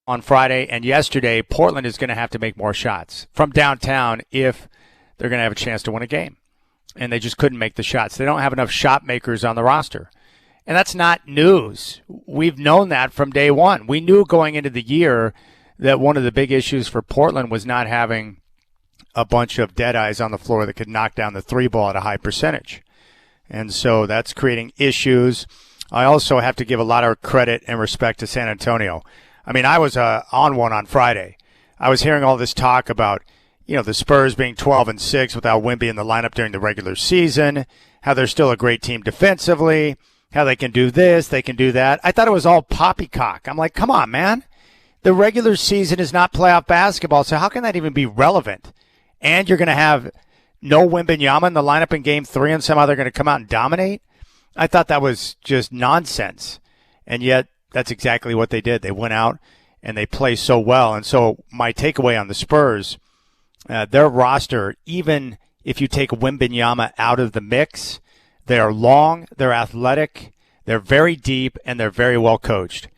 on Friday and yesterday, Portland is going to have to make more shots from downtown if they're going to have a chance to win a game. And they just couldn't make the shots. They don't have enough shot makers on the roster. And that's not news. We've known that from day one. We knew going into the year that one of the big issues for Portland was not having a bunch of dead eyes on the floor that could knock down the three ball at a high percentage. And so that's creating issues. I also have to give a lot of credit and respect to San Antonio. I mean, I was on one on Friday. I was hearing all this talk about, the Spurs being 12-6 without Wemby in the lineup during the regular season, how they're still a great team defensively, how they can do this, they can do that. I thought it was all poppycock. I'm like, come on, man. The regular season is not playoff basketball, so how can that even be relevant? And you're going to have no Wembanyama in the lineup in Game 3 and somehow they're going to come out and dominate? I thought that was just nonsense. And yet, that's exactly what they did. They went out and they play so well. And so my takeaway on the Spurs, their roster, even if you take Wembanyama out of the mix, they are long, they're athletic, they're very deep, and they're very well coached,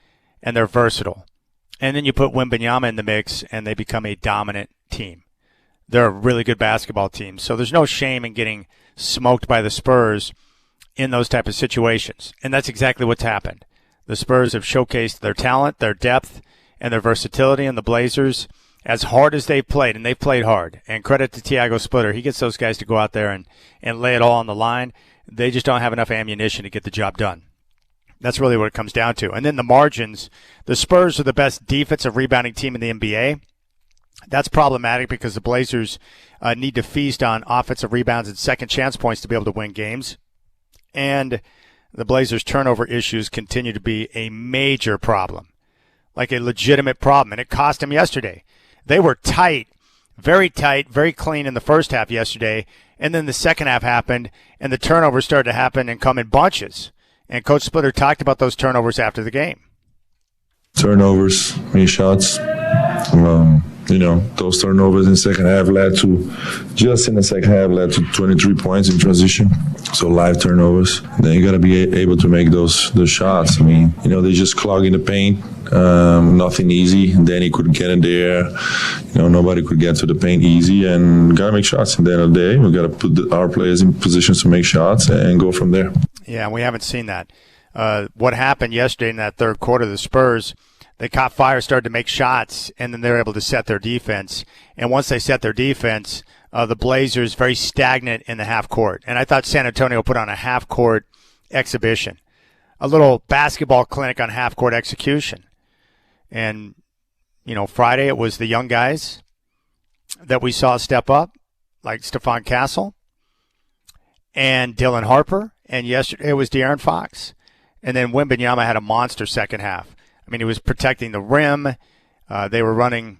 and they're versatile. And then you put Wembanyama in the mix, and they become a dominant team. They're a really good basketball team. So there's no shame in getting smoked by the Spurs in those type of situations. And that's exactly what's happened. The Spurs have showcased their talent, their depth, and their versatility, and the Blazers, as hard as they've played, and they've played hard, and credit to Tiago Splitter, he gets those guys to go out there and lay it all on the line. They just don't have enough ammunition to get the job done. That's really what it comes down to. And then the margins, the Spurs are the best defensive rebounding team in the NBA. That's problematic because the Blazers need to feast on offensive rebounds and second chance points to be able to win games. And the Blazers' turnover issues continue to be a major problem, like a legitimate problem, and it cost them yesterday. They were tight, very clean in the first half yesterday, and then the second half happened, and the turnovers started to happen and come in bunches. And Coach Splitter talked about those turnovers after the game. Turnovers, many shots. Those turnovers in the second half led to 23 points in transition. So live turnovers. Then you got to be able to make those shots. I mean, they just clog in the paint. Nothing easy. Danny couldn't get in there. Nobody could get to the paint easy, and got to make shots. At the end of the day, we got to put our players in positions to make shots and go from there. Yeah, we haven't seen that. What happened yesterday in that third quarter, the Spurs, they caught fire, started to make shots, and then they were able to set their defense. And once they set their defense, the Blazers very stagnant in the half court. And I thought San Antonio put on a half court exhibition, a little basketball clinic on half court execution. And, Friday it was the young guys that we saw step up, like Stephon Castle and Dylan Harper. And yesterday it was De'Aaron Fox. And then Wembanyama had a monster second half. I mean, he was protecting the rim. They were running.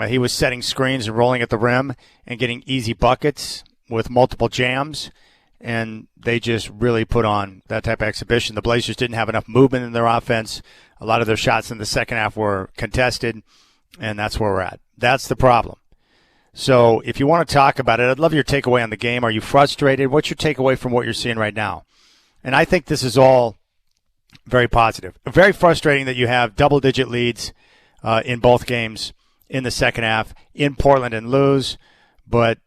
He was setting screens and rolling at the rim and getting easy buckets with multiple jams. And they just really put on that type of exhibition. The Blazers didn't have enough movement in their offense. A lot of their shots in the second half were contested, and that's where we're at. That's the problem. So if you want to talk about it, I'd love your takeaway on the game. Are you frustrated? What's your takeaway from what you're seeing right now? And I think this is all very positive. Very frustrating that you have double-digit leads in both games in the second half in Portland and lose. But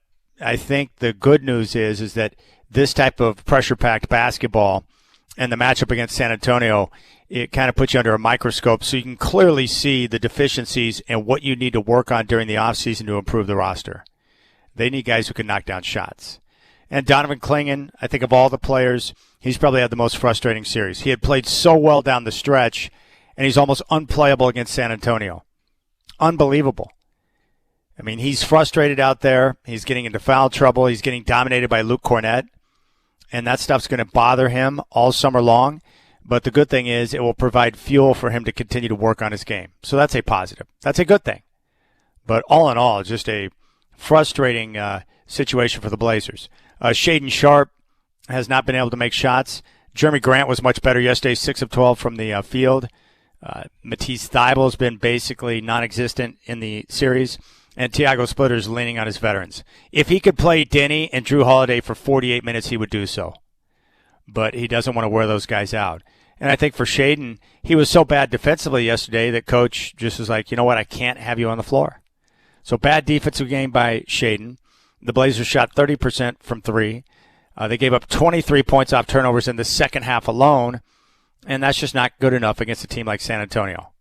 I think the good news is that this type of pressure-packed basketball and the matchup against San Antonio, it kind of puts you under a microscope so you can clearly see the deficiencies and what you need to work on during the offseason to improve the roster. They need guys who can knock down shots. And Donovan Clingan, I think of all the players, he's probably had the most frustrating series. He had played so well down the stretch, and he's almost unplayable against San Antonio. Unbelievable. I mean, he's frustrated out there. He's getting into foul trouble. He's getting dominated by Luke Cornett, and that stuff's going to bother him all summer long. But the good thing is it will provide fuel for him to continue to work on his game. So that's a positive. That's a good thing. But all in all, just a frustrating situation for the Blazers. Shaedon Sharpe has not been able to make shots. Jeremy Grant was much better yesterday, 6 of 12 from the field. Matisse Thybulle has been basically non-existent in the series. And Tiago Splitter's leaning on his veterans. If he could play Denny and Drew Holiday for 48 minutes, he would do so. But he doesn't want to wear those guys out. And I think for Shaedon, he was so bad defensively yesterday that coach just was like, you know what, I can't have you on the floor. So bad defensive game by Shaedon. The Blazers shot 30% from three. They gave up 23 points off turnovers in the second half alone, and that's just not good enough against a team like San Antonio.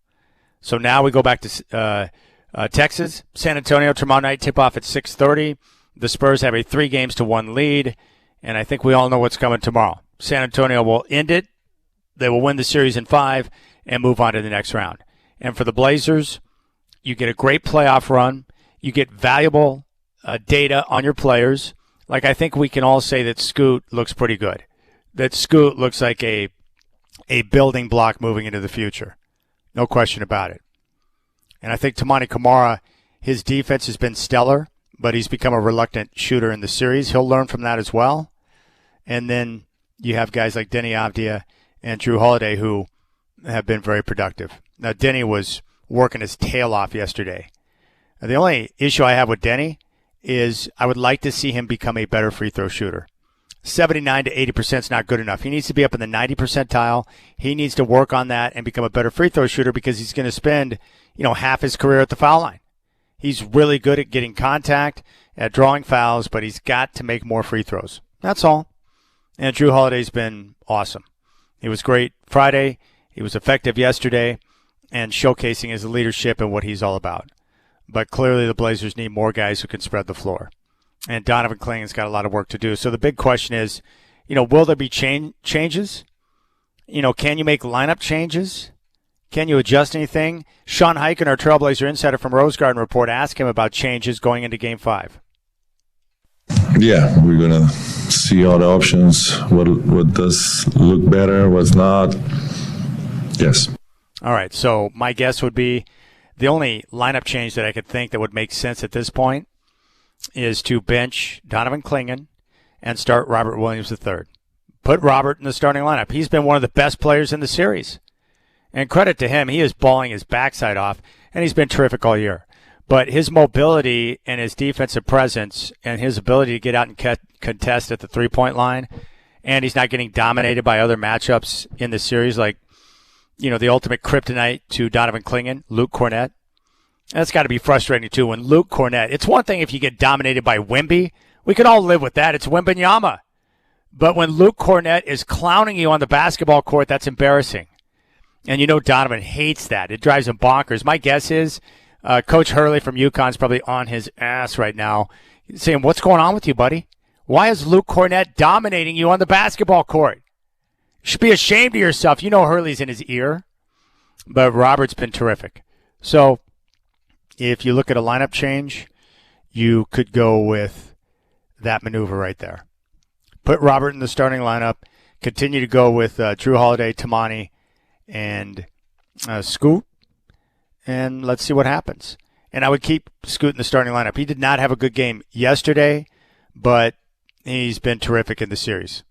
So now we go back to Texas. San Antonio tomorrow night, tip-off at 6:30. The Spurs have a 3-1 lead, and I think we all know what's coming tomorrow. San Antonio will end it. They will win the series in 5 and move on to the next round. And for the Blazers, you get a great playoff run. You get valuable data on your players. Like, I think we can all say that Scoot looks pretty good. That Scoot looks like a building block moving into the future. No question about it. And I think Toumani Camara, his defense has been stellar, but he's become a reluctant shooter in the series. He'll learn from that as well. And then you have guys like Denny Avdia and Drew Holiday who have been very productive. Now, Denny was working his tail off yesterday. The only issue I have with Denny is I would like to see him become a better free throw shooter. 79 to 80% is not good enough. He needs to be up in the 90 percentile. He needs to work on that and become a better free throw shooter because he's going to spend, half his career at the foul line. He's really good at getting contact, at drawing fouls, but he's got to make more free throws. That's all. And Drew Holiday's been awesome. He was great Friday. He was effective yesterday and showcasing his leadership and what he's all about. But clearly the Blazers need more guys who can spread the floor. And Donovan Clingan's got a lot of work to do. So the big question is, will there be changes? Can you make lineup changes? Can you adjust anything? Sean Highkin, our Trailblazer insider from Rose Garden Report, asked him about changes going into Game 5. Yeah, we're going to see all the options, what does look better, what's not. Yes. All right, so my guess would be the only lineup change that I could think that would make sense at this point is to bench Donovan Clingan and start Robert Williams III. Put Robert in the starting lineup. He's been one of the best players in the series. And credit to him, he is balling his backside off, and he's been terrific all year. But his mobility and his defensive presence and his ability to get out and contest at the three-point line, and he's not getting dominated by other matchups in the series like, the ultimate kryptonite to Donovan Clingan, Luke Cornett. That's got to be frustrating, too, when Luke Cornett, it's one thing if you get dominated by Wemby. We can all live with that. It's Wembanyama. But when Luke Cornett is clowning you on the basketball court, that's embarrassing. And Donovan hates that. It drives him bonkers. My guess is Coach Hurley from UConn's probably on his ass right now saying, what's going on with you, buddy? Why is Luke Cornett dominating you on the basketball court? You should be ashamed of yourself. Hurley's in his ear. But Robert's been terrific. So if you look at a lineup change, you could go with that maneuver right there. Put Robert in the starting lineup. Continue to go with Drew Holiday, Toumani, and Scoot. And let's see what happens. And I would keep Scoot in the starting lineup. He did not have a good game yesterday, but he's been terrific in the series.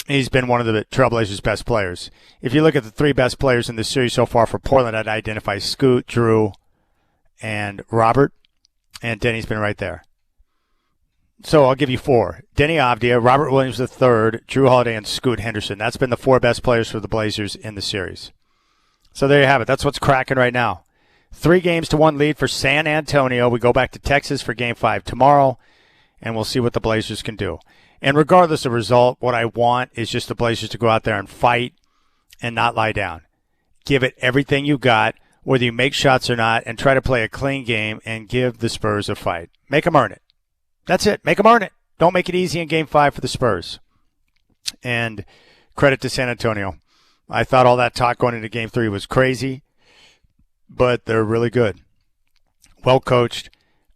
He's been one of the Trailblazers' best players. If you look at the 3 best players in the series so far for Portland, I'd identify Scoot, Drew, and Robert, and Denny's been right there. So I'll give you 4. Denny Avdia, Robert Williams III, Drew Holiday, and Scoot Henderson. That's been the 4 best players for the Blazers in the series. So there you have it. That's what's cracking right now. 3-1 lead for San Antonio. We go back to Texas for Game 5 tomorrow, and we'll see what the Blazers can do. And regardless of result, what I want is just the Blazers to go out there and fight and not lie down. Give it everything you got, whether you make shots or not, and try to play a clean game and give the Spurs a fight. Make them earn it. That's it. Make them earn it. Don't make it easy in Game 5 for the Spurs. And credit to San Antonio. I thought all that talk going into Game 3 was crazy, but they're really good. Well coached,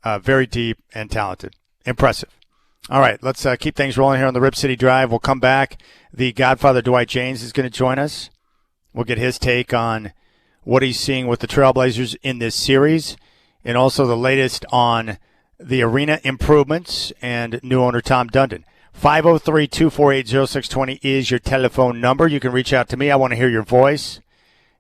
very deep, and talented. Impressive. All right, let's keep things rolling here on the Rip City Drive. We'll come back. The Godfather Dwight Jaynes is going to join us. We'll get his take on what he's seeing with the Trailblazers in this series, and also the latest on the arena improvements and new owner Tom Dundon. 503-248-0620 is your telephone number. You can reach out to me. I want to hear your voice.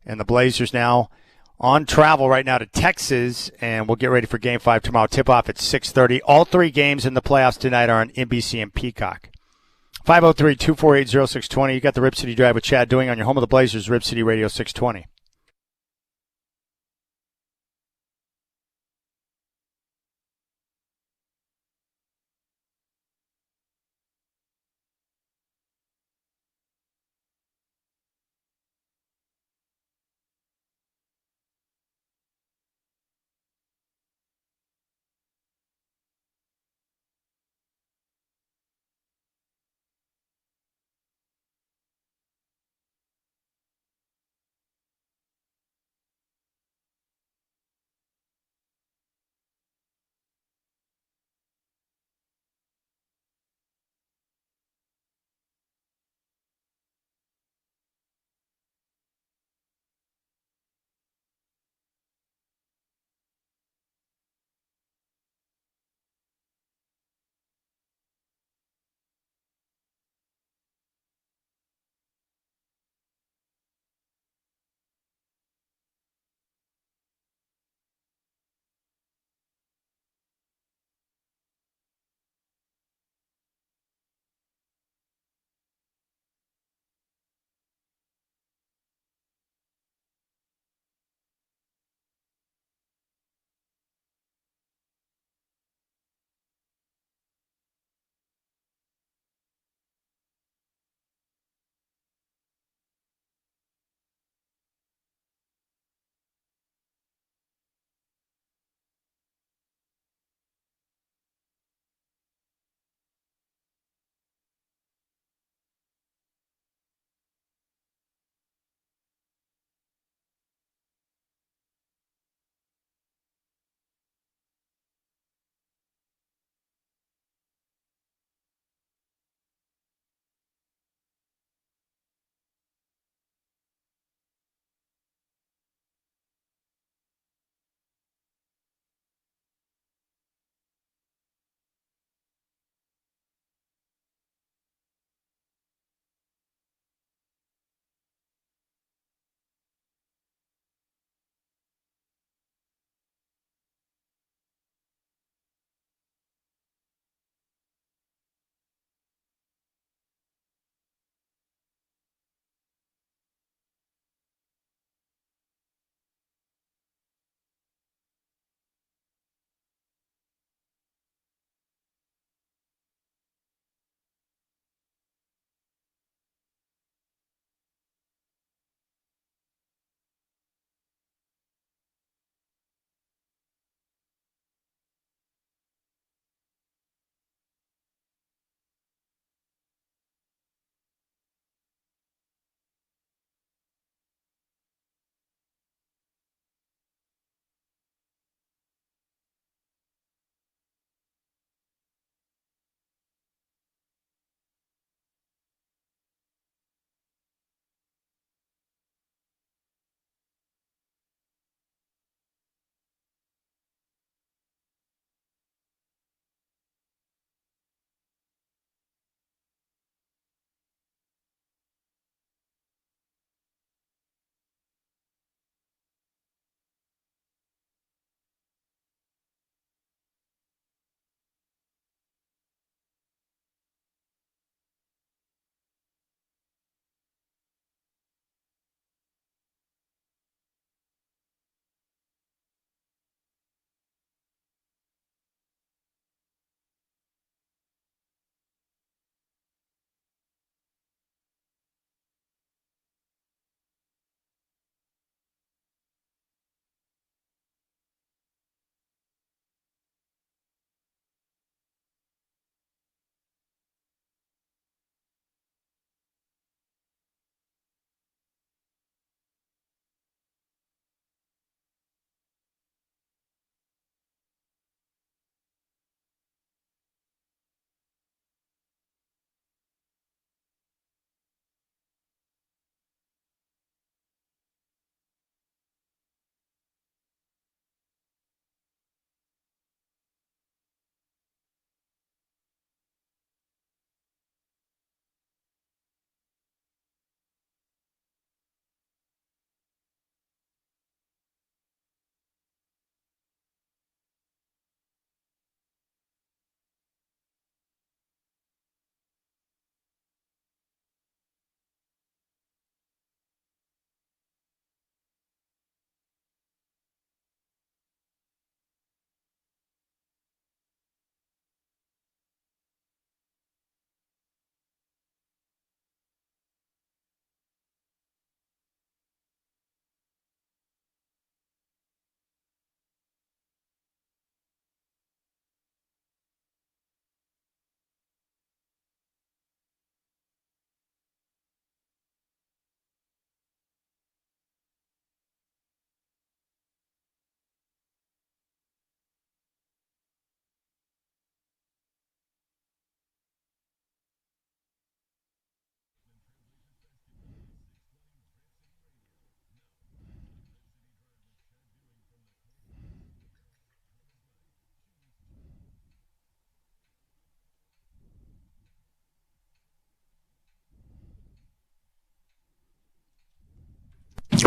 And the Blazers now on travel right now to Texas, and we'll get ready for Game 5 tomorrow. Tip-off at 6:30. All 3 games in the playoffs tonight are on NBC and Peacock. 503-248-0620. You got the Rip City Drive with Chad doing on your home of the Blazers, Rip City Radio 620.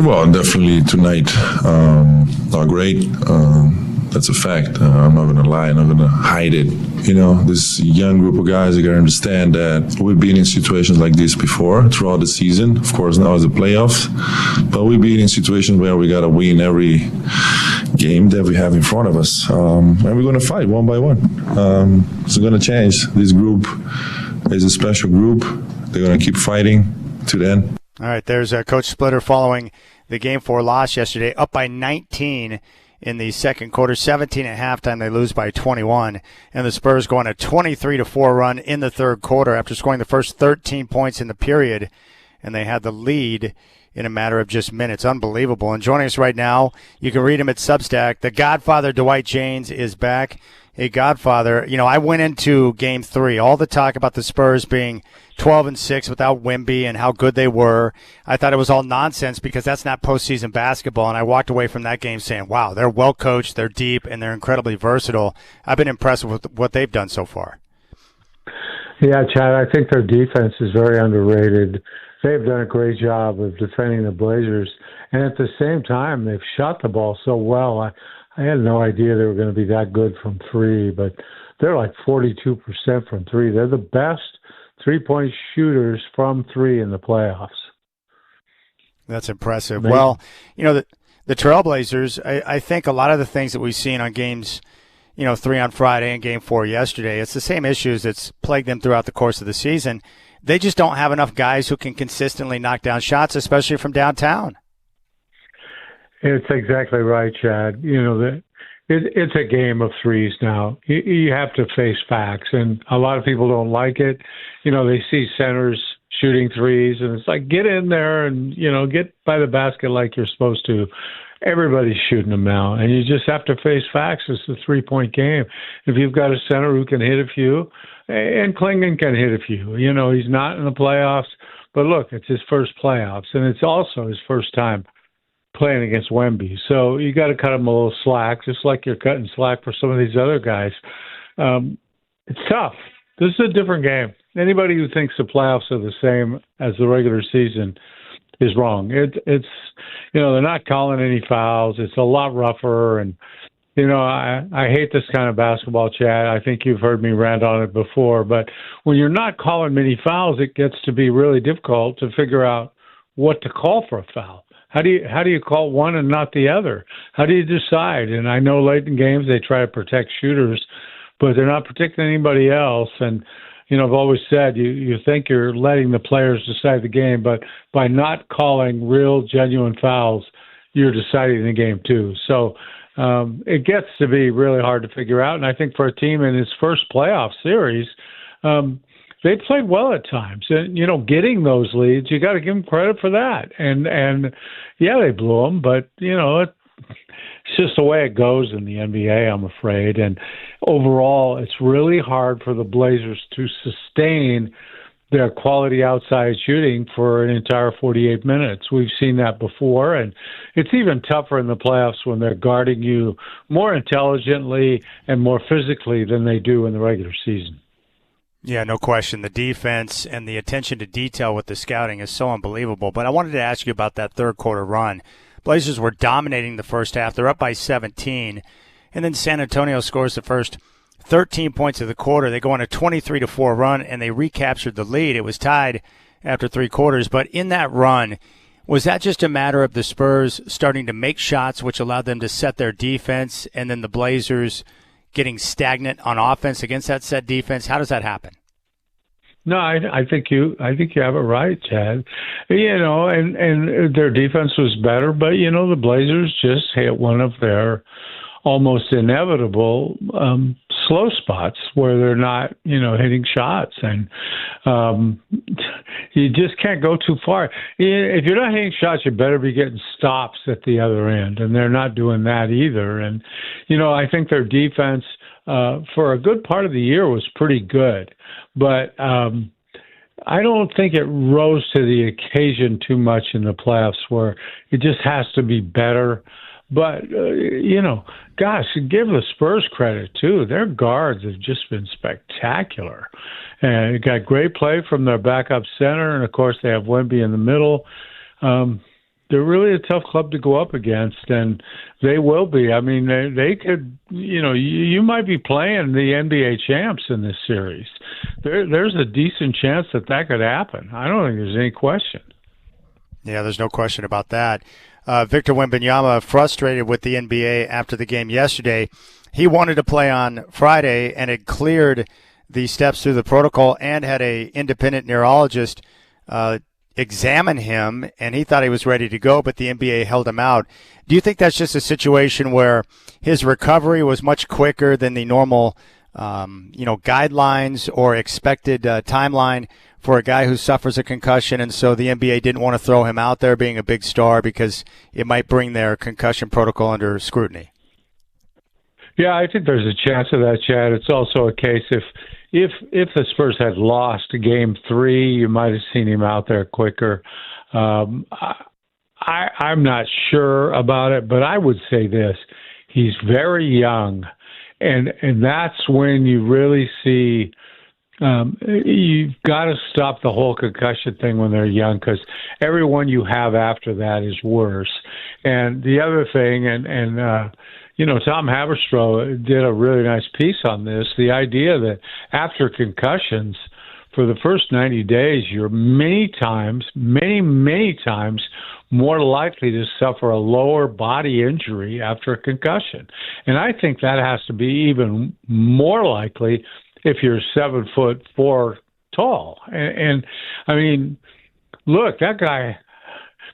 Well, definitely tonight, not great. That's a fact. I'm not going to lie. I'm not going to hide it. You know, this young group of guys are going to understand that we've been in situations like this before throughout the season. Of course, now it's the playoffs. But we've been in situations where we got to win every game that we have in front of us. And we're going to fight one by one. It's going to change. This group is a special group. They're going to keep fighting to the end. All right, there's Coach Splitter following the Game 4 loss yesterday, up by 19 in the second quarter, 17 at halftime. They lose by 21, and the Spurs go on a 23-4 run in the third quarter after scoring the first 13 points in the period, and they had the lead in a matter of just minutes. Unbelievable. And joining us right now, you can read him at Substack. The Godfather, Dwight Jaynes, is back. Hey, Godfather, you know, I went into Game 3, all the talk about the Spurs being 12-6 without Wemby and how good they were. I thought it was all nonsense because that's not postseason basketball, and I walked away from that game saying, wow, they're well coached, they're deep, and they're incredibly versatile. I've been impressed with what they've done so far. Yeah, Chad, I think their defense is very underrated. They've done a great job of defending the Blazers, and at the same time, they've shot the ball so well. I had no idea they were going to be that good from three, but they're like 42% from three. They're the best three-point shooters from three in the playoffs. That's impressive. Well, you know, the Trailblazers, I think a lot of the things that we've seen on games, 3 on Friday and Game 4 yesterday, it's the same issues that's plagued them throughout the course of the season. They just don't have enough guys who can consistently knock down shots, especially from downtown. It's exactly right, Chad. It's a game of threes now. You have to face facts, and a lot of people don't like it. They see centers shooting threes, and it's like, get in there and, get by the basket like you're supposed to. Everybody's shooting them now, and you just have to face facts. It's a three-point game. If you've got a center who can hit a few, and Klingon can hit a few, he's not in the playoffs, but look, it's his first playoffs, and it's also his first time playing against Wemby. So you got to cut him a little slack, just like you're cutting slack for some of these other guys. It's tough. This is a different game. Anybody who thinks the playoffs are the same as the regular season is wrong. It's they're not calling any fouls. It's a lot rougher, and I hate this kind of basketball, Chad. I think you've heard me rant on it before, but when you're not calling many fouls, it gets to be really difficult to figure out what to call for a foul. How do you call one and not the other? How do you decide? And I know late in games they try to protect shooters, but they're not protecting anybody else. And I've always said you think you're letting the players decide the game, but by not calling real, genuine fouls, you're deciding the game too. So it gets to be really hard to figure out. And I think for a team in its first playoff series, they played well at times. And, getting those leads, you got to give them credit for that. And yeah, they blew them, but, it's just the way it goes in the NBA, I'm afraid. And overall, it's really hard for the Blazers to sustain their quality outside shooting for an entire 48 minutes. We've seen that before, and it's even tougher in the playoffs when they're guarding you more intelligently and more physically than they do in the regular season. Yeah, no question. The defense and the attention to detail with the scouting is so unbelievable. But I wanted to ask you about that third quarter run. Blazers were dominating the first half. They're up by 17. And then San Antonio scores the first 13 points of the quarter. They go on a 23-4 run, and they recaptured the lead. It was tied after 3 quarters. But in that run, was that just a matter of the Spurs starting to make shots, which allowed them to set their defense, and then the Blazers getting stagnant on offense against that set defense? How does that happen? No, I think you have it right, Chad. And their defense was better, but the Blazers just hit one of their almost inevitable slow spots where they're not, hitting shots, and you just can't go too far. If you're not hitting shots, you better be getting stops at the other end, and they're not doing that either. And I think their defense for a good part of the year was pretty good, but I don't think it rose to the occasion too much in the playoffs where it just has to be better. But, gosh, give the Spurs credit, too. Their guards have just been spectacular. And it got great play from their backup center. And, of course, they have Wemby in the middle. they're really a tough club to go up against, and they will be. I mean, they could, you might be playing the NBA champs in this series. There's a decent chance that could happen. I don't think there's any question. Yeah, there's no question about that. Victor Wembanyama frustrated with the NBA after the game yesterday. He wanted to play on Friday and had cleared the steps through the protocol and had a independent neurologist examine him, and he thought he was ready to go, but the NBA held him out. Do you think that's just a situation where his recovery was much quicker than the normal guidelines or expected timeline for a guy who suffers a concussion, and so the NBA didn't want to throw him out there being a big star because it might bring their concussion protocol under scrutiny? Yeah, I think there's a chance of that, Chad. It's also a case if the Spurs had lost Game 3, you might have seen him out there quicker. I'm not sure about it, but I would say this: he's very young, and that's when you really see. You've got to stop the whole concussion thing when they're young, because everyone you have after that is worse. And the other thing, Tom Haberstroh did a really nice piece on this, the idea that after concussions, for the first 90 days, you're many times more likely to suffer a lower body injury after a concussion. And I think that has to be even more likely if you're 7'4" tall. And I mean, look, that guy,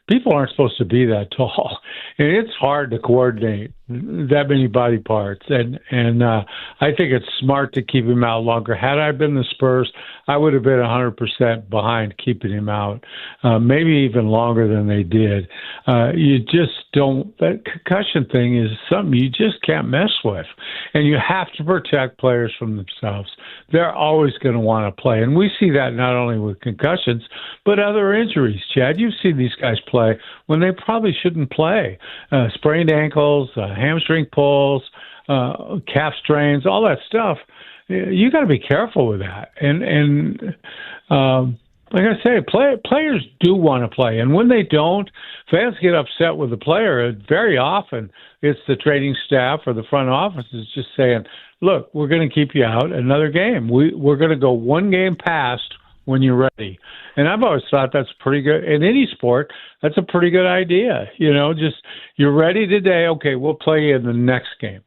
people aren't supposed to be that tall. And it's hard to coordinate that many body parts. And I think it's smart to keep him out longer. Had I been the Spurs, I would have been 100% behind keeping him out, maybe even longer than they did. You just don't, that concussion thing is something you just can't mess with. And you have to protect players from themselves. They're always going to want to play. And we see that not only with concussions, but other injuries. Chad, you've seen these guys play when they probably shouldn't play. Sprained ankles, hamstring pulls, calf strains, all that stuff. You got to be careful with that. And like I say, players do want to play, and when they don't, fans get upset with the player. Very often, it's the training staff or the front office is just saying, "Look, we're going to keep you out another game. We're going to go one game past when you're ready." And I've always thought that's pretty good. In any sport, that's a pretty good idea. Just you're ready today. Okay, we'll play you in the next game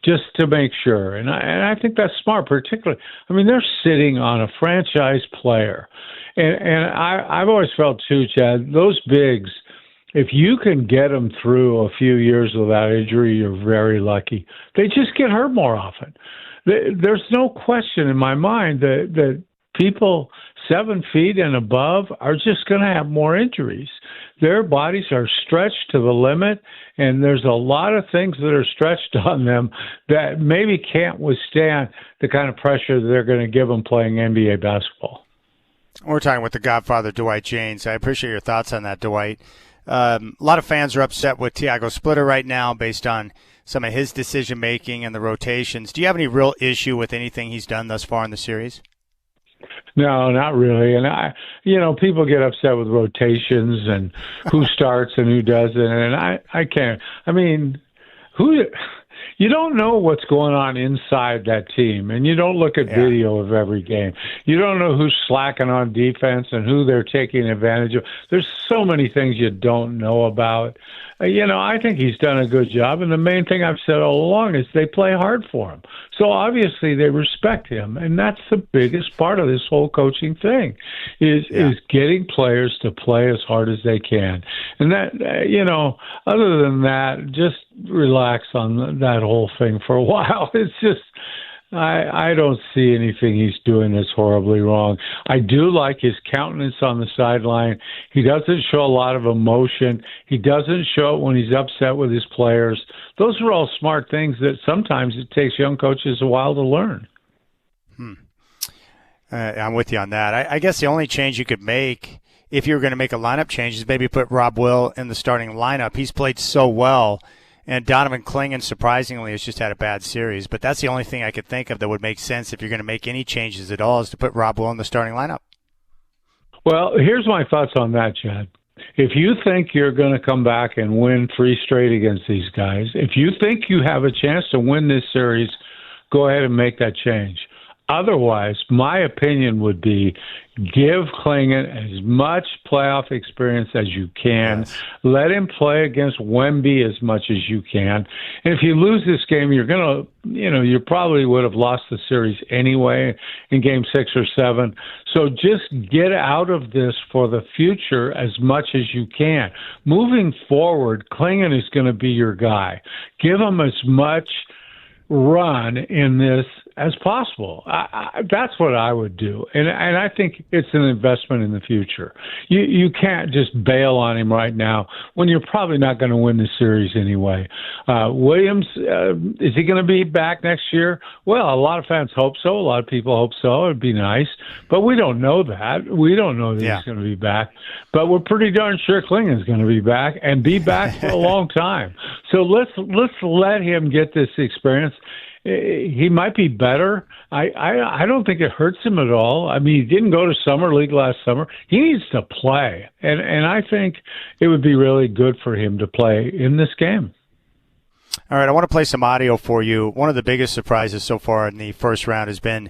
just to make sure. And I think that's smart, particularly. I mean, they're sitting on a franchise player. And I've always felt, too, Chad, those bigs, if you can get them through a few years without injury, you're very lucky. They just get hurt more often. There's no question in my mind that people 7 feet and above are just going to have more injuries. Their bodies are stretched to the limit, and there's a lot of things that are stretched on them that maybe can't withstand the kind of pressure that they're going to give them playing NBA basketball. We're talking with the Godfather, Dwight Jaynes. I appreciate your thoughts on that, Dwight. A lot of fans are upset with Tiago Splitter right now based on some of his decision-making and the rotations. Do you have any real issue with anything he's done thus far in the series? No, not really. And people get upset with rotations and who starts and who doesn't. And I can't. I mean, you don't know what's going on inside that team, and you don't look at video of every game. You don't know who's slacking on defense and who they're taking advantage of. There's so many things you don't know about. I think he's done a good job, and the main thing I've said all along is they play hard for him. So obviously they respect him, and that's the biggest part of this whole coaching thing is getting players to play as hard as they can. And that, other than that, just relax on that whole thing for a while. It's just, I don't see anything he's doing that's horribly wrong. I do like his countenance on the sideline. He doesn't show a lot of emotion. He doesn't show it when he's upset with his players. Those are all smart things that sometimes it takes young coaches a while to learn. I'm with you on that. I guess the only change you could make if you were going to make a lineup change is maybe put Rob Will in the starting lineup. He's played so well. And Donovan Clingan, surprisingly, has just had a bad series. But that's the only thing I could think of that would make sense if you're going to make any changes at all is to put Rob Will in the starting lineup. Well, here's my thoughts on that, Chad. If you think you're going to come back and win 3 straight against these guys, if you think you have a chance to win this series, go ahead and make that change. Otherwise, my opinion would be give Klingon as much playoff experience as you can. Yes. Let him play against Wemby as much as you can. And if you lose this game, you probably would have lost the series anyway in game 6 or 7. So just get out of this for the future as much as you can. Moving forward, Klingon is going to be your guy. Give him as much run in this as possible. That's what I would do, and I think it's an investment in the future. You can't just bail on him right now when you're probably not going to win the series anyway. Williams, is he going to be back next year? Well, a lot of fans hope so. A lot of people hope so. It'd be nice, but we don't know that. We don't know that he's going to be back, but we're pretty darn sure Klingon's going to be back and be back for a long time. So let's let him get this experience. He might be better. I don't think it hurts him at all. I mean, he didn't go to Summer League last summer. He needs to play, and I think it would be really good for him to play in this game. All right, I want to play some audio for you. One of the biggest surprises so far in the first round has been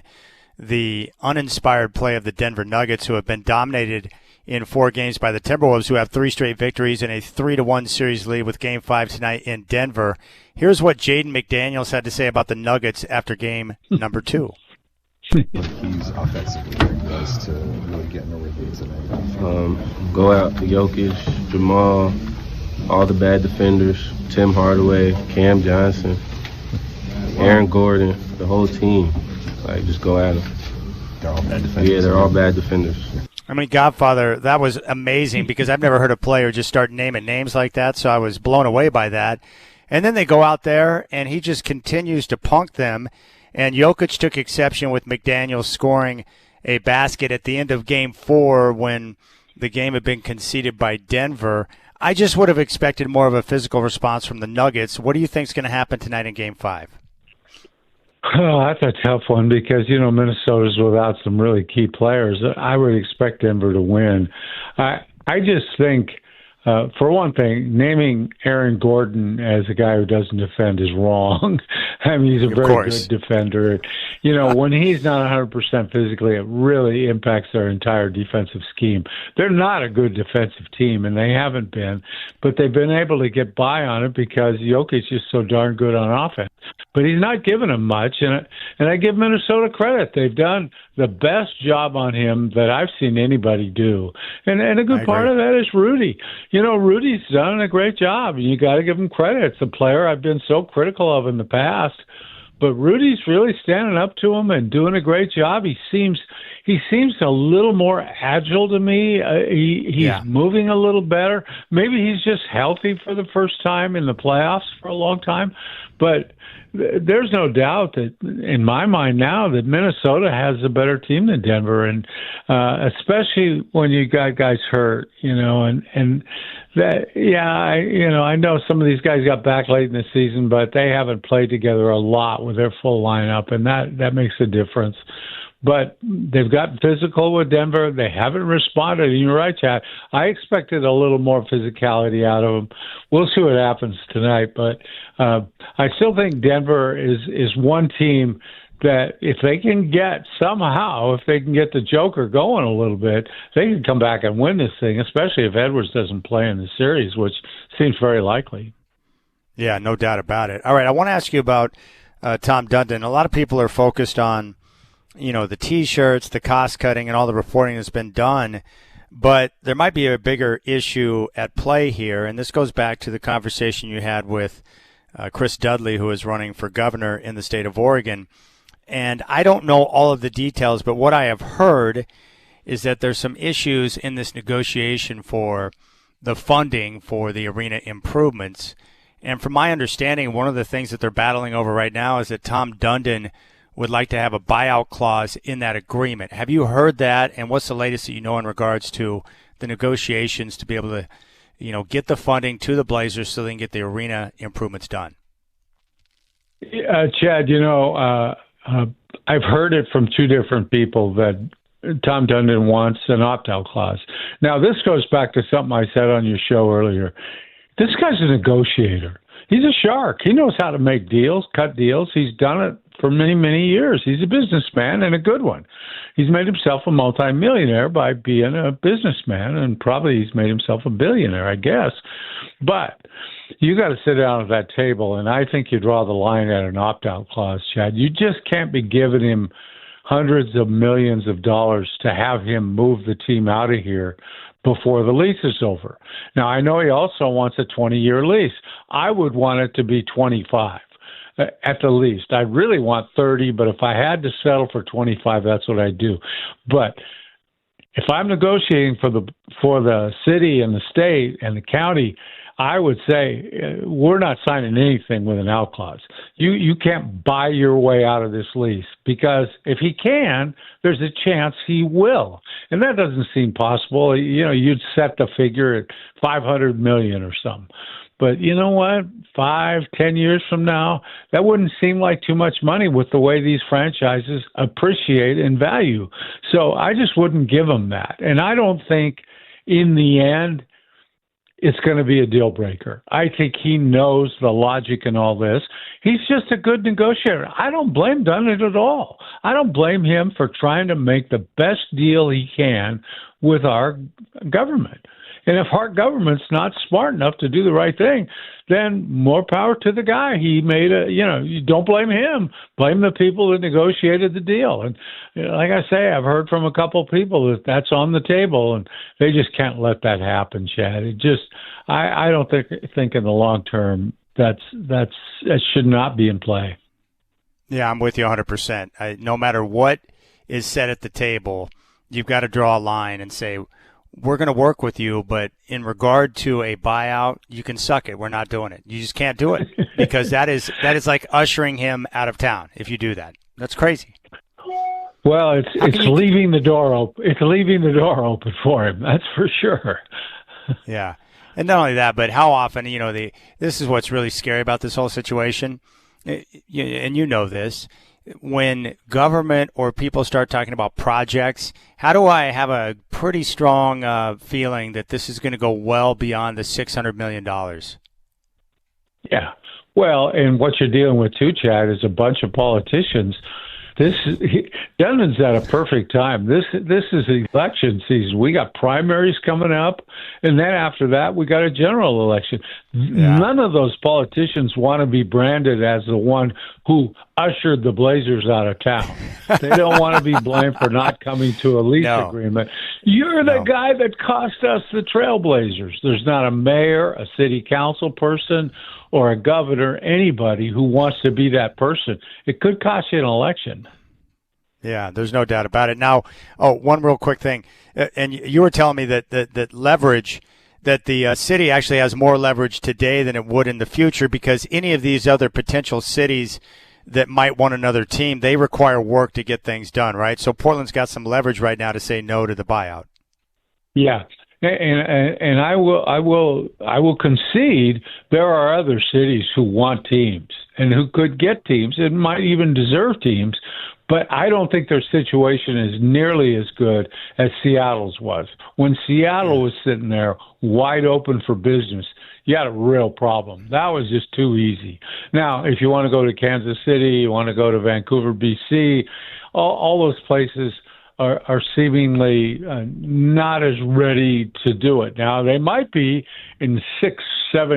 the uninspired play of the Denver Nuggets, who have been dominated in 4 games by the Timberwolves, who have 3 straight victories and a 3-1 series lead with Game 5 tonight in Denver. Here's what Jaden McDaniels had to say about the Nuggets after game number 2. Keys offensively does to really get in the rhythm tonight? Go out to Jokic, Jamal, all the bad defenders, Tim Hardaway, Cam Johnson, Aaron Gordon, the whole team. Like, just go at them. They're all bad defenders. Yeah, they're all bad defenders. I mean, Godfather, that was amazing because I've never heard a player just start naming names like that, so I was blown away by that. And then they go out there, and he just continues to punk them. And Jokic took exception with McDaniels scoring a basket at the end of Game 4 when the game had been conceded by Denver. I just would have expected more of a physical response from the Nuggets. What do you think is going to happen tonight in Game 5? Oh, that's a tough one because, Minnesota's without some really key players. I would expect Denver to win. I just think, for one thing, naming Aaron Gordon as a guy who doesn't defend is wrong. I mean, he's a very good defender. When he's not 100% physically, it really impacts their entire defensive scheme. They're not a good defensive team, and they haven't been, but they've been able to get by on it because Jokic is so darn good on offense. But he's not giving them much, and I give Minnesota credit. They've done the best job on him that I've seen anybody do. And a good part of that is Rudy. Rudy's done a great job. You got to give him credit. It's a player I've been so critical of in the past. But Rudy's really standing up to him and doing a great job. He seems a little more agile to me. He's moving a little better. Maybe he's just healthy for the first time in the playoffs for a long time. But there's no doubt that, in my mind now, that Minnesota has a better team than Denver, and especially when you got guys hurt, and that, I know some of these guys got back late in the season, but they haven't played together a lot with their full lineup, and that makes a difference. But they've gotten physical with Denver. They haven't responded. And you're right, Chad. I expected a little more physicality out of them. We'll see what happens tonight. But I still think Denver is one team that if they can get the Joker going a little bit, they can come back and win this thing, especially if Edwards doesn't play in the series, which seems very likely. Yeah, no doubt about it. All right, I want to ask you about Tom Dundon. A lot of people are focused on the T-shirts, the cost-cutting, and all the reporting that's been done. But there might be a bigger issue at play here, and this goes back to the conversation you had with Chris Dudley, who is running for governor in the state of Oregon. And I don't know all of the details, but what I have heard is that there's some issues in this negotiation for the funding for the arena improvements. And from my understanding, one of the things that they're battling over right now is that Tom Dundon would like to have a buyout clause in that agreement. Have you heard that? And what's the latest that you know in regards to the negotiations to be able to, get the funding to the Blazers so they can get the arena improvements done? Chad, I've heard it from 2 different people that Tom Dundon wants an opt-out clause. Now, this goes back to something I said on your show earlier. This guy's a negotiator. He's a shark. He knows how to make deals, cut deals. He's done it for many, many years. He's a businessman and a good one. He's made himself a multimillionaire by being a businessman, and probably he's made himself a billionaire, I guess. But you got to sit down at that table, and I think you draw the line at an opt-out clause, Chad. You just can't be giving him hundreds of millions of dollars to have him move the team out of here before the lease is over. Now, I know he also wants a 20-year lease. I would want it to be 25 at the least. I really want 30, but if I had to settle for 25, that's what I'd do. But if I'm negotiating for the city and the state and the county, I would say we're not signing anything with an out clause. You can't buy your way out of this lease, because if he can, there's a chance he will, and that doesn't seem possible. You know, you'd set the figure at $500 million or something. But you know what? 5-10 years from now, that wouldn't seem like too much money with the way these franchises appreciate in value. So I just wouldn't give him that. And I don't think in the end it's going to be a deal breaker. I think he knows the logic in all this. He's just a good negotiator. I don't blame Dundon at all. I don't blame him for trying to make the best deal he can with our government. And if our government's not smart enough to do the right thing, then more power to the guy. He made you don't blame him. Blame the people that negotiated the deal. And like I say, I've heard from a couple of people that that's on the table, and they just can't let that happen, Chad. I don't think in the long term that should not be in play. Yeah, I'm with you 100%. No matter what is said at the table, you've got to draw a line and say, we're going to work with you, but in regard to a buyout, you can suck it. We're not doing it. You just can't do it, because that is like ushering him out of town if you do that. That's crazy. Well, it's leaving the door open. It's leaving the door open for him. That's for sure. Yeah. And not only that, but how often, this is what's really scary about this whole situation. And you know this. When government or people start talking about projects, how do I have a pretty strong feeling that this is going to go well beyond the $600 million? Yeah. Well, and what you're dealing with too, Chad, is a bunch of politicians. Dundon's at a perfect time. This is election season. We got primaries coming up, and then after that, we got a general election. Yeah. None of those politicians want to be branded as the one who ushered the Blazers out of town. They don't want to be blamed for not coming to a lease agreement. You're the guy that cost us the Trailblazers. There's not a mayor, a city council person, or a governor, anybody who wants to be that person. It could cost you an election. Yeah, there's no doubt about it. Now, one real quick thing. And you were telling me that leverage, that the city actually has more leverage today than it would in the future, because any of these other potential cities that might want another team, they require work to get things done, right? So Portland's got some leverage right now to say no to the buyout. Yeah. And I will concede there are other cities who want teams and who could get teams and might even deserve teams, but I don't think their situation is nearly as good as Seattle's was. When Seattle was sitting there wide open for business, you had a real problem. That was just too easy. Now, if you want to go to Kansas City, you want to go to Vancouver, BC, all those places are seemingly not as ready to do it. Now, they might be in 6-7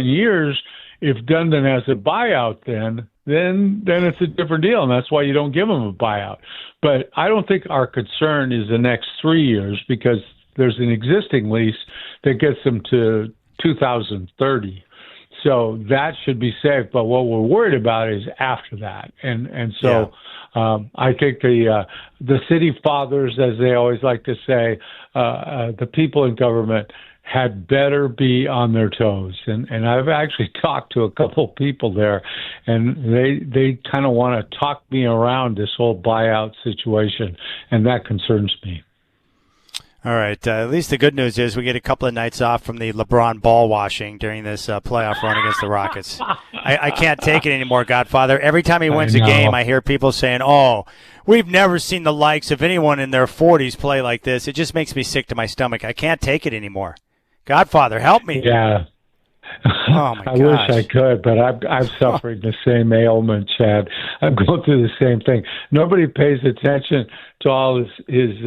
years. If Dundon has a buyout, then it's a different deal, and that's why you don't give him a buyout. But I don't think our concern is the next 3 years, because there's an existing lease that gets them to 2030. So that should be safe. But what we're worried about is after that. And so I think the city fathers, as they always like to say, the people in government had better be on their toes. And I've actually talked to a couple of people there, and they kind of want to talk me around this whole buyout situation, and that concerns me. All right. At least the good news is we get a couple of nights off from the LeBron ball washing during this playoff run against the Rockets. I can't take it anymore, Godfather. Every time he wins a game, I hear people saying, we've never seen the likes of anyone in their 40s play like this. It just makes me sick to my stomach. I can't take it anymore. Godfather, help me. Yeah. Oh my I gosh. wish I could, but I'm suffering the same ailment, Chad. I'm going through the same thing. Nobody pays attention to all his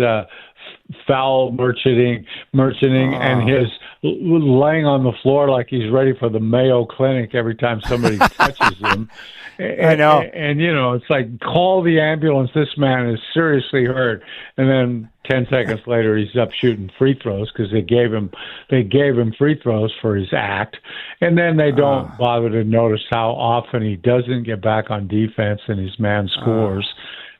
foul merchanting, and his laying on the floor like he's ready for the Mayo Clinic every time somebody touches him. I know. And, it's like, call the ambulance. This man is seriously hurt. And then 10 seconds later, he's up shooting free throws because they gave him free throws for his act. And then they don't bother to notice how often he doesn't get back on defense and his man scores.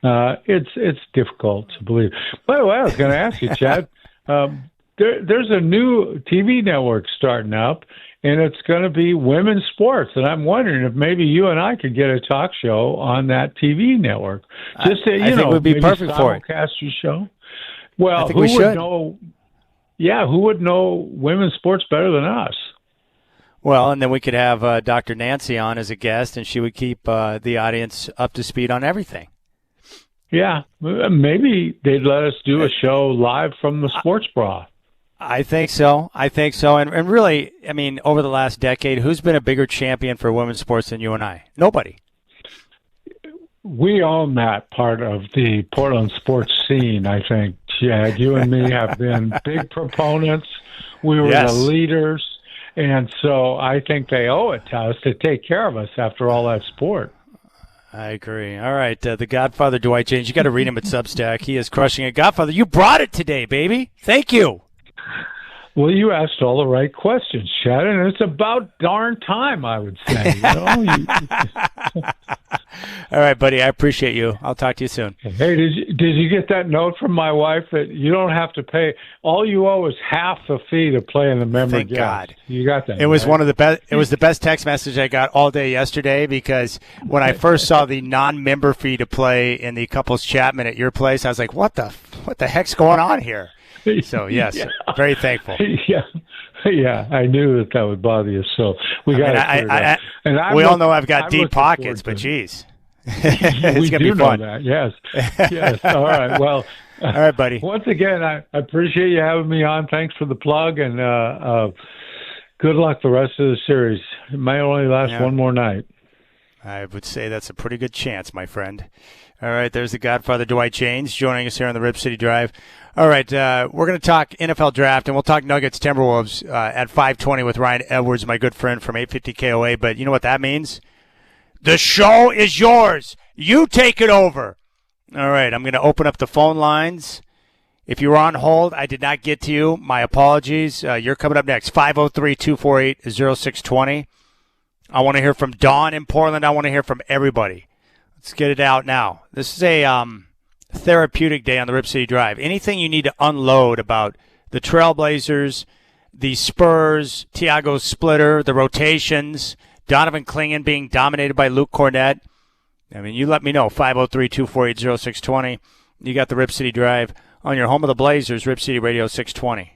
It's difficult to believe. By the way, I was going to ask you, Chad, there's a new TV network starting up, and it's going to be women's sports. And I'm wondering if maybe you and I could get a talk show on that TV network. Just to, I think would be perfect for it. Simulcast your show. Well, I think we should. Who would know women's sports better than us? Well, and then we could have Dr. Nancy on as a guest, and she would keep the audience up to speed on everything. Yeah, maybe they'd let us do a show live from the sports bra. I think so. And really, I mean, over the last decade, who's been a bigger champion for women's sports than you and I? Nobody. We own that part of the Portland sports scene, I think, Chad. You and me have been big proponents. We were the leaders. And so I think they owe it to us to take care of us after all that sport. I agree. All right, the Godfather, Dwight Jaynes. You got to read him at Substack. He is crushing it. Godfather, you brought it today, baby. Thank you. Well, you asked all the right questions, Chad, and it's about darn time, I would say. All right, buddy. I appreciate you. I'll talk to you soon. Hey, did you get that note from my wife that you don't have to pay? All you owe is half the fee to play in the member Thank guest. God. You got that. It was right? one of the best. It was the best text message I got all day yesterday because when I first saw the non-member fee to play in the couples Chapman at your place, I was like, "What the heck's going on here?" So yes, very thankful. Yeah, I knew that would bother you. So we got. We all know I've got deep pockets, but geez, it's gonna be fun. Know that. Yes. All right. Well. All right, buddy. Once again, I appreciate you having me on. Thanks for the plug, and good luck the rest of the series. It may only last one more night. I would say that's a pretty good chance, my friend. All right, there's the Godfather, Dwight Jaynes, joining us here on the Rip City Drive. All right, we're going to talk NFL draft, and we'll talk Nuggets Timberwolves at 5:20 with Ryan Edwards, my good friend from 850 KOA. But you know what that means? The show is yours. You take it over. All right, I'm going to open up the phone lines. If you were on hold, I did not get to you. My apologies. You're coming up next, 503-248-0620. I want to hear from Dawn in Portland. I want to hear from everybody. Let's get it out now. This is a therapeutic day on the Rip City Drive. Anything you need to unload about the Trailblazers, the Spurs, Tiago Splitter, the rotations, Donovan Clingan being dominated by Luke Cornett. I mean, you let me know, 503-248-0620. You got the Rip City Drive on your home of the Blazers, Rip City Radio 620.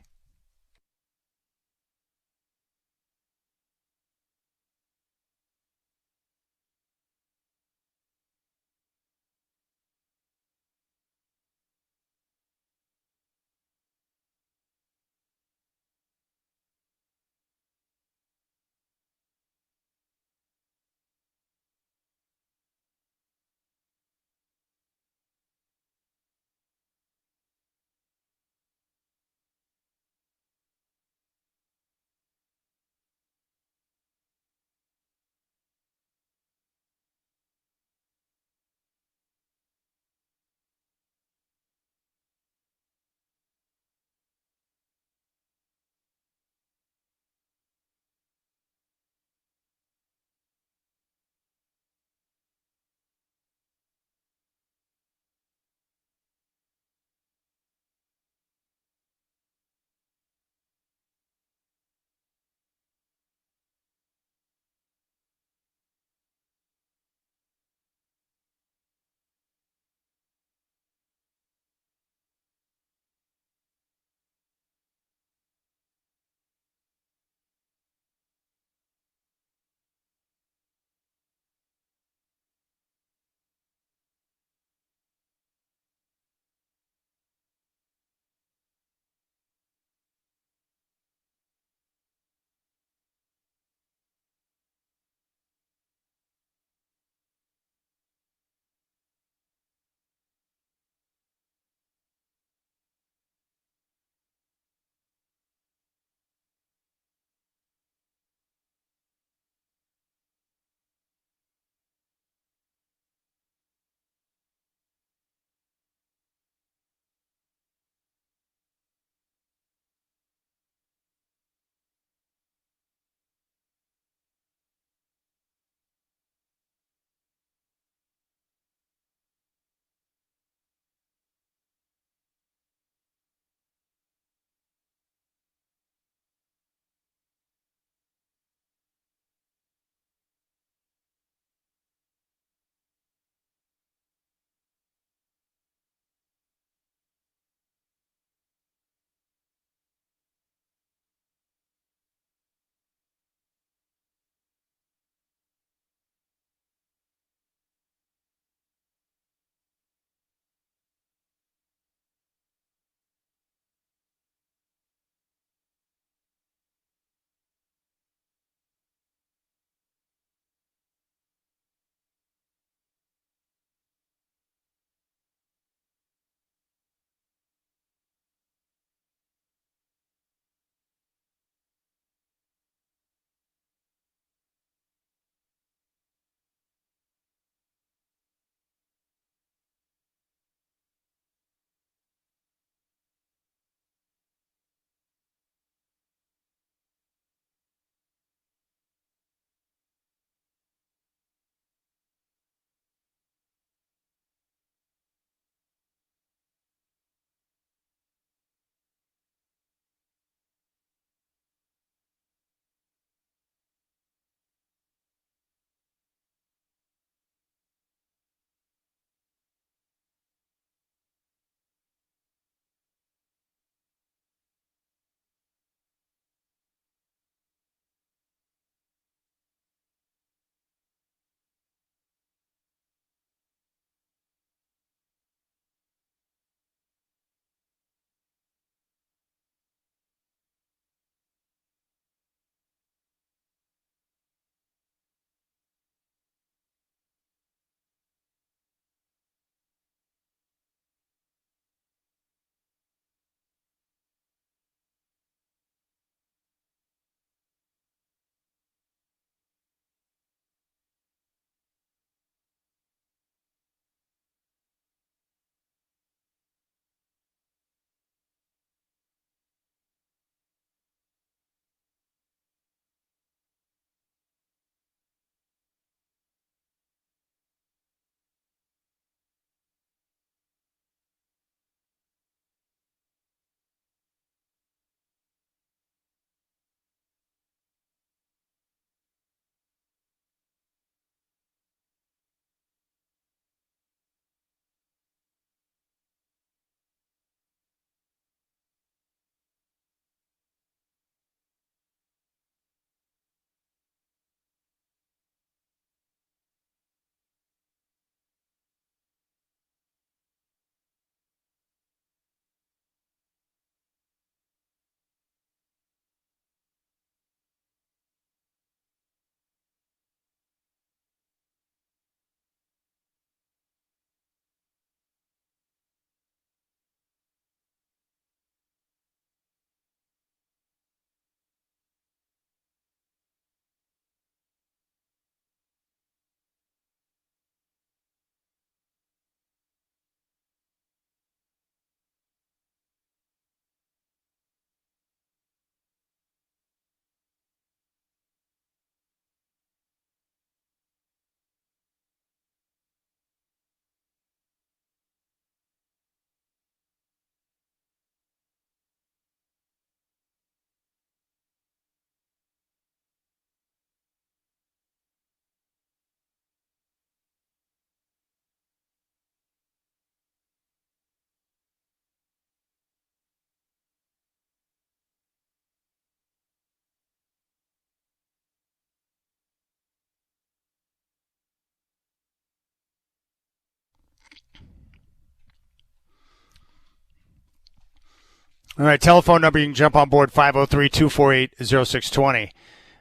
All right, telephone number, you can jump on board, 503-248-0620.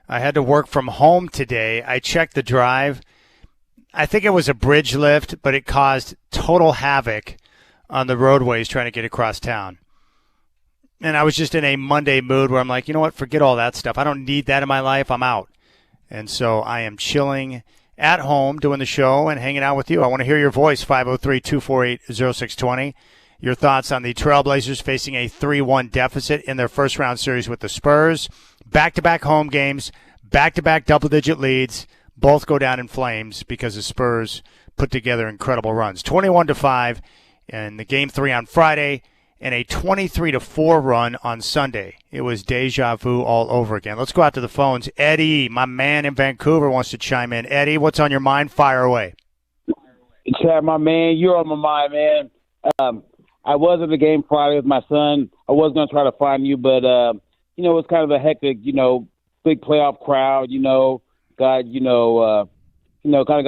I had to work from home today. I checked the drive. I think it was a bridge lift, but it caused total havoc on the roadways trying to get across town. And I was just in a Monday mood where I'm like, you know what, forget all that stuff. I don't need that in my life. I'm out. And so I am chilling at home doing the show and hanging out with you. I want to hear your voice, 503-248-0620. Your thoughts on the Trailblazers facing a 3-1 deficit in their first-round series with the Spurs. Back-to-back home games, back-to-back double-digit leads. Both go down in flames because the Spurs put together incredible runs. 21-5 in the Game 3 on Friday and a 23-4 run on Sunday. It was deja vu all over again. Let's go out to the phones. Eddie, my man in Vancouver, wants to chime in. Eddie, what's on your mind? Fire away. Chad, my man, you're on my mind, man. I was at the game Friday with my son. I was going to try to find you, but, it was kind of a hectic, big playoff crowd, kind of got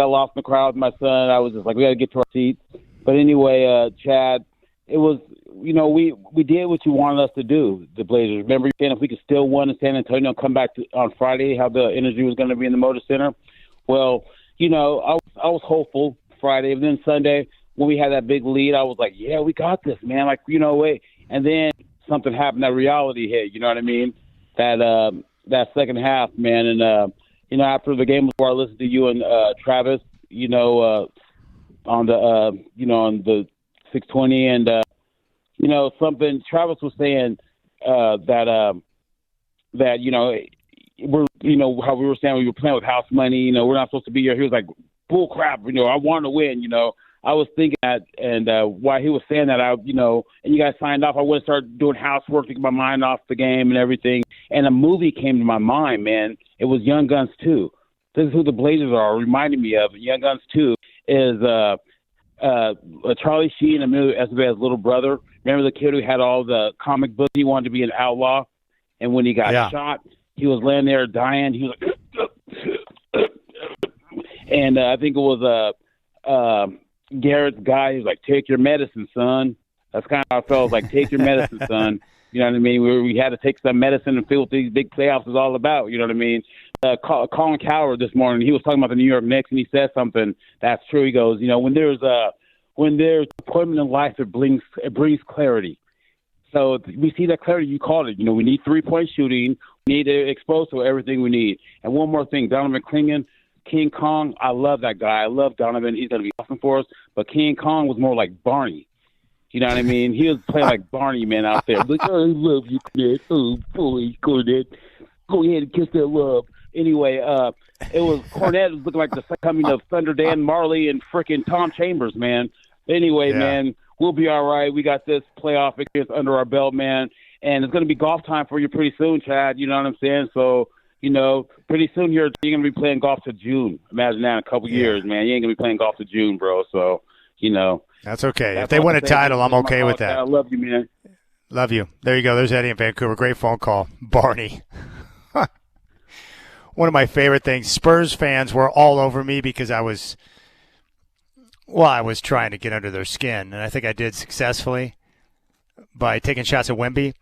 lost in the crowd with my son. I was just like, we got to get to our seats. But anyway, Chad, it was, we did what you wanted us to do, the Blazers. Remember you saying if we could still win in San Antonio and come back on Friday, how the energy was going to be in the Motor Center? Well, I was hopeful Friday, but then Sunday, when we had that big lead, I was like, yeah, we got this, man. Like, wait. And then something happened, that reality hit, you know what I mean? That second half, man. And, after the game before I listened to you and Travis, on the 620 and, something Travis was saying that we're, how we were saying we were playing with house money, we're not supposed to be here. He was like, bull crap, I want to win, I was thinking that, and while he was saying that, and you guys signed off, I would start doing housework to get my mind off the game and everything. And a movie came to my mind, man. It was Young Guns 2. This is who the Blazers are, reminding me of. Young Guns 2 is Charlie Sheen and Emilio Esteban's little brother. Remember the kid who had all the comic books? He wanted to be an outlaw. And when he got shot, he was laying there dying. He was like, and I think it was Garrett's guy. He was like, take your medicine, son. That's kind of how I felt. Like, take your medicine, son. You know what I mean? We had to take some medicine and feel what these big playoffs is all about. You know what I mean? Colin Cowherd this morning, he was talking about the New York Knicks, and he said something that's true. He goes, when there's appointment in life, it brings clarity. So we see that clarity. You called it. We need 3-point shooting. We need to expose to everything we need. And one more thing, Donovan Clingan, King Kong. I love that guy. I love Donovan. He's going to be awesome for us. But King Kong was more like Barney. You know what I mean? He was playing like Barney, man, out there. Like, I love you, kid. Oh, boy, go ahead and kiss that love. Anyway, it was Cornette was looking like the coming of Thunder Dan Marley and frickin' Tom Chambers, man. Anyway, man, we'll be all right. We got this playoff experience under our belt, man. And it's going to be golf time for you pretty soon, Chad. You know what I'm saying? So, pretty soon you're going to be playing golf to June. Imagine that in a couple years, man. You ain't going to be playing golf to June, bro. So, That's okay. If they win a title, I'm okay with that. I love you, man. Love you. There you go. There's Eddie in Vancouver. Great phone call. Barney. One of my favorite things, Spurs fans were all over me because I was trying to get under their skin, and I think I did successfully by taking shots at Wemby.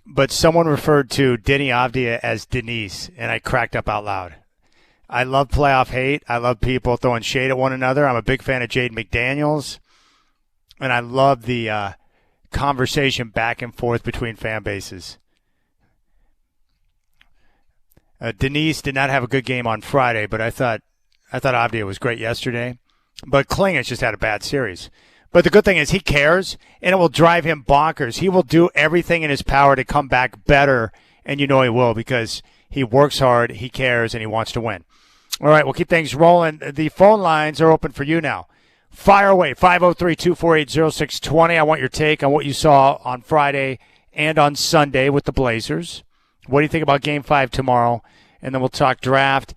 But someone referred to Denny Avdia as Denise, and I cracked up out loud. I love playoff hate. I love people throwing shade at one another. I'm a big fan of Jade McDaniels, and I love the conversation back and forth between fan bases. Denise did not have a good game on Friday, but I thought Avdia was great yesterday. But Klingen's just had a bad series. But the good thing is he cares, and it will drive him bonkers. He will do everything in his power to come back better, and he will because he works hard, he cares, and he wants to win. All right, we'll keep things rolling. The phone lines are open for you now. Fire away, 503-248-0620. I want your take on what you saw on Friday and on Sunday with the Blazers. What do you think about Game 5 tomorrow? And then we'll talk draft,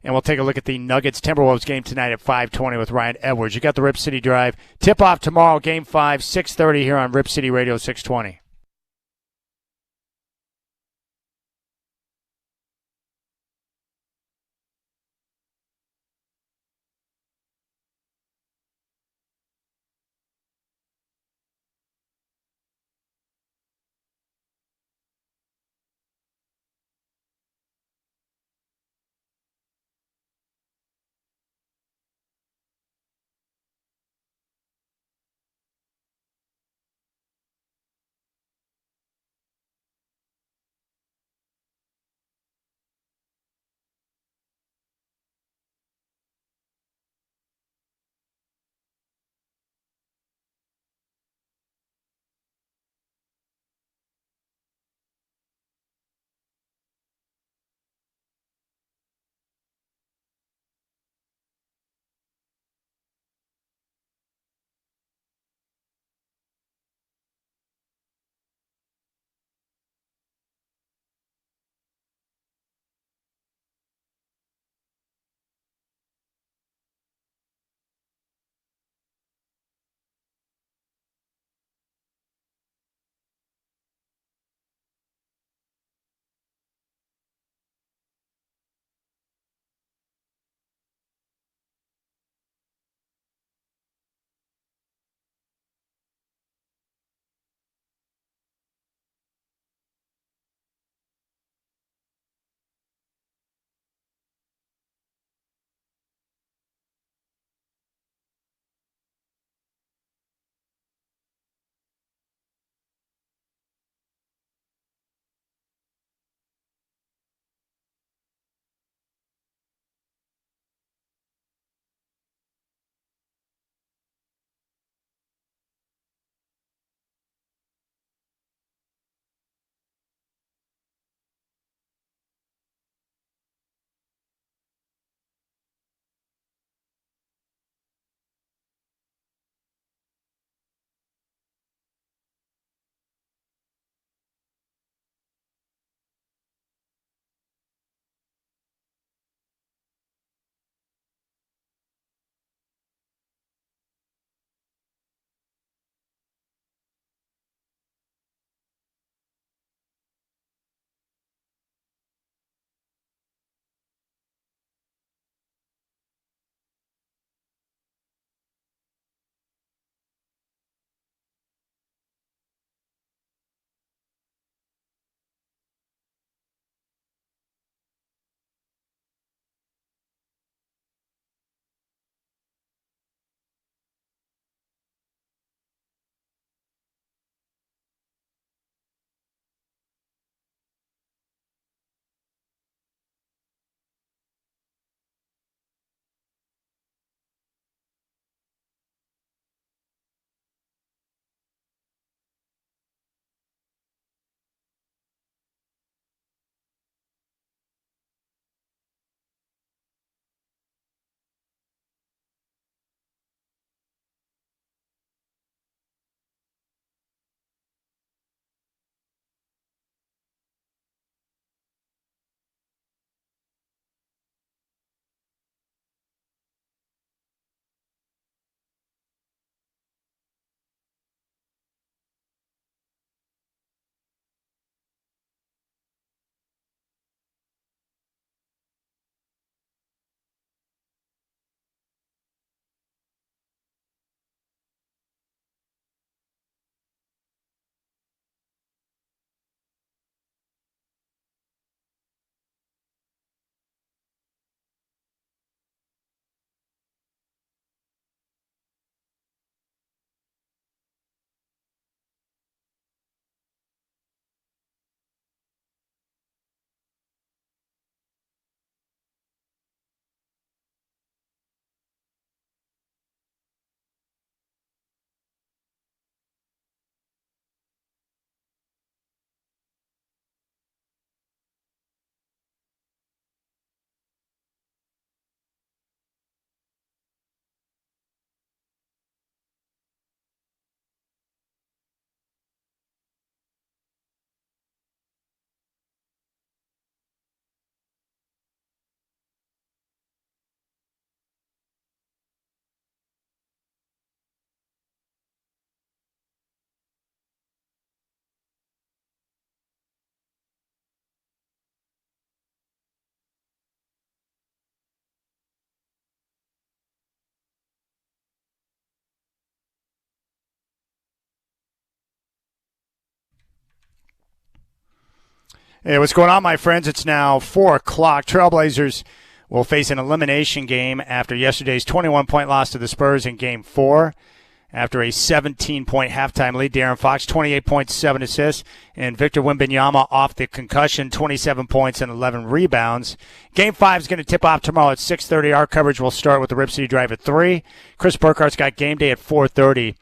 and we'll take a look at the Nuggets-Timberwolves game tonight at 5:20 with Ryan Edwards. You got the Rip City Drive. Tip-off tomorrow, Game 5, 6:30 here on Rip City Radio 620. Hey, what's going on, my friends? It's now 4 o'clock. Trailblazers will face an elimination game after yesterday's 21-point loss to the Spurs in Game 4. After a 17-point halftime lead, De'Aaron Fox, 28 points, 7 assists, and Victor Wembanyama off the concussion, 27 points and 11 rebounds. Game 5 is going to tip off tomorrow at 6:30. Our coverage will start with the Rip City Drive at 3. Chris Burkhart's got game day at 4:30.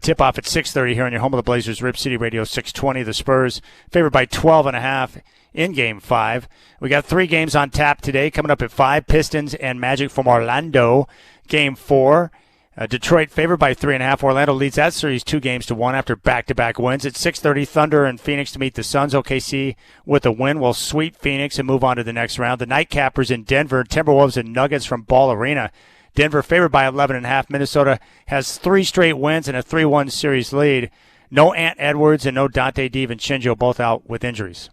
Tip-off at 6:30 here on your home of the Blazers, Rip City Radio 620. The Spurs favored by 12.5 in Game 5. We got 3 games on tap today. Coming up at 5, Pistons and Magic from Orlando. Game 4. Detroit favored by 3.5. Orlando leads that series 2-1 after back-to-back wins. At 6:30, Thunder and Phoenix to meet the Suns. OKC with a win will sweep Phoenix and move on to the next round. The Nightcappers in Denver, Timberwolves and Nuggets from Ball Arena. Denver favored by 11.5. Minnesota has 3 straight wins and a 3-1 series lead. No Ant Edwards and no Dante DiVincenzo, both out with injuries.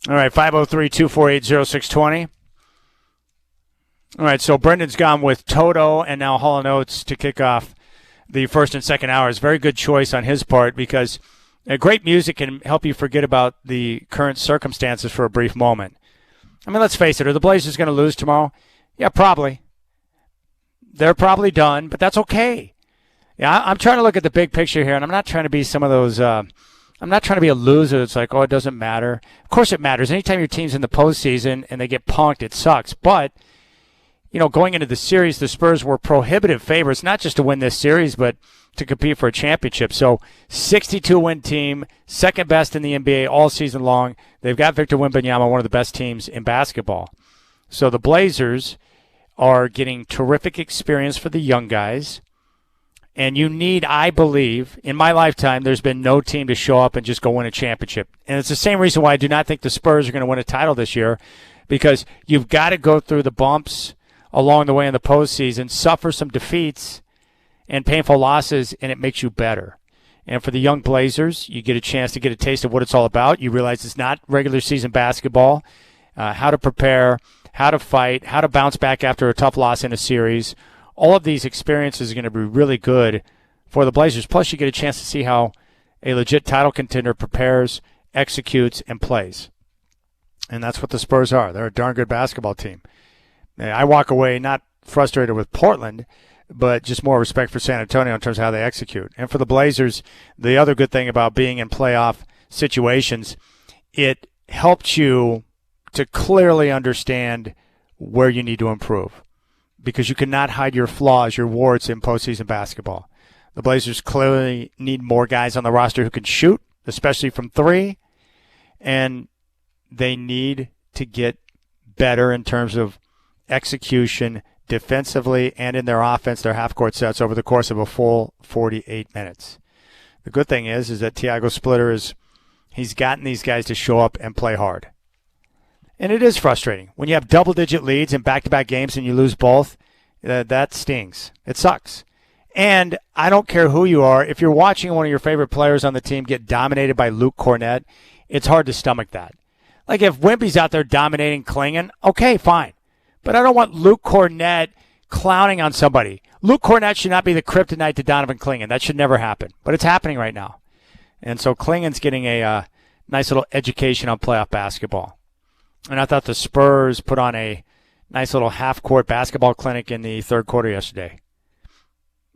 All right, 503-248-0620. All right, so Brendan's gone with Toto and now Hall & Oates to kick off the first and second hours. Very good choice on his part because great music can help you forget about the current circumstances for a brief moment. I mean, let's face it, are the Blazers going to lose tomorrow? Yeah, probably. They're probably done, but that's okay. Yeah, I'm trying to look at the big picture here, and I'm not trying to be some of those I'm not trying to be a loser. It's like, oh, it doesn't matter. Of course it matters. Anytime your team's in the postseason and they get punked, it sucks. But, you know, going into the series, the Spurs were prohibitive favorites, not just to win this series, but to compete for a championship. So 62-win team, second best in the NBA all season long. They've got Victor Wembanyama, one of the best teams in basketball. So the Blazers are getting terrific experience for the young guys. And you need, I believe, in my lifetime, there's been no team to show up and just go win a championship. And it's the same reason why I do not think the Spurs are going to win a title this year, because you've got to go through the bumps along the way in the postseason, suffer some defeats and painful losses, and it makes you better. And for the young Blazers, you get a chance to get a taste of what it's all about. You realize it's not regular season basketball, how to prepare, how to fight, how to bounce back after a tough loss in a series. All of these experiences are going to be really good for the Blazers. Plus, you get a chance to see how a legit title contender prepares, executes, and plays. And that's what the Spurs are. They're a darn good basketball team. I walk away not frustrated with Portland, but just more respect for San Antonio in terms of how they execute. And for the Blazers, the other good thing about being in playoff situations, it helps you to clearly understand where you need to improve, because you cannot hide your flaws, your warts in postseason basketball. The Blazers clearly need more guys on the roster who can shoot, especially from 3, and they need to get better in terms of execution defensively and in their offense, their half-court sets over the course of a full 48 minutes. The good thing is that Tiago Splitter he's gotten these guys to show up and play hard. And it is frustrating. When you have double-digit leads in back-to-back games and you lose both, that stings. It sucks. And I don't care who you are. If you're watching one of your favorite players on the team get dominated by Luke Cornett, it's hard to stomach that. Like if Wimpy's out there dominating Klingon, okay, fine. But I don't want Luke Cornett clowning on somebody. Luke Cornett should not be the kryptonite to Donovan Klingon. That should never happen. But it's happening right now. And so Klingon's getting a nice little education on playoff basketball. And I thought the Spurs put on a nice little half-court basketball clinic in the third quarter yesterday.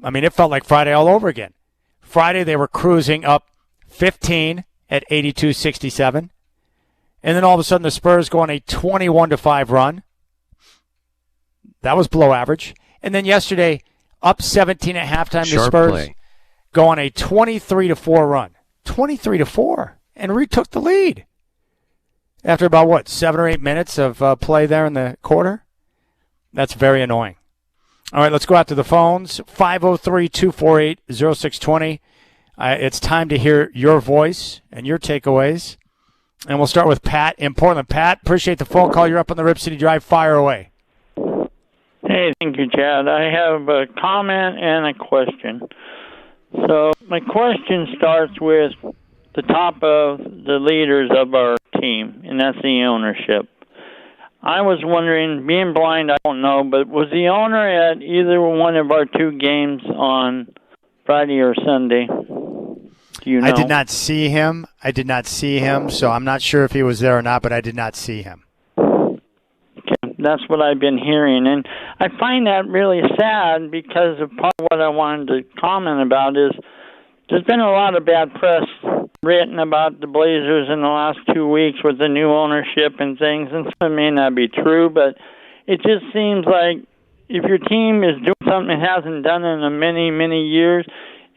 I mean, it felt like Friday all over again. Friday they were cruising up 15 at 82-67. And then all of a sudden the Spurs go on a 21-5 run. That was below average. And then yesterday, up 17 at halftime, the Spurs go on a 23-4 run. 23-4. And retook the lead. After about, 7 or 8 minutes of play there in the quarter? That's very annoying. All right, let's go out to the phones. 503-248-0620. It's time to hear your voice and your takeaways. And we'll start with Pat in Portland. Pat, appreciate the phone call. You're up on the Rip City Drive. Fire away. Hey, thank you, Chad. I have a comment and a question. So my question starts with the top of the leaders of our team, and that's the ownership. I was wondering, being blind, I don't know, but was the owner at either one of our two games on Friday or Sunday? Do you know? I did not see him. So I'm not sure if he was there or not, but I did not see him. Okay, that's what I've been hearing. And I find that really sad because of part of what I wanted to comment about is there's been a lot of bad press written about the Blazers in the last 2 weeks with the new ownership and things, and some may not be true, but it just seems like if your team is doing something it hasn't done in many, many years,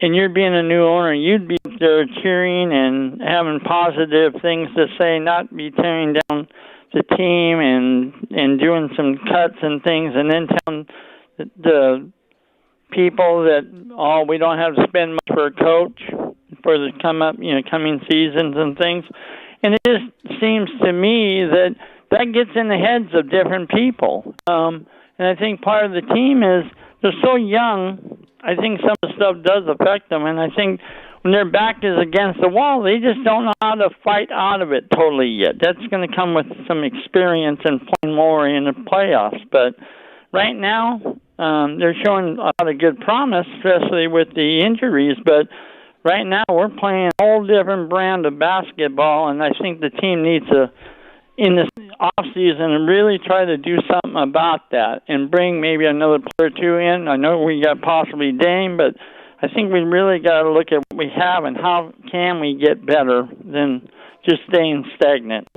and you're being a new owner, you'd be there cheering and having positive things to say, not be tearing down the team and doing some cuts and things, and then telling the people that, we don't have to spend much for a coach for the coming seasons and things. And it just seems to me that gets in the heads of different people. And I think part of the team is they're so young, I think some of the stuff does affect them. And I think when their back is against the wall, they just don't know how to fight out of it totally yet. That's going to come with some experience and playing more in the playoffs. But right now, they're showing a lot of good promise, especially with the injuries. But right now, we're playing a whole different brand of basketball, and I think the team needs to, in this offseason, really try to do something about that and bring maybe another player or two in. I know we got possibly Dame, but I think we really got to look at what we have and how can we get better than just staying stagnant.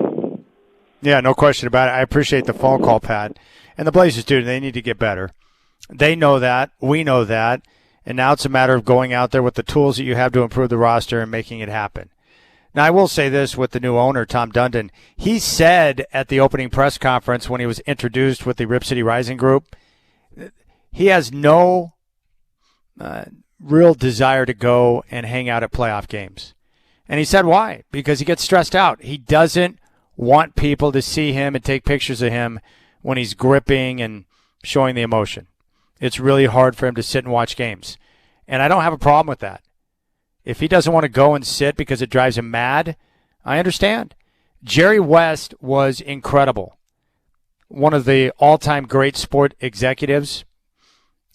Yeah, no question about it. I appreciate the phone call, Pat. And the Blazers, dude, they need to get better. They know that. We know that. And now it's a matter of going out there with the tools that you have to improve the roster and making it happen. Now, I will say this with the new owner, Tom Dundon. He said at the opening press conference when he was introduced with the Rip City Rising Group, he has no real desire to go and hang out at playoff games. And he said why? Because he gets stressed out. He doesn't want people to see him and take pictures of him when he's gripping and showing the emotion. It's really hard for him to sit and watch games. And I don't have a problem with that. If he doesn't want to go and sit because it drives him mad, I understand. Jerry West was incredible. One of the all-time great sport executives.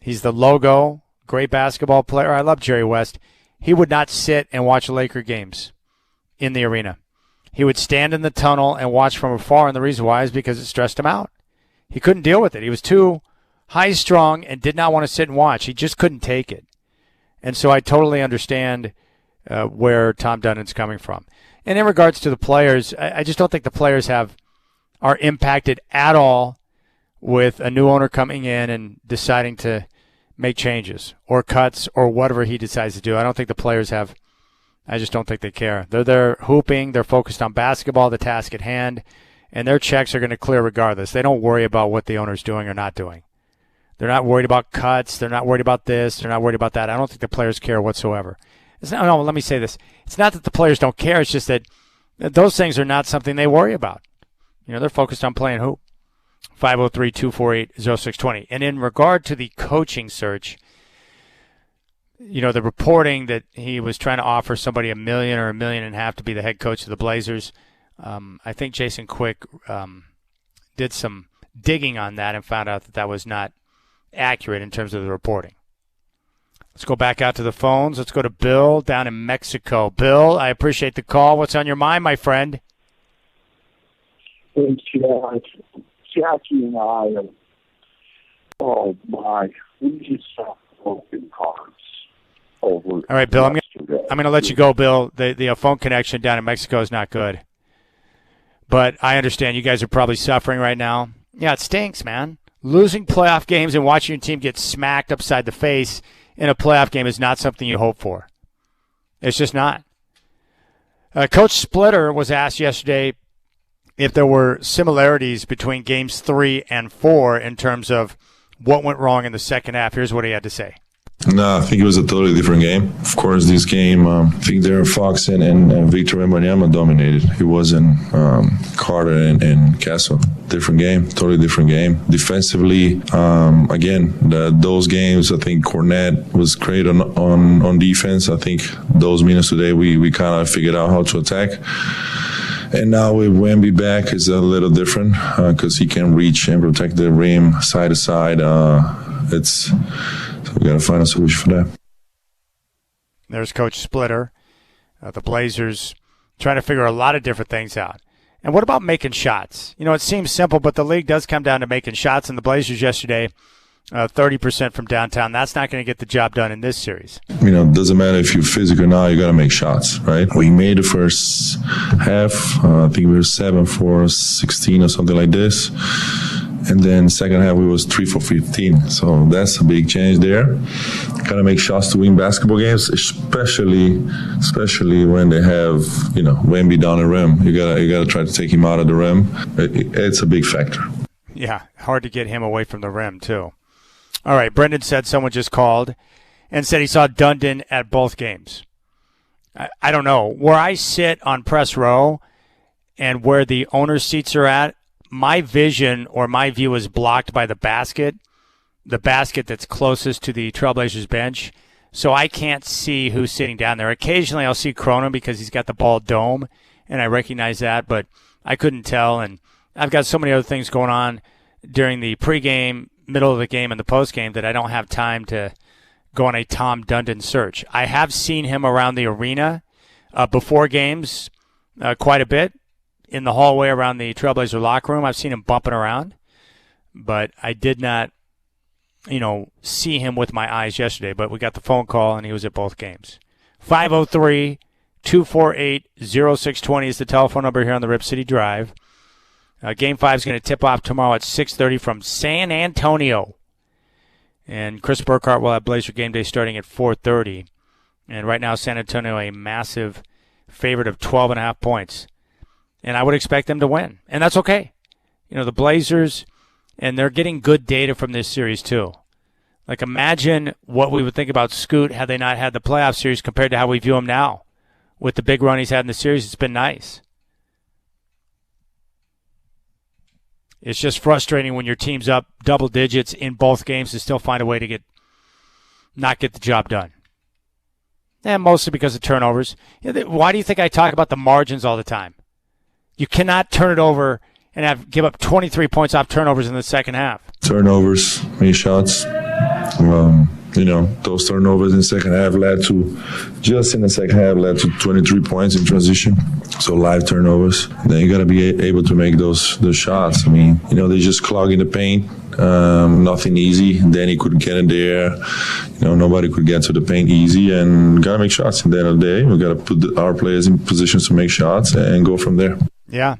He's the logo, great basketball player. I love Jerry West. He would not sit and watch Laker games in the arena. He would stand in the tunnel and watch from afar, and the reason why is because it stressed him out. He couldn't deal with it. He was too high-strung and did not want to sit and watch. He just couldn't take it. And so I totally understand where Tom Dundon's coming from. And in regards to the players, I just don't think the players are impacted at all with a new owner coming in and deciding to make changes or cuts or whatever he decides to do. I don't think the players have. I just don't think they care. They're there hooping. They're focused on basketball, the task at hand, and their checks are going to clear regardless. They don't worry about what the owner's doing or not doing. They're not worried about cuts. They're not worried about this. They're not worried about that. I don't think the players care whatsoever. No, let me say this. It's not that the players don't care. It's just that those things are not something they worry about. They're focused on playing hoop. 503-248-0620. And in regard to the coaching search, the reporting that he was trying to offer somebody $1 million or $1.5 million to be the head coach of the Blazers, I think Jason Quick did some digging on that and found out that was not accurate in terms of the reporting. Let's go back out to the phones. Let's go to Bill down in Mexico. Bill, I appreciate the call. What's on your mind, my friend? Thanks, Jackie and I, oh my, we just saw broken cards over. All right, Bill, I'm going to let you go, Bill. The phone connection down in Mexico is not good. But I understand you guys are probably suffering right now. Yeah, it stinks, man. Losing playoff games and watching your team get smacked upside the face in a playoff game is not something you hope for. It's just not. Coach Splitter was asked yesterday if there were similarities between games 3 and 4 in terms of what went wrong in the second half. Here's what he had to say. No, I think it was a totally different game. Of course, this game, I think Darren Fox and Victor Wembanyama dominated. It wasn't Carter and Castle. Different game, totally different game. Defensively, again, those games, I think Cornette was great on defense. I think those minutes today, we kind of figured out how to attack. And now with Wemby back, it's a little different because he can reach and protect the rim side to side. So we got to find a solution for that. There's Coach Splitter. The Blazers trying to figure a lot of different things out. And what about making shots? You know, it seems simple, but the league does come down to making shots. And the Blazers yesterday, 30% from downtown. That's not going to get the job done in this series. You know, it doesn't matter if you're physical or not, you got to make shots, right? We made the first half. I think we were 7 for 16 or something like this. And then second half, we was 3 for 15. So that's a big change there. Gotta make shots to win basketball games, especially when they have, you know, Wemby down the rim. You gotta try to take him out of the rim. It's a big factor. Yeah, hard to get him away from the rim too. All right, Brendan said someone just called and said he saw Dundon at both games. I don't know. Where I sit on press row and where the owner's seats are at, my vision or my view is blocked by the basket that's closest to the Trailblazers bench. So I can't see who's sitting down there. Occasionally I'll see Cronin because he's got the ball dome, and I recognize that, but I couldn't tell. And I've got so many other things going on during the pregame, middle of the game, and the postgame that I don't have time to go on a Tom Dundon search. I have seen him around the arena before games quite a bit. In the hallway around the Trailblazer locker room, I've seen him bumping around, but I did not, see him with my eyes yesterday. But we got the phone call, and he was at both games. 503-248-0620 is the telephone number here on the Rip City Drive. Game 5 is going to tip off tomorrow at 6:30 from San Antonio. And Chris Burkhart will have Blazer Game Day starting at 4:30. And right now, San Antonio a massive favorite of 12.5 points. And I would expect them to win. And that's okay. You know, the Blazers, and they're getting good data from this series too. Like, imagine what we would think about Scoot had they not had the playoff series compared to how we view him now. With the big run he's had in the series, it's been nice. It's just frustrating when your team's up double digits in both games to still find a way to not get the job done. And mostly because of turnovers. Why do you think I talk about the margins all the time? You cannot turn it over and give up 23 points off turnovers in the second half. Turnovers, many shots. Those turnovers in the second half led to 23 points in transition. So live turnovers. Then you got to be able to make those shots. I mean, they just clog in the paint. Nothing easy. Danny couldn't get in there. Nobody could get to the paint easy, and got to make shots. At the end of the day, we got to put our players in positions to make shots and go from there. Yeah,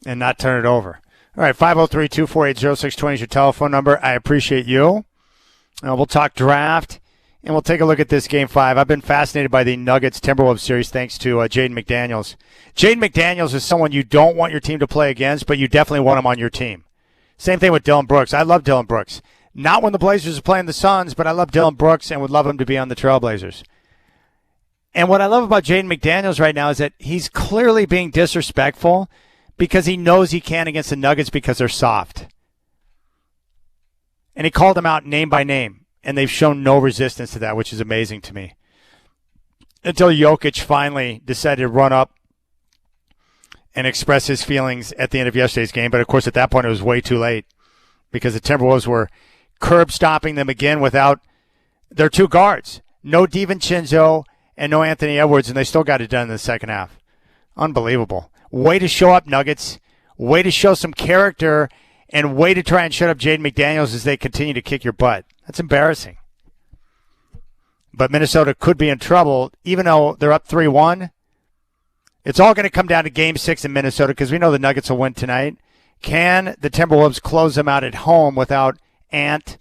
and not turn it over. All right, 503-248-0620 is your telephone number. I appreciate you. We'll talk draft, and we'll take a look at this Game 5. I've been fascinated by the Nuggets-Timberwolves series thanks to Jaden McDaniels. Jaden McDaniels is someone you don't want your team to play against, but you definitely want him on your team. Same thing with Dylan Brooks. I love Dylan Brooks. Not when the Blazers are playing the Suns, but I love Dylan Brooks and would love him to be on the Trailblazers. And what I love about Jaden McDaniels right now is that he's clearly being disrespectful because he knows he can against the Nuggets because they're soft. And he called them out name by name, and they've shown no resistance to that, which is amazing to me. Until Jokic finally decided to run up and express his feelings at the end of yesterday's game. But, of course, at that point it was way too late because the Timberwolves were curb stopping them again without their two guards. No DiVincenzo and no Anthony Edwards, and they still got it done in the second half. Unbelievable. Way to show up, Nuggets. Way to show some character, and way to try and shut up Jaden McDaniels as they continue to kick your butt. That's embarrassing. But Minnesota could be in trouble, even though they're up 3-1. It's all going to come down to Game 6 in Minnesota because we know the Nuggets will win tonight. Can the Timberwolves close them out at home without Ant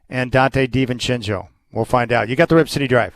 and Dante DiVincenzo? We'll find out. You got the Rip City Drive.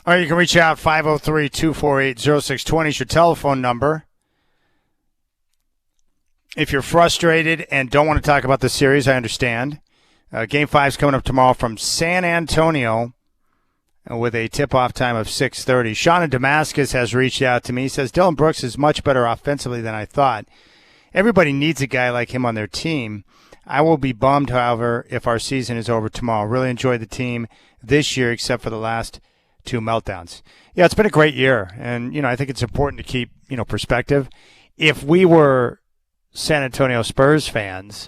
All right, you can reach out 503-248-0620 is your telephone number. If you're frustrated and don't want to talk about the series, I understand. Game 5 is coming up tomorrow from San Antonio with a tip-off time of 6:30. Sean in Damascus has reached out to me. He says, Dylan Brooks is much better offensively than I thought. Everybody needs a guy like him on their team. I will be bummed, however, if our season is over tomorrow. Really enjoyed the team this year except for the last 2 meltdowns. Yeah, it's been a great year, and I think it's important to keep perspective. If we were San Antonio Spurs fans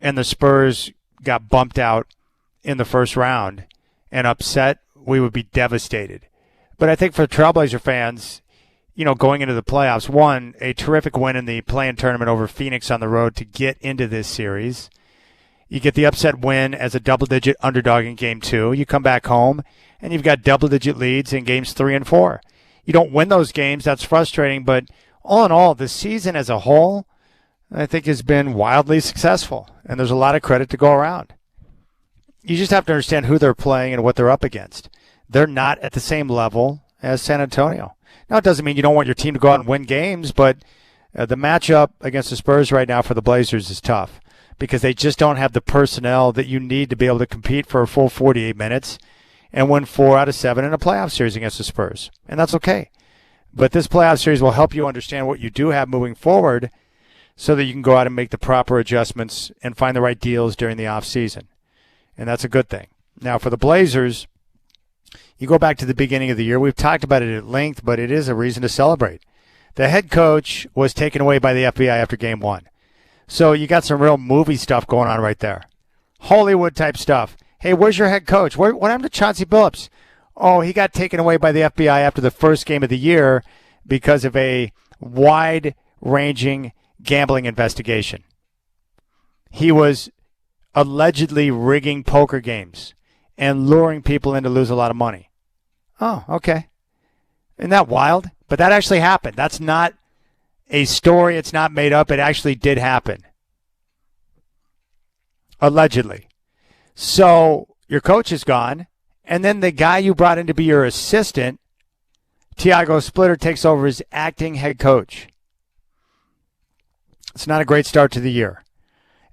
and the Spurs got bumped out in the first round and upset, we would be devastated. But I think for Trailblazer fans, going into the playoffs, one, a terrific win in the play-in tournament over Phoenix on the road to get into this series. You get the upset win as a double-digit underdog in Game 2. You come back home, and you've got double-digit leads in Games 3 and 4. You don't win those games. That's frustrating. But all in all, the season as a whole, I think, has been wildly successful, and there's a lot of credit to go around. You just have to understand who they're playing and what they're up against. They're not at the same level as San Antonio. Now, it doesn't mean you don't want your team to go out and win games, but the matchup against the Spurs right now for the Blazers is tough because they just don't have the personnel that you need to be able to compete for a full 48 minutes and win 4 out of 7 in a playoff series against the Spurs. And that's okay. But this playoff series will help you understand what you do have moving forward so that you can go out and make the proper adjustments and find the right deals during the offseason. And that's a good thing. Now, for the Blazers, you go back to the beginning of the year. We've talked about it at length, but it is a reason to celebrate. The head coach was taken away by the FBI after Game 1. So you got some real movie stuff going on right there. Hollywood-type stuff. Hey, where's your head coach? What happened to Chauncey Billups? Oh, he got taken away by the FBI after the first game of the year because of a wide-ranging gambling investigation. He was allegedly rigging poker games and luring people in to lose a lot of money. Oh, okay. Isn't that wild? But that actually happened. That's not a story. It's not made up. It actually did happen. Allegedly. So your coach is gone, and then the guy you brought in to be your assistant, Tiago Splitter, takes over as acting head coach. It's not a great start to the year.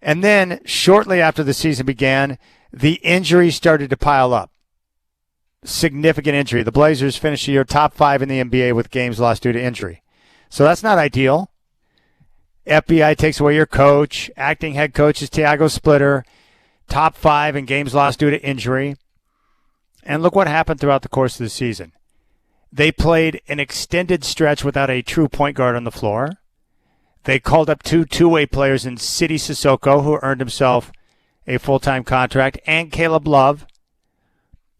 And then shortly after the season began, the injuries started to pile up. Significant injury. The Blazers finished the year top 5 in the NBA with games lost due to injury. So that's not ideal. FBI takes away your coach. Acting head coach is Tiago Splitter. Top 5 in games lost due to injury. And look what happened throughout the course of the season. They played an extended stretch without a true point guard on the floor. They called up 2 two-way players in Sidi Sissoko, who earned himself a full-time contract, and Caleb Love.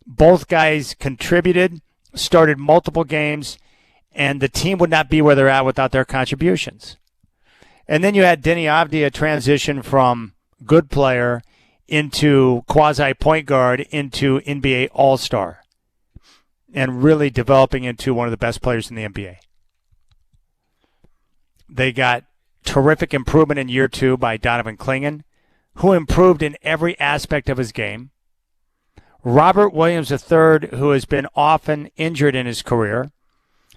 Both guys contributed, started multiple games, and the team would not be where they're at without their contributions. And then you had Denny Avdia transition from good player into quasi-point guard into NBA All-Star and really developing into one of the best players in the NBA. They got terrific improvement in year 2 by Donovan Clingan, who improved in every aspect of his game. Robert Williams III, who has been often injured in his career,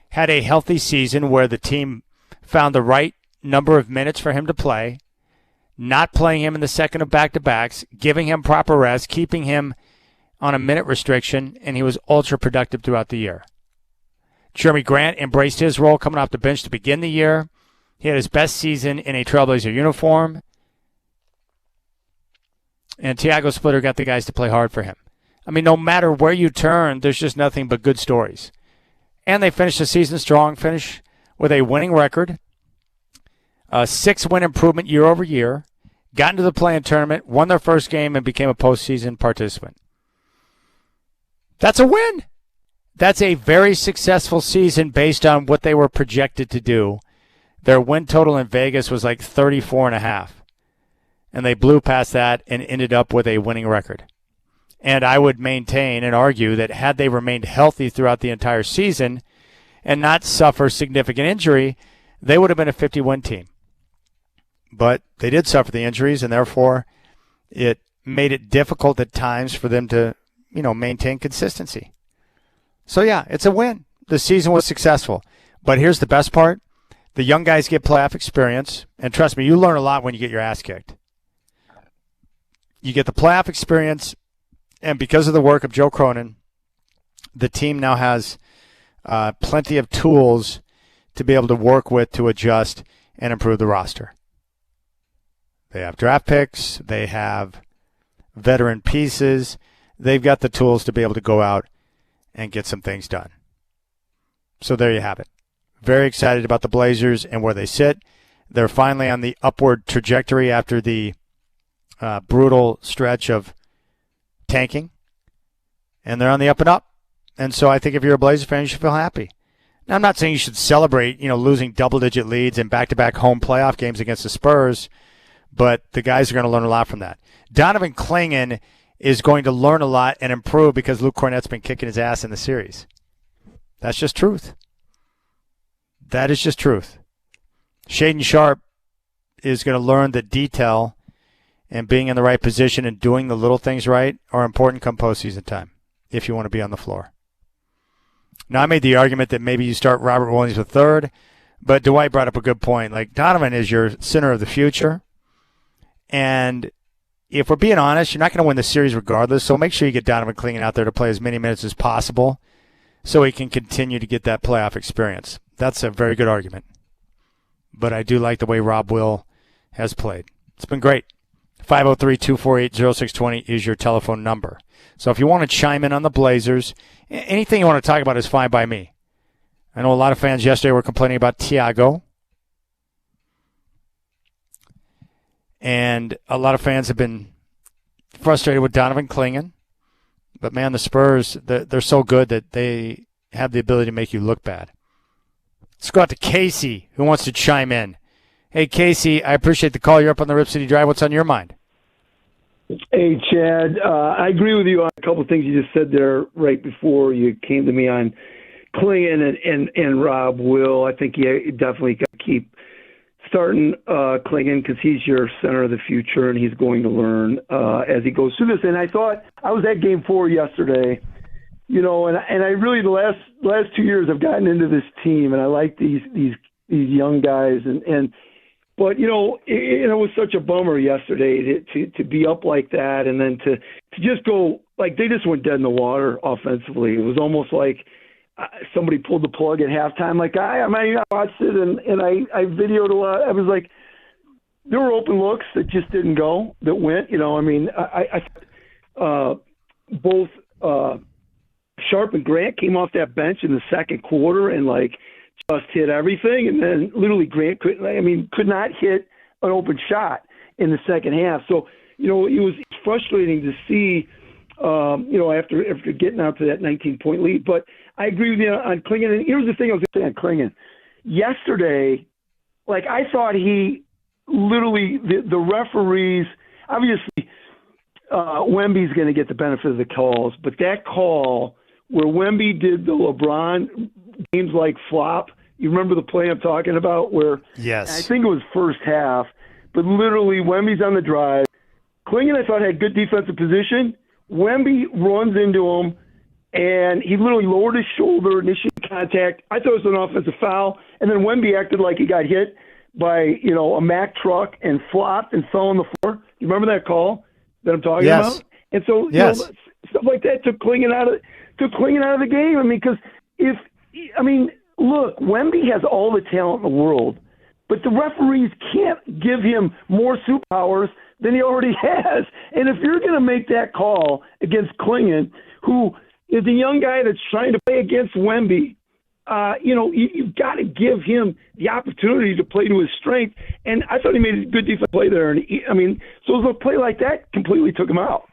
had a healthy season where the team found the right number of minutes for him to play, not playing him in the second of back-to-backs, giving him proper rest, keeping him on a minute restriction, and he was ultra-productive throughout the year. Jeremy Grant embraced his role coming off the bench to begin the year. He had his best season in a Trailblazer uniform. And Tiago Splitter got the guys to play hard for him. I mean, no matter where you turn, there's just nothing but good stories. And they finished the season strong, finished with a winning record, a 6-win improvement year over year, got into the play-in tournament, won their first game, and became a postseason participant. That's a win. That's a very successful season based on what they were projected to do. Their win total in Vegas was like 34.5. And they blew past that and ended up with a winning record. And I would maintain and argue that had they remained healthy throughout the entire season and not suffer significant injury, they would have been a 50-win team. But they did suffer the injuries, and therefore it made it difficult at times for them to, maintain consistency. So, yeah, it's a win. The season was successful. But here's the best part. The young guys get playoff experience. And trust me, you learn a lot when you get your ass kicked. You get the playoff experience, and because of the work of Joe Cronin, the team now has plenty of tools to be able to work with to adjust and improve the roster. They have draft picks. They have veteran pieces. They've got the tools to be able to go out and get some things done. So there you have it. Very excited about the Blazers and where they sit. They're finally on the upward trajectory after the brutal stretch of tanking. And they're on the up and up. And so I think if you're a Blazer fan, you should feel happy. Now, I'm not saying you should celebrate, losing double-digit leads and back-to-back home playoff games against the Spurs, but the guys are going to learn a lot from that. Donovan Clingan is going to learn a lot and improve because Luke Cornett's been kicking his ass in the series. That's just truth. That is just truth. Shaden Sharp is going to learn that detail and being in the right position and doing the little things right are important come postseason time if you want to be on the floor. Now, I made the argument that maybe you start Robert Williams with third, but Dwight brought up a good point. Like, Donovan is your center of the future, and if we're being honest, you're not going to win the series regardless, so make sure you get Donovan Clingan out there to play as many minutes as possible so he can continue to get that playoff experience. That's a very good argument. But I do like the way Rob Will has played. It's been great. 503-248-0620 is your telephone number. So if you want to chime in on the Blazers, anything you want to talk about is fine by me. I know a lot of fans yesterday were complaining about Thiago. And a lot of fans have been frustrated with Donovan Clingan. But, man, the Spurs, they're so good that they have the ability to make you look bad. Let's go out to Casey, who wants to chime in. Hey, Casey, I appreciate the call. You're up on the Rip City Drive. What's on your mind? Hey, Chad. I agree with you on a couple of things you just said there right before you came to me on Clingan and Rob Will. I think you definitely got to keep starting Clingan because he's your center of the future, and he's going to learn as he goes through this. And I thought I was at Game 4 yesterday, and I really the last 2 years I've gotten into this team, and I like these young guys, but it was such a bummer yesterday to be up like that, and then to just go like they just went dead in the water offensively. It was almost like somebody pulled the plug at halftime. Like I watched it and I videoed a lot. I was like, there were open looks that just didn't go, that went. Both Sharp and Grant came off that bench in the second quarter and just hit everything, and then literally Grant could not hit an open shot in the second half. So it was frustrating to see. After getting out to that 19-point lead. But I agree with you on Clingan. And here's the thing I was going to say on Clingan. Yesterday, I thought he literally, the referees, obviously Wemby's going to get the benefit of the calls, but that call where Wemby did the LeBron games flop, you remember the play I'm talking about where yes. I think it was first half, but literally Wemby's on the drive. Clingan, I thought, had good defensive position. Wemby runs into him, and he literally lowered his shoulder, initiated contact. I thought it was an offensive foul, and then Wemby acted like he got hit by, a Mack truck and flopped and fell on the floor. You remember that call that I'm talking yes. about? And so yes. Stuff like that took Clingan out of the game. Look, Wemby has all the talent in the world, but the referees can't give him more superpowers than he already has. And if you're going to make that call against Clingan, who is a young guy that's trying to play against Wemby, you've got to give him the opportunity to play to his strength. And I thought he made a good defensive play there. And so a play like that completely took him out.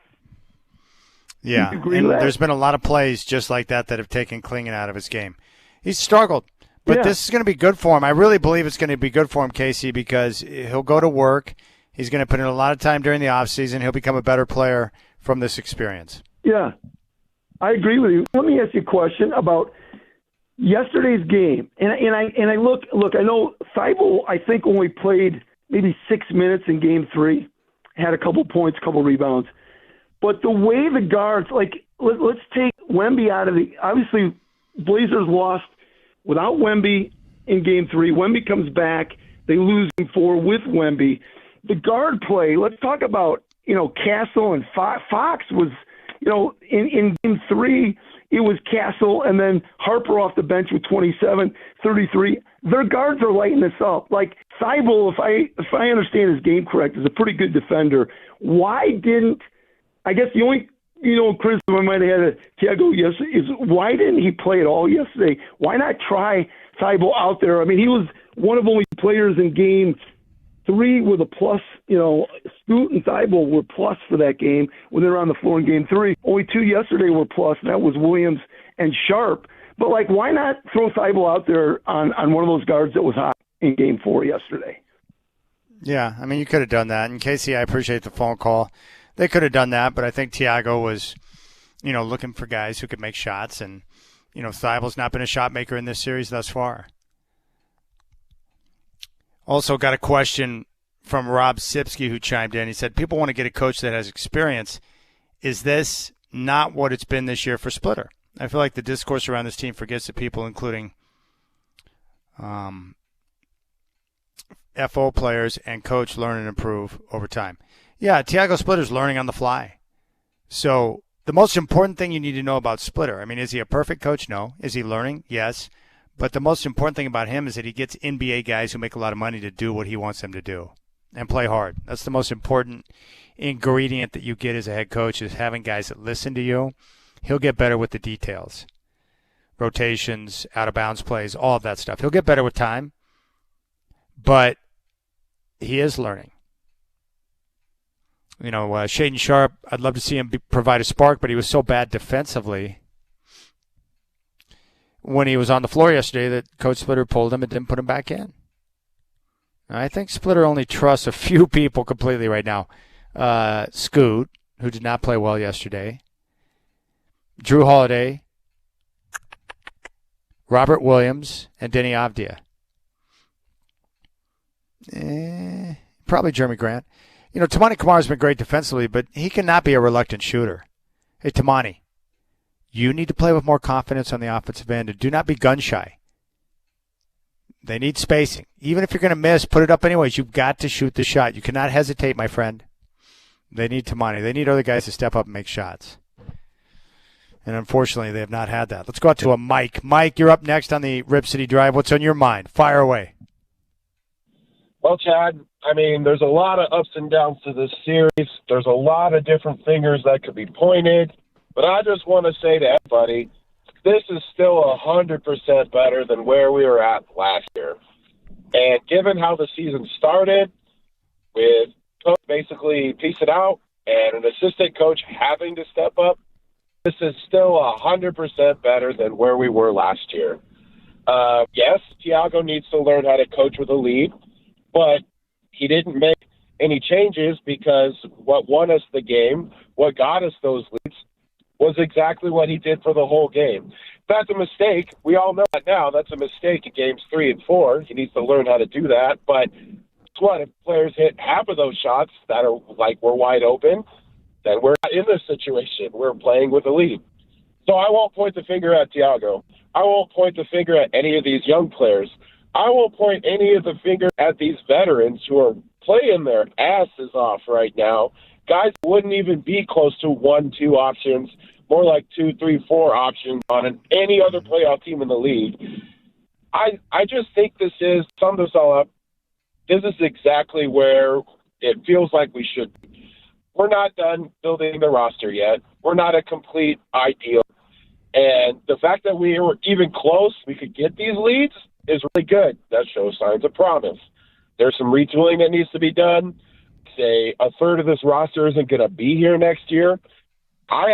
Yeah, and there's been a lot of plays just like that have taken Clingan out of his game. He's struggled, but this is going to be good for him. I really believe it's going to be good for him, Casey, because he'll go to work. He's going to put in a lot of time during the offseason. He'll become a better player from this experience. Yeah, I agree with you. Let me ask you a question about yesterday's game. And I look. I know Thibault, I think, only played maybe 6 minutes in Game 3, had a couple points, couple rebounds. But the way the guards, let's take Wemby out of the – obviously Blazers lost without Wemby in Game 3. Wemby comes back. They lose Game 4 with Wemby. The guard play, let's talk about, Castle and Fox was, in Game 3, it was Castle and then Harper off the bench with 27, 33. Their guards are lighting this up. Like, Thibault, if I understand his game correct, is a pretty good defender. Why didn't – I guess the only criticism I might have had at Thiago yesterday is why didn't he play at all yesterday? Why not try Thibault out there? I mean, he was one of only players in Game 3 with a plus. Scoot and Thibault were plus for that game when they were on the floor in Game 3. Only 2 yesterday were plus, and that was Williams and Sharp. But, why not throw Thibault out there on one of those guards that was hot in Game 4 yesterday? Yeah, I mean, you could have done that. And Casey, I appreciate the phone call. They could have done that, but I think Thiago was, looking for guys who could make shots. And, Thibault's not been a shot maker in this series thus far. Also got a question from Rob Sipsky who chimed in. He said, people want to get a coach that has experience. Is this not what it's been this year for Splitter? I feel like the discourse around this team forgets that people, including FO players and coach, learn and improve over time. Yeah, Thiago Splitter's learning on the fly. So the most important thing you need to know about Splitter, I mean, is he a perfect coach? No. Is he learning? Yes. But the most important thing about him is that he gets NBA guys who make a lot of money to do what he wants them to do and play hard. That's the most important ingredient that you get as a head coach, is having guys that listen to you. He'll get better with the details. Rotations, out-of-bounds plays, all of that stuff. He'll get better with time, but he is learning. Shaedon Sharp, I'd love to see him provide a spark, but he was so bad defensively when he was on the floor yesterday that Coach Splitter pulled him and didn't put him back in. I think Splitter only trusts a few people completely right now. Scoot, who did not play well yesterday. Drew Holiday, Robert Williams, and Denny Avdia. Probably Jeremy Grant. Tamani Kamar's been great defensively, but he cannot be a reluctant shooter. Hey, Tamani, you need to play with more confidence on the offensive end and do not be gun shy. They need spacing. Even if you're going to miss, put it up anyways. You've got to shoot the shot. You cannot hesitate, my friend. They need Tamani. They need other guys to step up and make shots. And unfortunately, they have not had that. Let's go out to a Mike. Mike, you're up next on the Rip City Drive. What's on your mind? Fire away. Well, Chad, I mean, there's a lot of ups and downs to this series. There's a lot of different fingers that could be pointed. But I just want to say to everybody, this is still 100% better than where we were at last year. And given how the season started, with coach basically piecing out and an assistant coach having to step up, this is still 100% better than where we were last year. Yes, Thiago needs to learn how to coach with a lead, but he didn't make any changes because what won us the game, what got us those leads, was exactly what he did for the whole game. That's a mistake. We all know that now. That's a mistake in games 3 and 4. He needs to learn how to do that. But guess what? If players hit half of those shots that are we're wide open, then we're not in this situation. We're playing with a lead. So I won't point the finger at Thiago. I won't point the finger at any of these young players. I won't point any of the finger at these veterans who are playing their asses off right now. Guys wouldn't even be close to 1-2 options, more like 2, 3, 4 options on any other playoff team in the league. I just think this is, sum this all up, this is exactly where it feels like we should be. We're not done building the roster yet. We're not a complete ideal. And the fact that we were even close, we could get these leads, is really good. That shows signs of promise. There's some retooling that needs to be done. Say a third of this roster isn't going to be here next year. I'll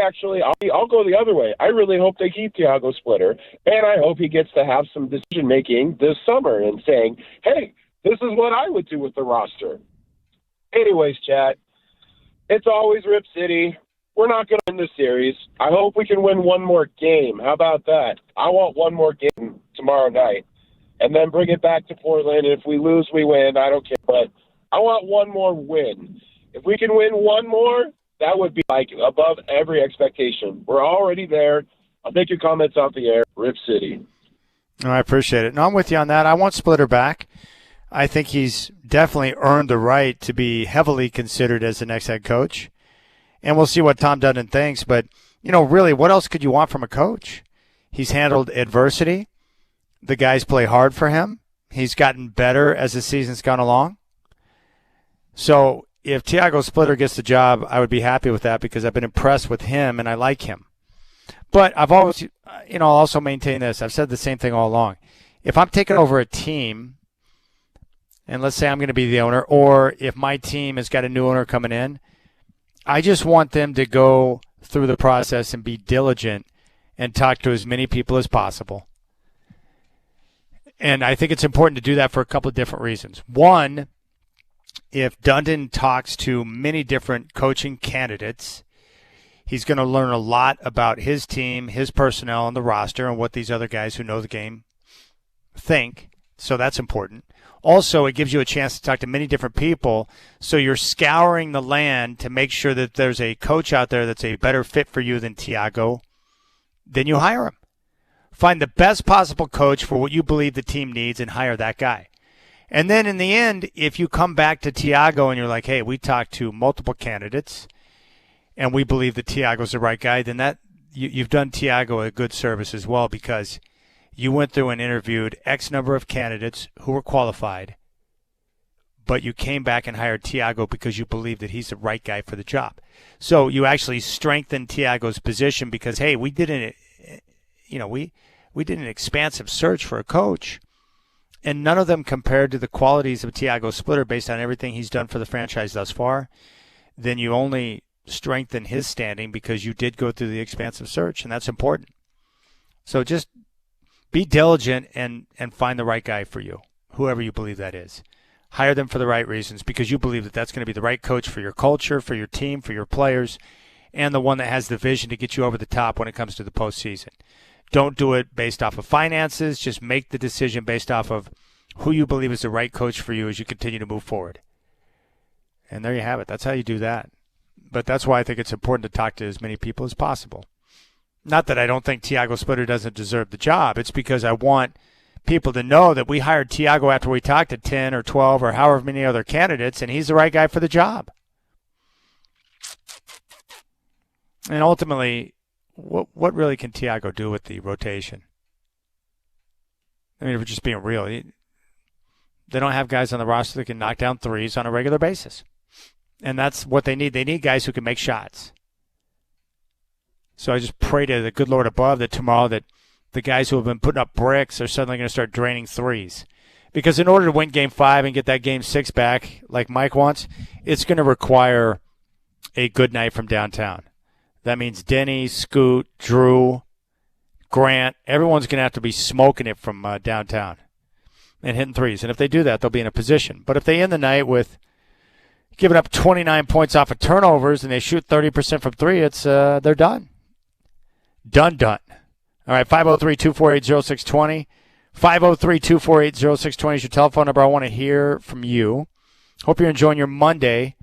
go the other way. I really hope they keep Thiago Splitter, and I hope he gets to have some decision making this summer and saying, hey, this is what I would do with the roster. Anyways, Chad, it's always Rip City. We're not going to win this series. I hope we can win one more game. How about that? I want one more game tomorrow night, and then bring it back to Portland. If we lose, we win. I don't care, but I want one more win. If we can win one more, that would be above every expectation. We're already there. I'll take your comments off the air. Rip City. Oh, I appreciate it. No, I'm with you on that. I want Splitter back. I think he's definitely earned the right to be heavily considered as the next head coach. And we'll see what Tom Dundon thinks. But, really, what else could you want from a coach? He's handled adversity. The guys play hard for him. He's gotten better as the season's gone along. So if Tiago Splitter gets the job, I would be happy with that because I've been impressed with him and I like him. But I've always, I'll also maintain this. I've said the same thing all along. If I'm taking over a team, and let's say I'm going to be the owner, or if my team has got a new owner coming in, I just want them to go through the process and be diligent and talk to as many people as possible. And I think it's important to do that for a couple of different reasons. One, if Dundon talks to many different coaching candidates, he's going to learn a lot about his team, his personnel on the roster, and what these other guys who know the game think. So that's important. Also, it gives you a chance to talk to many different people, so you're scouring the land to make sure that there's a coach out there that's a better fit for you than Tiago. Then you hire him. Find the best possible coach for what you believe the team needs and hire that guy. And then in the end, if you come back to Tiago and you're like, hey, we talked to multiple candidates and we believe that Tiago's the right guy, then that you've done Tiago a good service as well, because you went through and interviewed X number of candidates who were qualified, but you came back and hired Tiago because you believe that he's the right guy for the job. So you actually strengthened Tiago's position because, hey, we did an expansive search for a coach, and none of them compared to the qualities of Tiago Splitter based on everything he's done for the franchise thus far. Then you only strengthen his standing because you did go through the expansive search, and that's important. So just be diligent and find the right guy for you, whoever you believe that is. Hire them for the right reasons because you believe that that's going to be the right coach for your culture, for your team, for your players, and the one that has the vision to get you over the top when it comes to the postseason. Don't do it based off of finances. Just make the decision based off of who you believe is the right coach for you as you continue to move forward. And there you have it. That's how you do that. But that's why I think it's important to talk to as many people as possible. Not that I don't think Tiago Splitter doesn't deserve the job. It's because I want people to know that we hired Tiago after we talked to 10 or 12 or however many other candidates, and he's the right guy for the job. And ultimately, what really can Tiago do with the rotation? I mean, if we're just being real, they don't have guys on the roster that can knock down threes on a regular basis. And that's what they need. They need guys who can make shots. So I just pray to the good Lord above that tomorrow that the guys who have been putting up bricks are suddenly going to start draining threes. Because in order to win Game 5 and get that Game 6 back like Mike wants, it's going to require a good night from downtown. That means Denny, Scoot, Drew, Grant, everyone's going to have to be smoking it from downtown and hitting threes. And if they do that, they'll be in a position. But if they end the night with giving up 29 points off of turnovers and they shoot 30% from three, it's they're done. Done. All right, 503-248-0620. 503-248-0620 is your telephone number. I want to hear from you. Hope you're enjoying your Monday.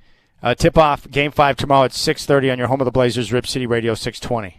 Tip-off Game 5 tomorrow at 6:30 on your home of the Blazers, Rip City Radio 620.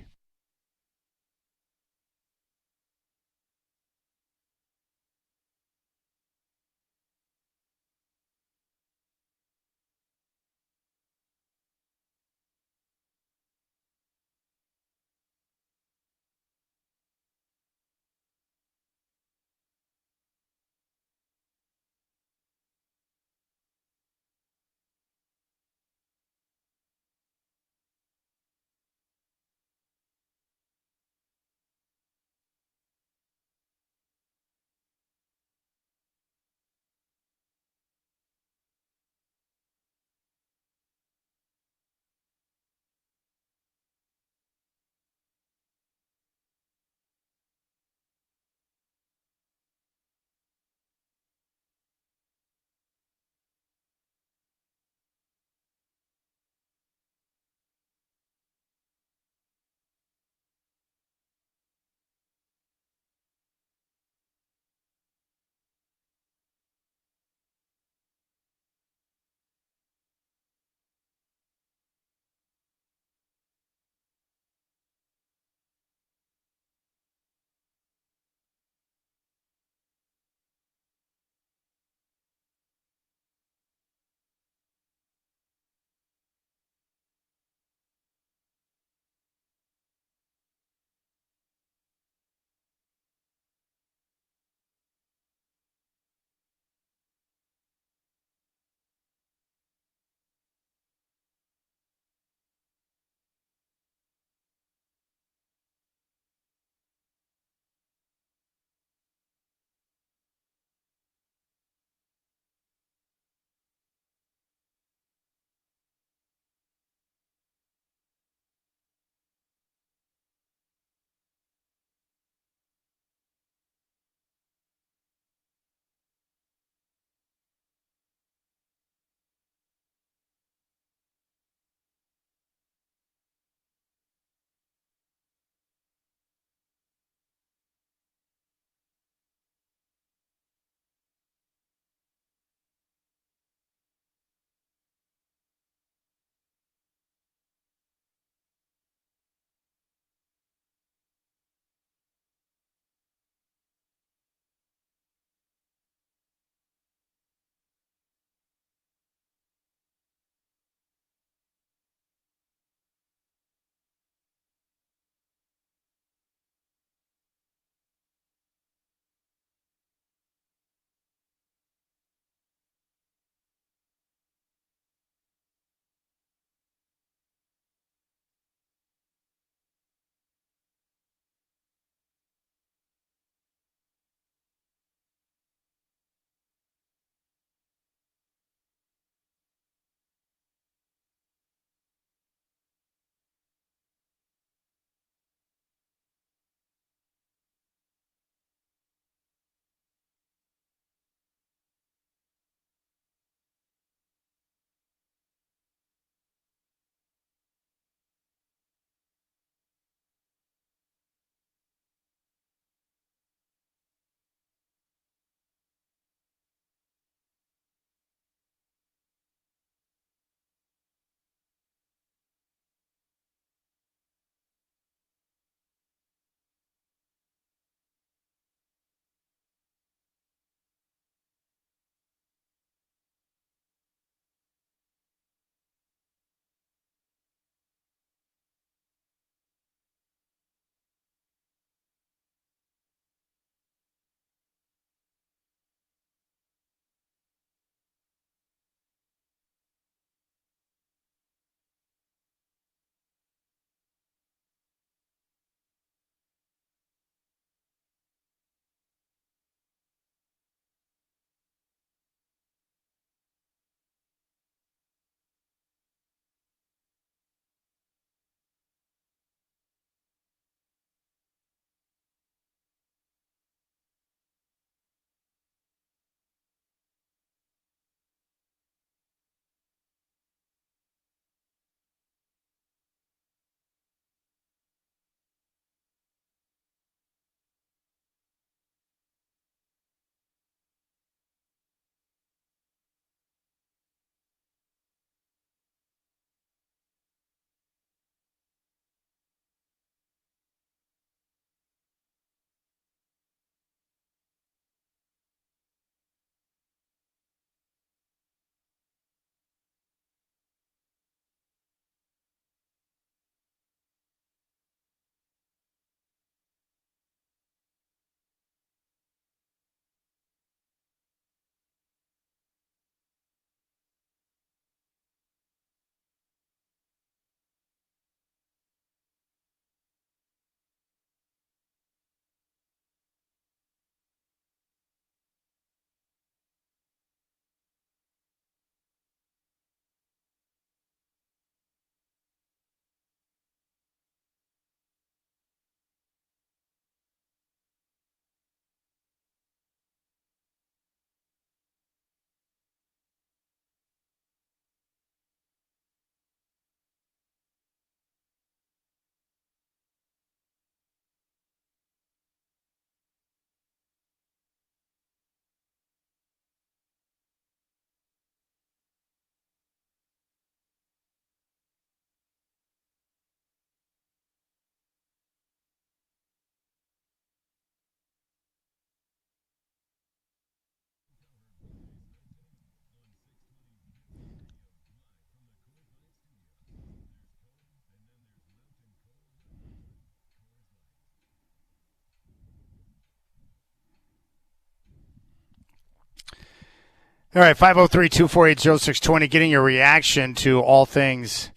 All right, 503-248-0620, getting your reaction to all things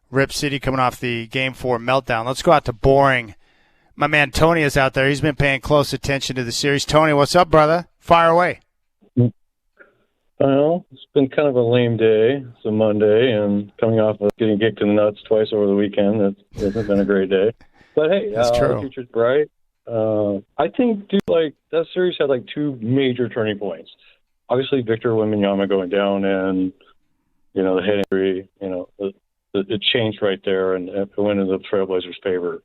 Rip City coming off the Game 4 meltdown. Let's go out to Boring. My man Tony is out there. He's been paying close attention to the series. Tony, what's up, brother? Fire away. Well, it's been kind of a lame day. It's a Monday, and coming off of getting kicked in the nuts twice over the weekend, it hasn't been a great day. But hey, the future's bright. I think, dude, like that series had like two major turning points. Obviously, Victor Wembanyama going down, and the head injury. It changed right there, and it went in the Trailblazers' favor.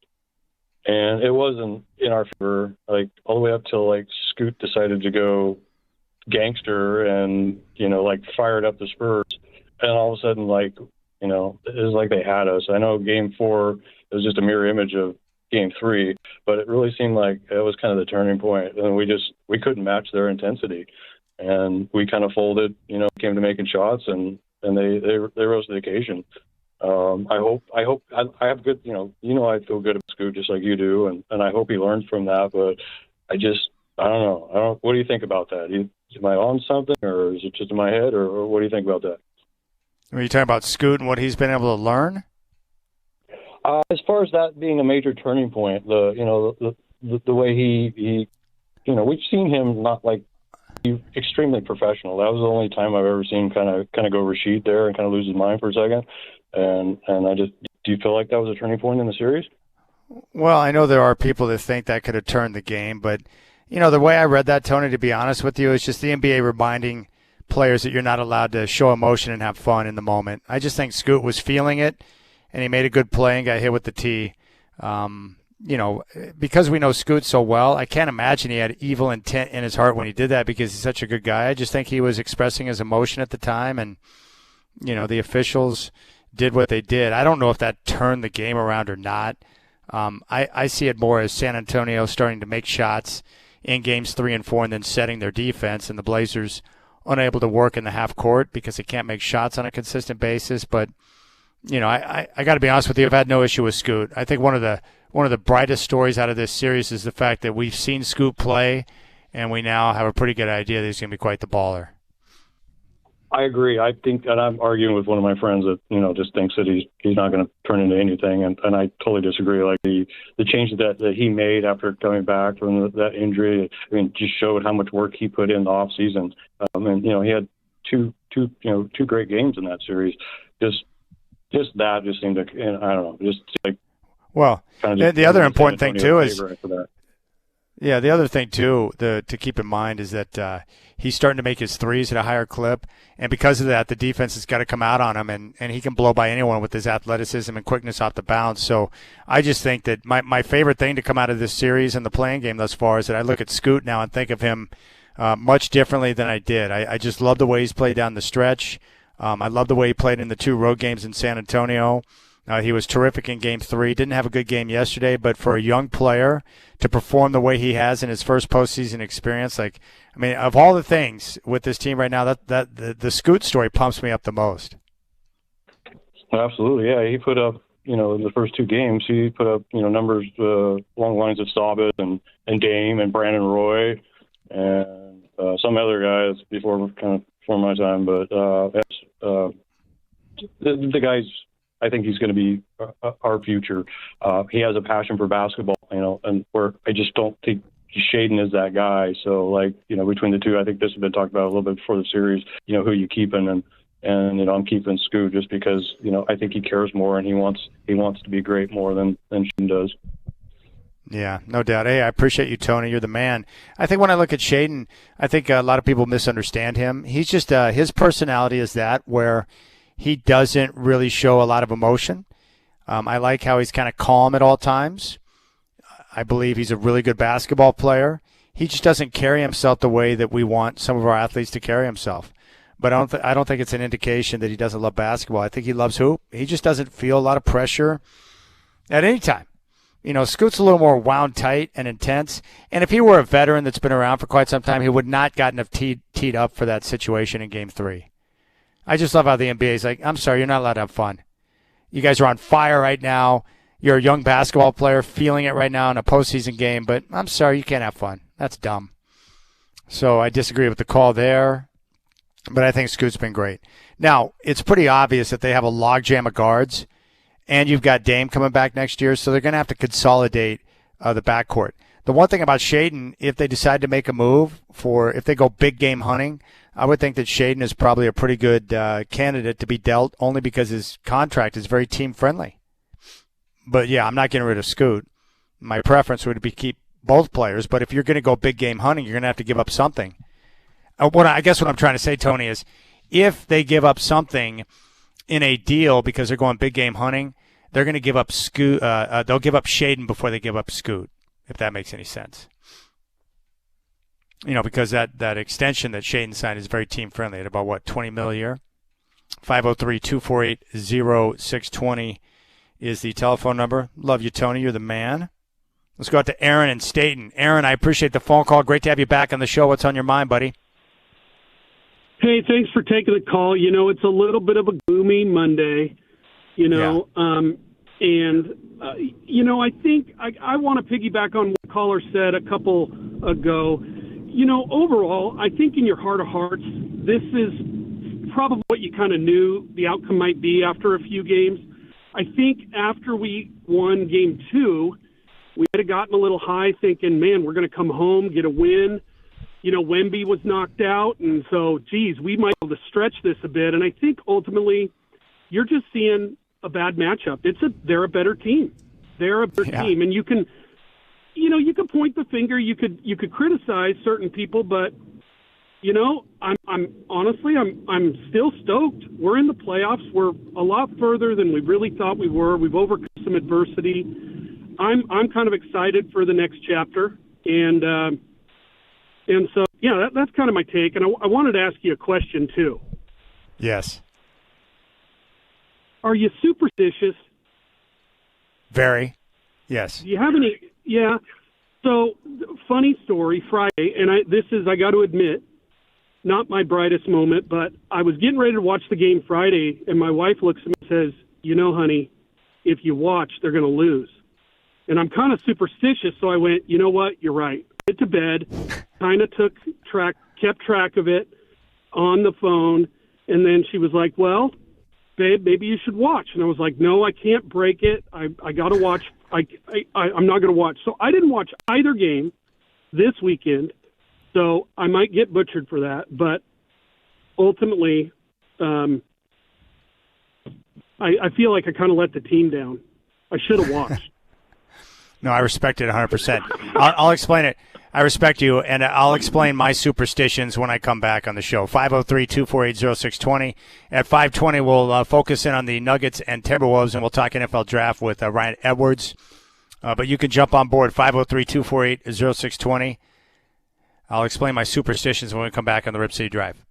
And it wasn't in our favor, like all the way up till like Scoot decided to go gangster and fired up the Spurs, and all of a sudden it was like they had us. I know Game 4 was just a mirror image of Game 3, but it really seemed like it was kind of the turning point, and we couldn't match their intensity, and we kind of folded. Came to making shots, and they rose to the occasion. I have good, I feel good about Scoot just like you do, and I hope he learns from that. But I don't know. What do you think about that? Am I on something, or is it just in my head, or what do you think about that? Are you talking about Scoot and what he's been able to learn? As far as that being a major turning point, the way he we've seen him not like extremely professional. That was the only time I've ever seen him kind of go Rashid there and kind of lose his mind for a second. And do you feel like that was a turning point in the series? Well, I know there are people that think that could have turned the game, but the way I read that, Tony, to be honest with you, is just the NBA reminding players that you're not allowed to show emotion and have fun in the moment. I just think Scoot was feeling it, and he made a good play and got hit with the tee. Because we know Scoot so well, I can't imagine he had evil intent in his heart when he did that because he's such a good guy. I just think he was expressing his emotion at the time, and, the officials did what they did. I don't know if that turned the game around or not. I see it more as San Antonio starting to make shots in games 3 and 4 and then setting their defense, and the Blazers unable to work in the half court because they can't make shots on a consistent basis. But, I got to be honest with you, I've had no issue with Scoot. I think one of the brightest stories out of this series is the fact that we've seen Scoot play, and we now have a pretty good idea that he's going to be quite the baller. I agree. I think, and I'm arguing with one of my friends that just thinks that he's not going to turn into anything, and I totally disagree. Like the change that he made after coming back from that injury, just showed how much work he put in the off season. And he had two great games in that series. Just that just seemed to, I don't know, just like. Well, the other important thing too is. Yeah, the other thing, too, to keep in mind is that he's starting to make his threes at a higher clip, and because of that, the defense has got to come out on him, and he can blow by anyone with his athleticism and quickness off the bounce. So I just think that my favorite thing to come out of this series and the playing game thus far is that I look at Scoot now and think of him much differently than I did. I just love the way he's played down the stretch. I love the way he played in the 2 road games in San Antonio. He was terrific in Game 3. Didn't have a good game yesterday, but for a young player to perform the way he has in his first postseason experience, of all the things with this team right now, that the Scoot story pumps me up the most. Absolutely, yeah. He put up, in the first 2 games, he put up, numbers along the lines of Sabit and Dame and Brandon Roy and some other guys before my time, but the guys. I think he's going to be our future. He has a passion for basketball, and where I just don't think Shaden is that guy. So, between the two, I think this has been talked about a little bit before the series, who you keeping, and I'm keeping Scoot just because, I think he cares more and he wants to be great more than Shaden does. Yeah, no doubt. Hey, I appreciate you, Tony. You're the man. I think when I look at Shaden, I think a lot of people misunderstand him. He's just his personality is that where he doesn't really show a lot of emotion. I like how he's kind of calm at all times. I believe he's a really good basketball player. He just doesn't carry himself the way that we want some of our athletes to carry himself. But I don't think it's an indication that he doesn't love basketball. I think he loves hoop. He just doesn't feel a lot of pressure at any time. Scoot's a little more wound tight and intense. And if he were a veteran that's been around for quite some time, he would not gotten teed up for that situation in Game 3. I just love how the NBA is like, I'm sorry, you're not allowed to have fun. You guys are on fire right now. You're a young basketball player feeling it right now in a postseason game, but I'm sorry, you can't have fun. That's dumb. So I disagree with the call there. But I think Scoot's been great. Now, it's pretty obvious that they have a logjam of guards, and you've got Dame coming back next year, so they're going to have to consolidate the backcourt. The one thing about Shaedon, if they decide to make a move if they go big game hunting, I would think that Shaedon is probably a pretty good candidate to be dealt, only because his contract is very team friendly. But yeah, I'm not getting rid of Scoot. My preference would be keep both players, but if you're going to go big game hunting, you're going to have to give up something. I guess what I'm trying to say, Tony, is if they give up something in a deal because they're going big game hunting, they're going to give up Scoot. They'll give up Shaedon before they give up Scoot, if that makes any sense. Because that extension that Shaedon signed is very team friendly at about $20 million a year. 503-248-0620 is the telephone number. Love you, Tony. You're the man. Let's go out to Aaron in Staten. Aaron, I appreciate the phone call. Great to have you back on the show. What's on your mind, buddy? Hey, thanks for taking the call. It's a little bit of a gloomy Monday, Yeah. I think I want to piggyback on what caller said a couple ago. Overall, I think in your heart of hearts, this is probably what you kind of knew the outcome might be after a few games. I think after we won game 2, we had gotten a little high thinking, man, we're going to come home, get a win. Wemby was knocked out, and so, geez, we might be able to stretch this a bit. And I think ultimately you're just seeing a bad matchup. They're a better team. They're a better team, and you can point the finger. You could criticize certain people, but I'm honestly still stoked. We're in the playoffs. We're a lot further than we really thought we were. We've overcome some adversity. I'm kind of excited for the next chapter, and so that's kind of my take. And I wanted to ask you a question too. Yes. Are you superstitious? Very. Yes. Do you have any? Yeah. So, funny story, Friday, and I got to admit, not my brightest moment, but I was getting ready to watch the game Friday, and my wife looks at me and says, honey, if you watch, they're going to lose. And I'm kind of superstitious, so I went, you know what, you're right. Get to bed, kind of kept track of it on the phone, and then she was like, well, babe, maybe you should watch. And I was like, no, I can't break it. I got to watch. I'm not going to watch. So I didn't watch either game this weekend, so I might get butchered for that. But ultimately, I feel like I kind of let the team down. I should have watched. No, I respect it 100%. I'll explain it. I respect you, and I'll explain my superstitions when I come back on the show. 503-248-0620. At 520, we'll focus in on the Nuggets and Timberwolves, and we'll talk NFL draft with Ryan Edwards. But you can jump on board, 503-248-0620. I'll explain my superstitions when we come back on the Rip City Drive.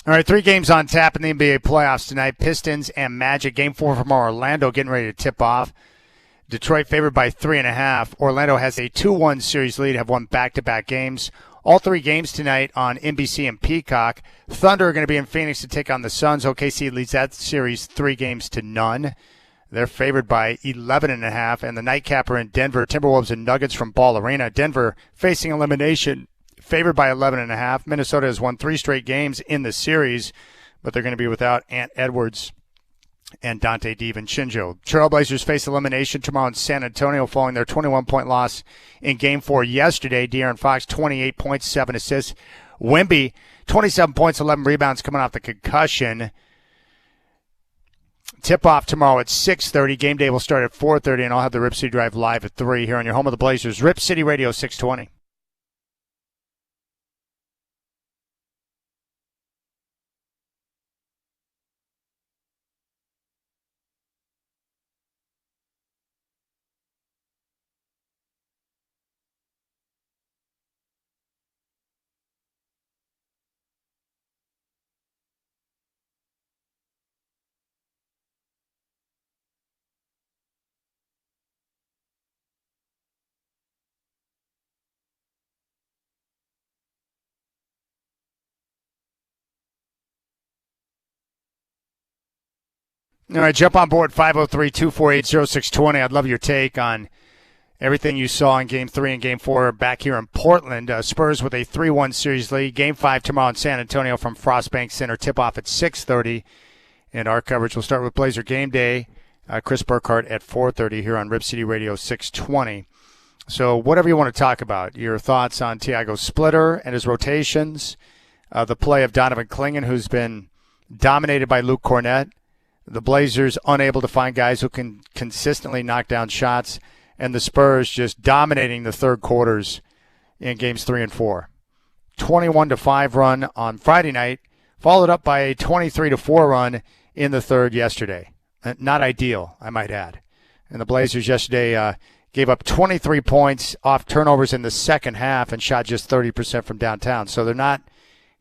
All right, 3 games on tap in the NBA playoffs tonight. Pistons and Magic. Game 4 from Orlando getting ready to tip off. Detroit favored by 3.5. Orlando has a 2-1 series lead, have won back-to-back games. All 3 games tonight on NBC and Peacock. Thunder are going to be in Phoenix to take on the Suns. OKC leads that series 3-0. They're favored by 11.5. And the nightcapper in Denver, Timberwolves and Nuggets from Ball Arena. Denver facing elimination, favored by 11.5. Minnesota has won 3 straight games in the series, but they're going to be without Ant Edwards and Dante DiVincenzo. Trailblazers face elimination tomorrow in San Antonio following their 21-point loss in Game 4 yesterday. De'Aaron Fox, 28 points, 7 assists. Wemby, 27 points, 11 rebounds coming off the concussion. Tip-off tomorrow at 6:30. Game day will start at 4:30, and I'll have the Rip City Drive live at 3 here on your home of the Blazers. Rip City Radio 620. All right, jump on board 503-248-0620. I'd love your take on everything you saw in Game 3 and Game 4 back here in Portland. Spurs with a 3-1 series lead. Game 5 tomorrow in San Antonio from Frostbank Center. Tip-off at 6:30. And our coverage will start with Blazer Game Day. Chris Burkhardt at 4:30 here on Rip City Radio 620. So whatever you want to talk about, your thoughts on Thiago Splitter and his rotations, the play of Donovan Clingan, who's been dominated by Luke Cornett, the Blazers unable to find guys who can consistently knock down shots, and the Spurs just dominating the third quarters in Games 3 and 4. 21-5 run on Friday night, followed up by a 23-4 run in the third yesterday. Not ideal, I might add. And the Blazers yesterday gave up 23 points off turnovers in the second half and shot just 30% from downtown. So they're not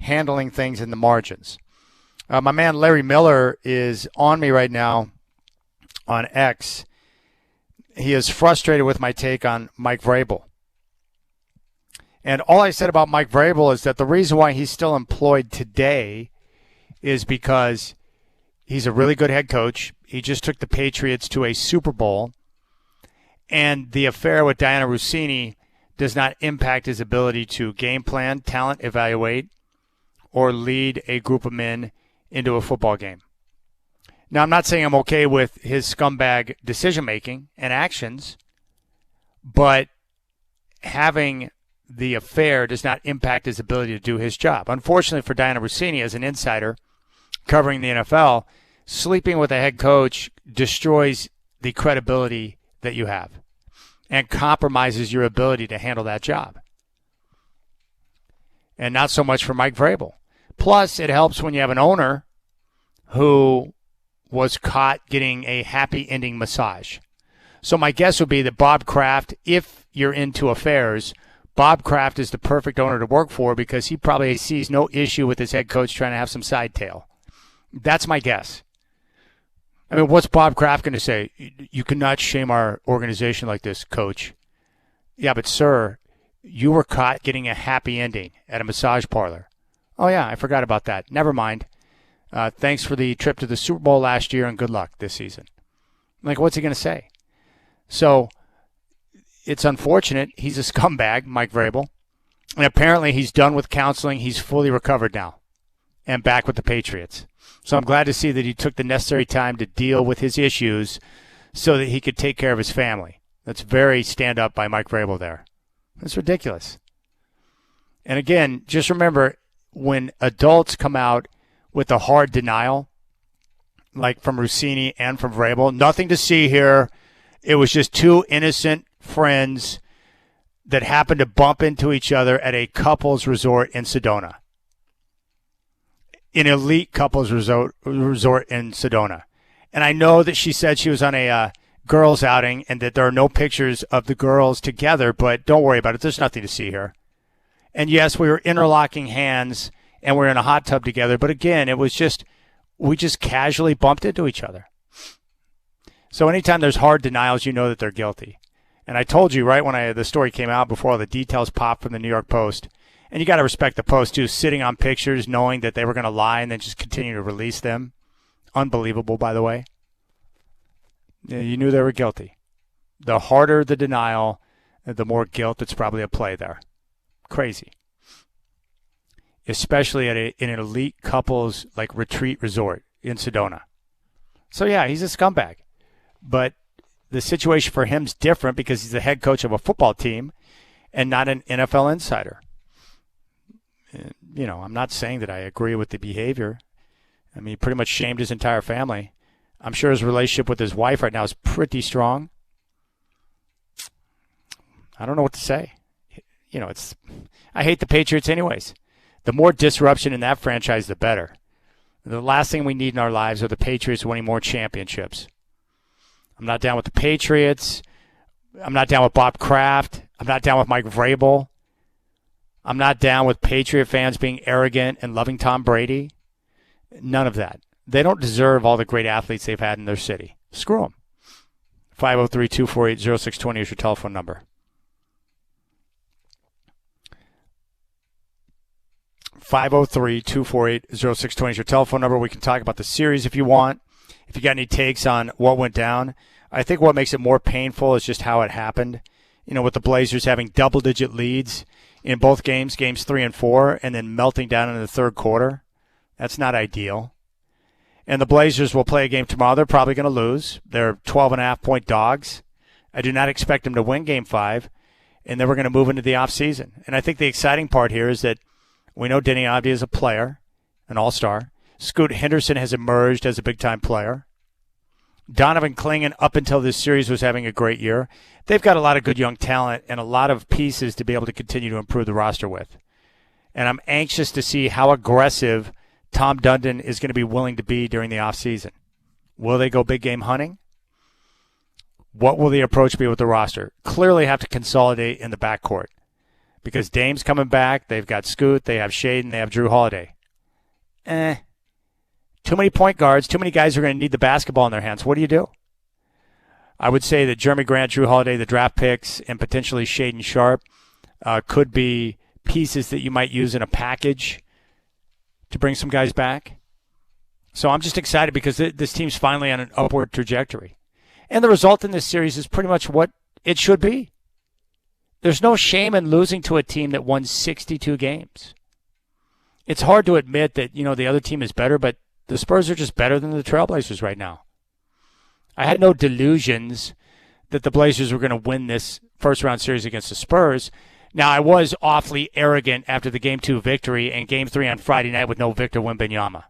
handling things in the margins. My man Larry Miller is on me right now on X. He is frustrated with my take on Mike Vrabel. And all I said about Mike Vrabel is that the reason why he's still employed today is because he's a really good head coach. He just took the Patriots to a Super Bowl. And the affair with Diana Rossini does not impact his ability to game plan, talent evaluate, or lead a group of men into a football game. Now, I'm not saying I'm okay with his scumbag decision-making and actions, but having the affair does not impact his ability to do his job. Unfortunately for Diana Rossini, as an insider covering the NFL, sleeping with a head coach destroys the credibility that you have and compromises your ability to handle that job. And not so much for Mike Vrabel. Plus, it helps when you have an owner who was caught getting a happy ending massage. So my guess would be that Bob Kraft, if you're into affairs, Bob Kraft is the perfect owner to work for because he probably sees no issue with his head coach trying to have some side tail. That's my guess. I mean, what's Bob Kraft going to say? You cannot shame our organization like this, coach. Yeah, but sir, you were caught getting a happy ending at a massage parlor. Oh, yeah, I forgot about that. Never mind. Thanks for the trip to the Super Bowl last year and good luck this season. Like, what's he going to say? So it's unfortunate. He's a scumbag, Mike Vrabel. And apparently he's done with counseling. He's fully recovered now and back with the Patriots. So I'm glad to see that he took the necessary time to deal with his issues so that he could take care of his family. That's very stand-up by Mike Vrabel there. That's ridiculous. And again, just remember, when adults come out with a hard denial, like from Rossini and from Vrabel, nothing to see here. It was just two innocent friends that happened to bump into each other at a couples resort in Sedona. An elite couples resort in Sedona. And I know that she said she was on a girls outing and that there are no pictures of the girls together, but don't worry about it. There's nothing to see here. And yes, we were interlocking hands and we're in a hot tub together. But again, we just casually bumped into each other. So anytime there's hard denials, you know that they're guilty. And I told you right when the story came out, before all the details popped from the New York Post, and you got to respect the Post too, sitting on pictures knowing that they were going to lie and then just continue to release them. Unbelievable, by the way. You knew they were guilty. The harder the denial, the more guilt that's probably at play there. Crazy. Especially at an elite couples retreat resort in Sedona. So yeah, he's a scumbag. But the situation for him's different because he's the head coach of a football team and not an NFL insider. You know, I'm not saying that I agree with the behavior. I mean, he pretty much shamed his entire family. I'm sure his relationship with his wife right now is pretty strong. I don't know what to say. You know, I hate the Patriots anyways. The more disruption in that franchise, the better. The last thing we need in our lives are the Patriots winning more championships. I'm not down with the Patriots. I'm not down with Bob Kraft. I'm not down with Mike Vrabel. I'm not down with Patriot fans being arrogant and loving Tom Brady. None of that. They don't deserve all the great athletes they've had in their city. Screw them. 503-248-0620 is your telephone number. 503-248-0620 is your telephone number. We can talk about the series if you want. If you got any takes on what went down. I think what makes it more painful is just how it happened. You know, with the Blazers having double-digit leads in both games 3 and 4, and then melting down in the third quarter. That's not ideal. And the Blazers will play a game tomorrow. They're probably going to lose. They're 12.5-point dogs. I do not expect them to win Game 5, and then we're going to move into the offseason. And I think the exciting part here is that we know Denny Avdia is a player, an all-star. Scoot Henderson has emerged as a big-time player. Donovan Clingan, up until this series, was having a great year. They've got a lot of good young talent and a lot of pieces to be able to continue to improve the roster with. And I'm anxious to see how aggressive Tom Dundon is going to be willing to be during the offseason. Will they go big game hunting? What will the approach be with the roster? Clearly have to consolidate in the backcourt because Dame's coming back. They've got Scoot, they have Shaden, they have Drew Holiday. Too many point guards, too many guys who are going to need the basketball in their hands. What do you do? I would say that Jeremy Grant, Drew Holiday, the draft picks, and potentially Shaden Sharp could be pieces that you might use in a package to bring some guys back. So I'm just excited because this team's finally on an upward trajectory. And the result in this series is pretty much what it should be. There's no shame in losing to a team that won 62 games. It's hard to admit that, you know, the other team is better, but the Spurs are just better than the Trailblazers right now. I had no delusions that the Blazers were going to win this first-round series against the Spurs. Now, I was awfully arrogant after the Game 2 victory and Game 3 on Friday night with no Victor Wembanyama.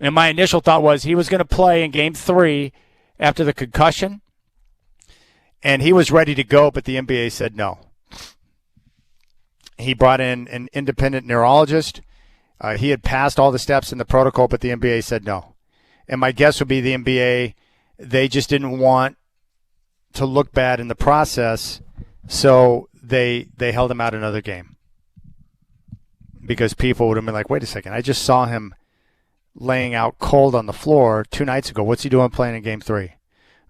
And my initial thought was he was going to play in Game 3 after the concussion, and he was ready to go, but the NBA said no. He brought in an independent neurologist. He had passed all the steps in the protocol, but the NBA said no. And my guess would be the NBA, they just didn't want to look bad in the process, so they held him out another game. Because people would have been like, wait a second, I just saw him laying out cold on the floor 2 nights ago. What's he doing playing in Game 3?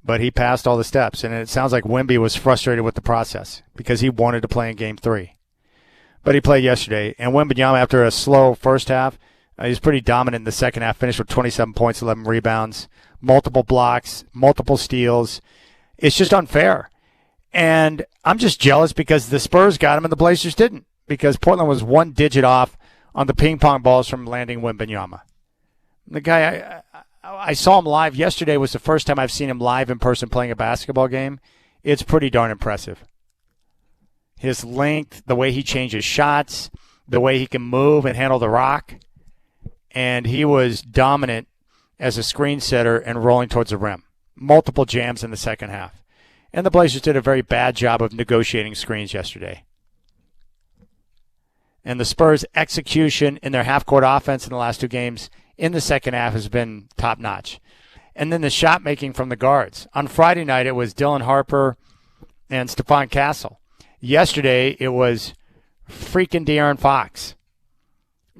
But he passed all the steps, and it sounds like Wemby was frustrated with the process because he wanted to play in Game 3. But he played yesterday, and Wembanyama, after a slow first half, he was pretty dominant in the second half, finished with 27 points, 11 rebounds, multiple blocks, multiple steals. It's just unfair. And I'm just jealous because the Spurs got him and the Blazers didn't, because Portland was 1 digit off on the ping-pong balls from landing Wembanyama. The guy, I saw him live yesterday, was the first time I've seen him live in person playing a basketball game. It's pretty darn impressive. His length, the way he changes shots, the way he can move and handle the rock. And he was dominant as a screen setter and rolling towards the rim. Multiple jams in the second half. And the Blazers did a very bad job of negotiating screens yesterday. And the Spurs' execution in their half-court offense in the last 2 games in the second half has been top-notch. And then the shot making from the guards. On Friday night, it was Dylan Harper and Stephon Castle. Yesterday, it was freaking De'Aaron Fox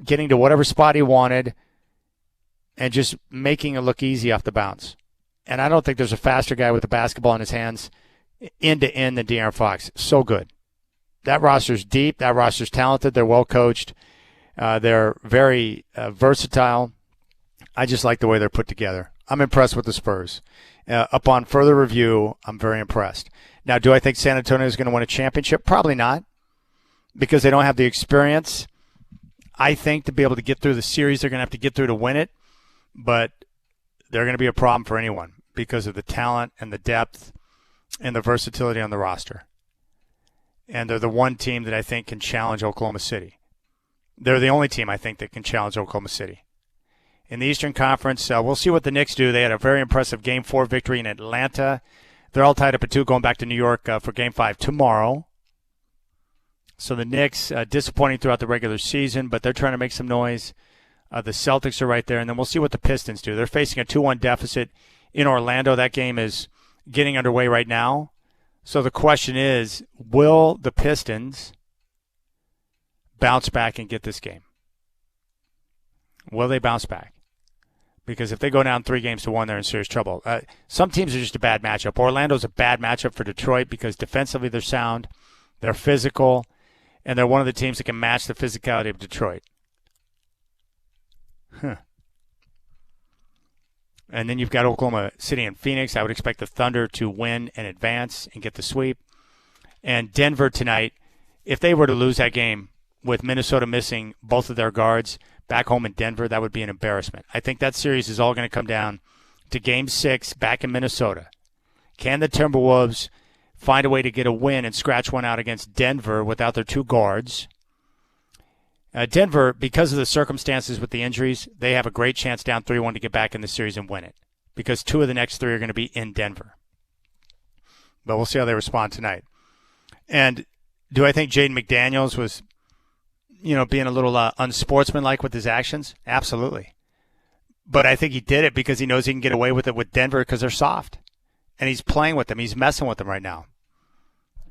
getting to whatever spot he wanted, and just making it look easy off the bounce. And I don't think there's a faster guy with the basketball in his hands end to end than De'Aaron Fox. So good. That roster's deep. That roster's talented. They're well coached. They're very versatile. I just like the way they're put together. I'm impressed with the Spurs. Upon further review, I'm very impressed. Now, do I think San Antonio is going to win a championship? Probably not, because they don't have the experience. I think to be able to get through the series, they're going to have to get through to win it, but they're going to be a problem for anyone because of the talent and the depth and the versatility on the roster. And they're the one team that I think can challenge Oklahoma City. They're the only team I think that can challenge Oklahoma City. In the Eastern Conference, we'll see what the Knicks do. They had a very impressive Game 4 victory in Atlanta. They're all tied up at 2 going back to New York for Game 5 tomorrow. So the Knicks, disappointing throughout the regular season, but they're trying to make some noise. The Celtics are right there, and then we'll see what the Pistons do. They're facing a 2-1 deficit in Orlando. That game is getting underway right now. So the question is, will the Pistons bounce back and get this game? Will they bounce back? Because if they go down 3-1, they're in serious trouble. Some teams are just a bad matchup. Orlando's a bad matchup for Detroit because defensively they're sound, they're physical, and they're one of the teams that can match the physicality of Detroit. And then you've got Oklahoma City and Phoenix. I would expect the Thunder to win and advance and get the sweep. And Denver tonight, if they were to lose that game with Minnesota missing both of their guards back home in Denver, that would be an embarrassment. I think that series is all going to come down to Game 6 back in Minnesota. Can the Timberwolves find a way to get a win and scratch one out against Denver without their 2 guards? Denver, because of the circumstances with the injuries, they have a great chance down 3-1 to get back in the series and win it because 2 of the next 3 are going to be in Denver. But we'll see how they respond tonight. And do I think Jaden McDaniels was, being a little unsportsmanlike with his actions? Absolutely. But I think he did it because he knows he can get away with it with Denver because they're soft. And he's playing with them. He's messing with them right now.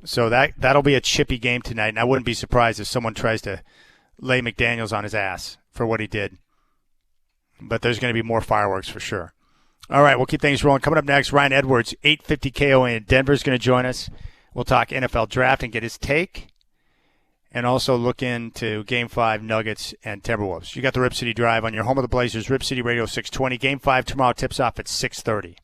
So that'll be a chippy game tonight, and I wouldn't be surprised if someone tries to lay McDaniels on his ass for what he did. But there's going to be more fireworks for sure. All right, we'll keep things rolling. Coming up next, Ryan Edwards, 8:50 KOA in Denver is going to join us. We'll talk NFL draft and get his take, and also look into Game 5 Nuggets and Timberwolves. You got the Rip City Drive on your home of the Blazers, Rip City Radio 620. Game 5 tomorrow tips off at 6:30.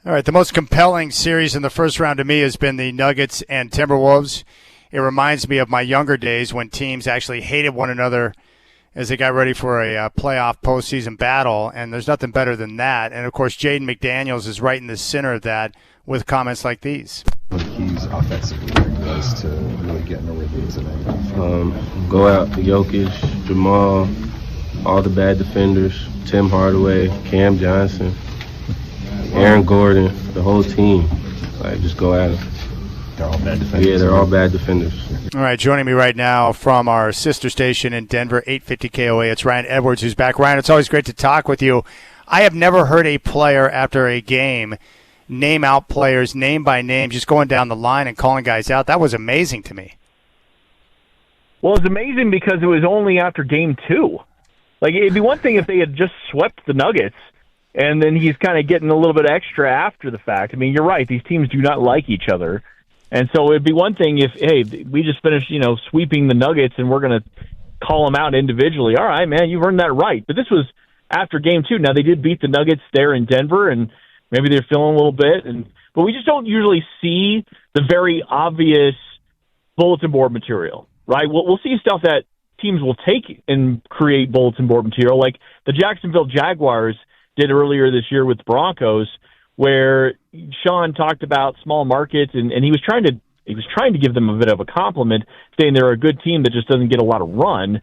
All right, the most compelling series in the first round to me has been the Nuggets and Timberwolves. It reminds me of my younger days when teams actually hated one another as they got ready for a playoff postseason battle, and there's nothing better than that. And, of course, Jaden McDaniels is right in the center of that with comments like these. He's offensively was to really get in a rhythm tonight. Go out to Jokic, Jamal, all the bad defenders, Tim Hardaway, Cam Johnson, Aaron Gordon, the whole team. Like, just go at them. They're all bad defenders. Yeah, they're all bad defenders. All right, joining me right now from our sister station in Denver, 850 KOA, it's Ryan Edwards who's back. Ryan, it's always great to talk with you. I have never heard a player after a game name out players name by name, just going down the line and calling guys out. That was amazing to me. Well, it's amazing because it was only after game 2. Like, it'd be one thing if they had just swept the Nuggets, and then he's kind of getting a little bit extra after the fact. I mean, you're right. These teams do not like each other. And so it'd be one thing if, hey, we just finished, sweeping the Nuggets and we're going to call them out individually. All right, man, you've earned that right. But this was after game 2. Now, they did beat the Nuggets there in Denver, and maybe they're feeling a little bit. But we just don't usually see the very obvious bulletin board material, right? We'll see stuff that teams will take and create bulletin board material, like the Jacksonville Jaguars did earlier this year with the Broncos, where Sean talked about small markets, and he was trying to give them a bit of a compliment, saying they're a good team that just doesn't get a lot of run.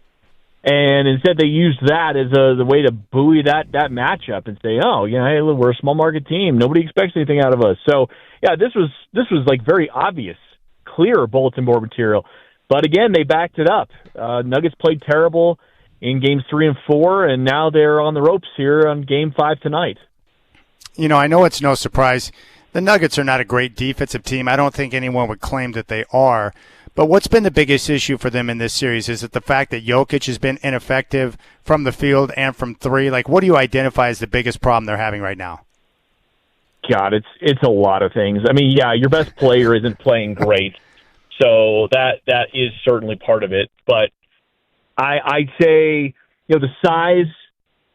And instead they used that as the way to buoy that matchup and say, oh, hey, look, we're a small market team. Nobody expects anything out of us. So, yeah, this was like very obvious, clear bulletin board material. But again, they backed it up. Nuggets played terrible in games 3 and 4, and now they're on the ropes here on game 5 tonight. I know it's no surprise. The Nuggets are not a great defensive team. I don't think anyone would claim that they are. But what's been the biggest issue for them in this series? Is it the fact that Jokic has been ineffective from the field and from 3? Like, what do you identify as the biggest problem they're having right now? God, it's a lot of things. I mean, yeah, your best player isn't playing great, so that is certainly part of it. But I'd say, the size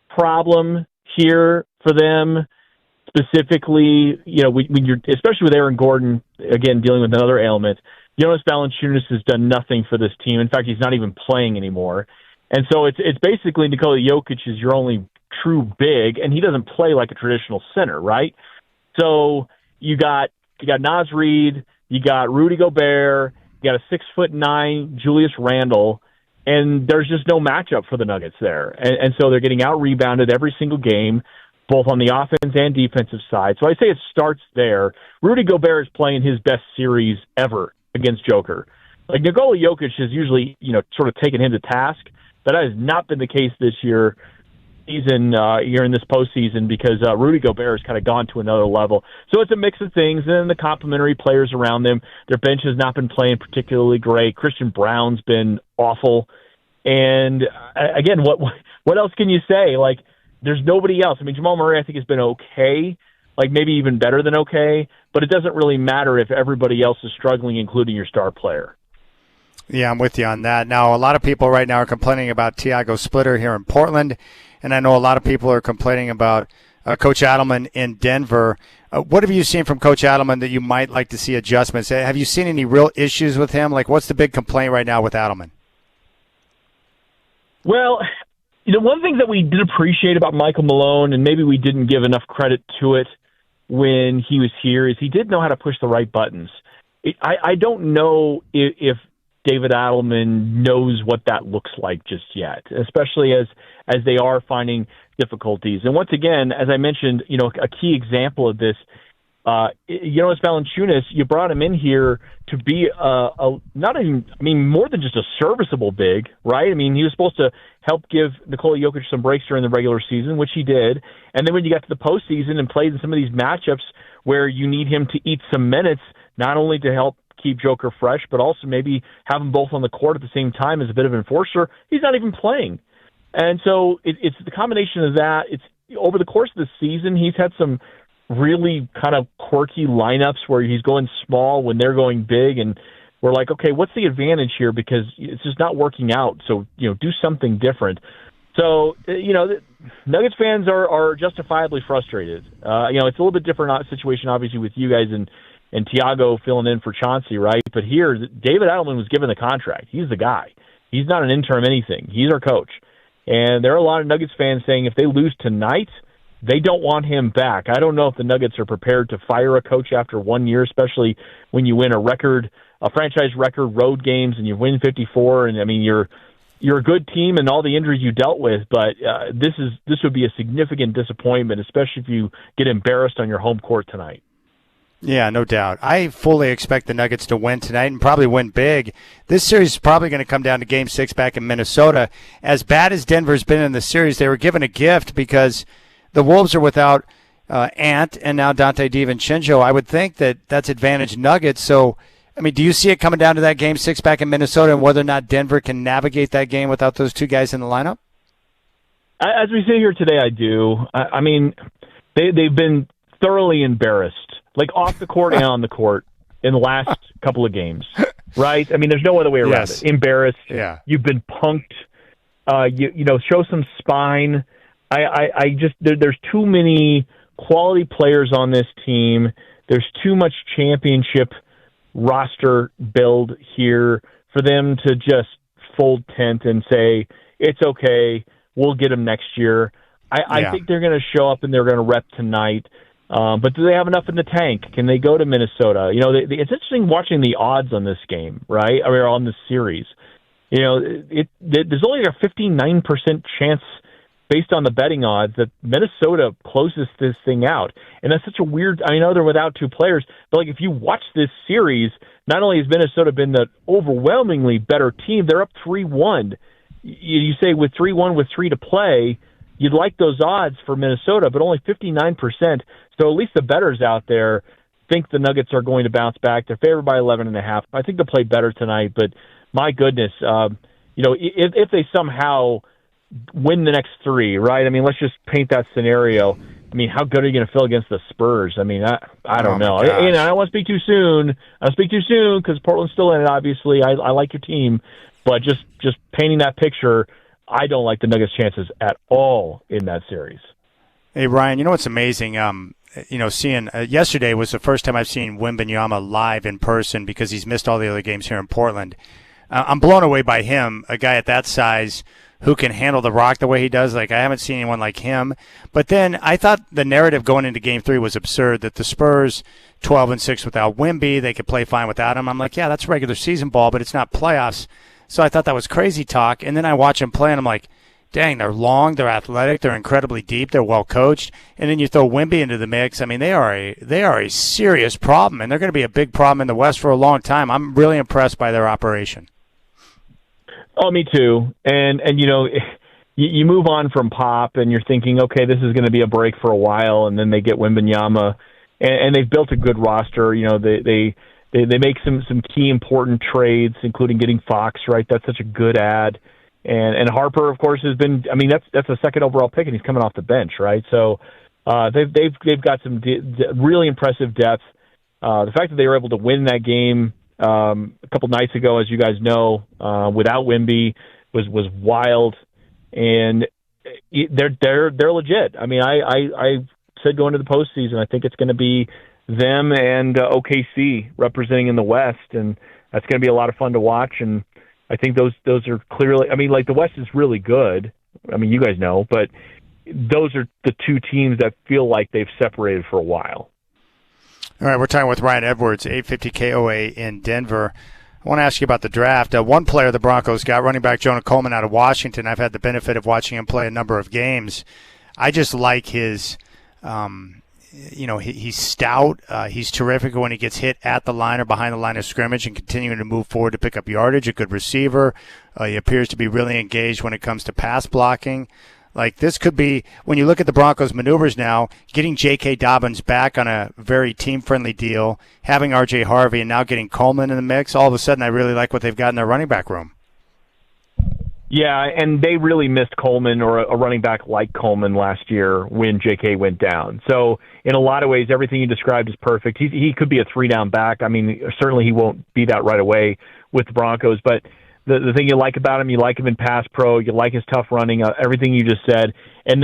problem here for them, specifically, when you're, especially with Aaron Gordon, again, dealing with another ailment, Jonas Valanciunas has done nothing for this team. In fact, he's not even playing anymore. And so it's basically Nikola Jokic is your only true big, and he doesn't play like a traditional center, right? So you got Naz Reid, you got Rudy Gobert, you got a 6'9" Julius Randle, and there's just no matchup for the Nuggets there. And so they're getting out-rebounded every single game, both on the offense and defensive side. So I say it starts there. Rudy Gobert is playing his best series ever against Joker. Like, Nikola Jokic has usually, sort of taken him to task, but that has not been the case this year here in this postseason because Rudy Gobert has kind of gone to another level. So it's a mix of things, and then the complementary players around them. Their bench has not been playing particularly great. Christian Brown's been awful. And again, what else can you say? Like, there's nobody else. I mean, Jamal Murray, I think, has been okay, like maybe even better than okay, but it doesn't really matter if everybody else is struggling, including your star player. Yeah, I'm with you on that. Now, a lot of people right now are complaining about Tiago Splitter here in Portland, and I know a lot of people are complaining about Coach Adelman in Denver. What have you seen from Coach Adelman that you might like to see adjustments? Have you seen any real issues with him? Like, what's the big complaint right now with Adelman? Well, one thing that we did appreciate about Michael Malone, and maybe we didn't give enough credit to it when he was here, is he did know how to push the right buttons. I don't know if David Adelman knows what that looks like just yet, especially as they are finding difficulties. And once again, as I mentioned, a key example of this, Jonas Valanciunas, you brought him in here to be more than just a serviceable big, right? I mean, he was supposed to help give Nikola Jokic some breaks during the regular season, which he did. And then when you got to the postseason and played in some of these matchups where you need him to eat some minutes, not only to help keep Joker fresh, but also maybe have them both on the court at the same time as a bit of an enforcer, he's not even playing. And so it's the combination of that. It's over the course of the season, he's had some really kind of quirky lineups where he's going small when they're going big, and we're like, okay, what's the advantage here? Because it's just not working out. So, do something different. So, Nuggets fans are justifiably frustrated. It's a little bit different situation, obviously, with you guys and Tiago filling in for Chauncey, right? But here, David Edelman was given the contract. He's the guy. He's not an interim anything. He's our coach. And there are a lot of Nuggets fans saying if they lose tonight, they don't want him back. I don't know if the Nuggets are prepared to fire a coach after 1 year, especially when you win a franchise record road games, and you win 54. And I mean, you're a good team and all the injuries you dealt with, but this would be a significant disappointment, especially if you get embarrassed on your home court tonight. Yeah, no doubt. I fully expect the Nuggets to win tonight and probably win big. This series is probably going to come down to Game 6 back in Minnesota. As bad as Denver's been in the series, they were given a gift because the Wolves are without Ant and now Dante DiVincenzo. I would think that's advantage Nuggets. So, I mean, do you see it coming down to that Game 6 back in Minnesota and whether or not Denver can navigate that game without those two guys in the lineup? As we sit here today, I do. I mean, they've been thoroughly embarrassed, like off the court and on the court, in the last couple of games, right? I mean, there's no other way around it. Embarrassed. Yeah. You've been punked. Show some spine. There's too many quality players on this team. There's too much championship roster build here for them to just fold tent and say, it's okay, we'll get them next year. I think they're going to show up and they're going to rep tonight. But do they have enough in the tank? Can they go to Minnesota? It's interesting watching the odds on this game, right? Or on this series. There's only a 59% chance based on the betting odds that Minnesota closes this thing out. And that's such a weird, I know they're without two players, but like if you watch this series, not only has Minnesota been the overwhelmingly better team, they're up 3-1. You say with 3-1 with 3 to play, you'd like those odds for Minnesota, but only 59%. So at least the bettors out there think the Nuggets are going to bounce back. They're favored by 11.5. I think they'll play better tonight, but my goodness, if they somehow win the next 3, right? I mean, let's just paint that scenario. I mean, how good are you going to feel against the Spurs? I mean, I don't know. I don't want to speak too soon. I speak too soon because Portland's still in it, obviously. I like your team. But just painting that picture, I don't like the Nuggets' chances at all in that series. Hey, Ryan, you know what's amazing? Seeing yesterday was the first time I've seen Wembanyama live in person because he's missed all the other games here in Portland. I'm blown away by him, a guy at that size who can handle the rock the way he does. Like, I haven't seen anyone like him. But then I thought the narrative going into Game 3 was absurd, that the Spurs, 12-6 without Wemby, they could play fine without him. I'm like, yeah, that's regular season ball, but it's not playoffs. So I thought that was crazy talk. And then I watch him play, and I'm like, dang, they're long, they're athletic, they're incredibly deep, they're well coached. And then you throw Wemby into the mix. I mean, they are a serious problem, and they're going to be a big problem in the West for a long time. I'm really impressed by their operation. Oh, me too. And you move on from Pop, and you're thinking, okay, this is going to be a break for a while, and then they get Wembanyama, and they've built a good roster. They make some key important trades, including getting Fox, right? That's such a good ad. And Harper, of course, has been. I mean, that's a second overall pick, and he's coming off the bench, right? So they've got some really impressive depth. The fact that they were able to win that game a couple nights ago, as you guys know, without Wemby was wild, and they're legit. I mean, I said going into the postseason, I think it's going to be them and OKC representing in the West, and that's going to be a lot of fun to watch. And I think those are clearly. I mean, like the West is really good. I mean, you guys know, but those are the two teams that feel like they've separated for a while. All right, we're talking with Ryan Edwards, 850 KOA in Denver. I want to ask you about the draft. One player the Broncos got, running back Jonah Coleman out of Washington. I've had the benefit of watching him play a number of games. I just like his, he's stout. He's terrific when he gets hit at the line or behind the line of scrimmage and continuing to move forward to pick up yardage. A good receiver. He appears to be really engaged when it comes to pass blocking. Like, this could be, when you look at the Broncos' maneuvers now, getting J.K. Dobbins back on a very team-friendly deal, having R.J. Harvey, and now getting Coleman in the mix, all of a sudden I really like what they've got in their running back room. Yeah, and they really missed Coleman or a running back like Coleman last year when J.K. went down. So in a lot of ways, everything you described is perfect. He could be a three-down back. I mean, certainly he won't be that right away with the Broncos, but the thing you like about him, you like him in pass pro, you like his tough running, everything you just said. And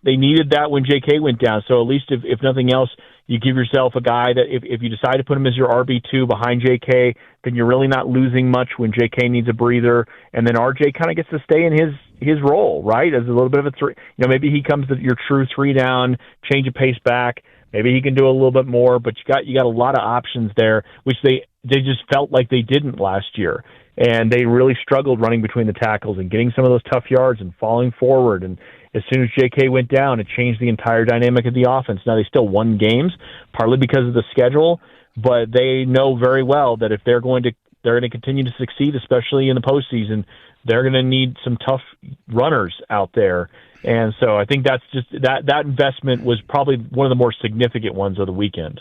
they needed that when J.K. went down. So at least if nothing else, you give yourself a guy that if you decide to put him as your RB2 behind J.K., then you're really not losing much when J.K. needs a breather. And then R.J. kind of gets to stay in his role, right, as a little bit of a three. Maybe he comes to your true three down, change of pace back. Maybe he can do a little bit more, but you got a lot of options there, which they just felt like they didn't last year. And they really struggled running between the tackles and getting some of those tough yards and falling forward. And as soon as J.K. went down, it changed the entire dynamic of the offense. Now, they still won games, partly because of the schedule, but they know very well that if they're going to continue to succeed, especially in the postseason, they're going to need some tough runners out there. And so I think that's just that investment was probably one of the more significant ones of the weekend.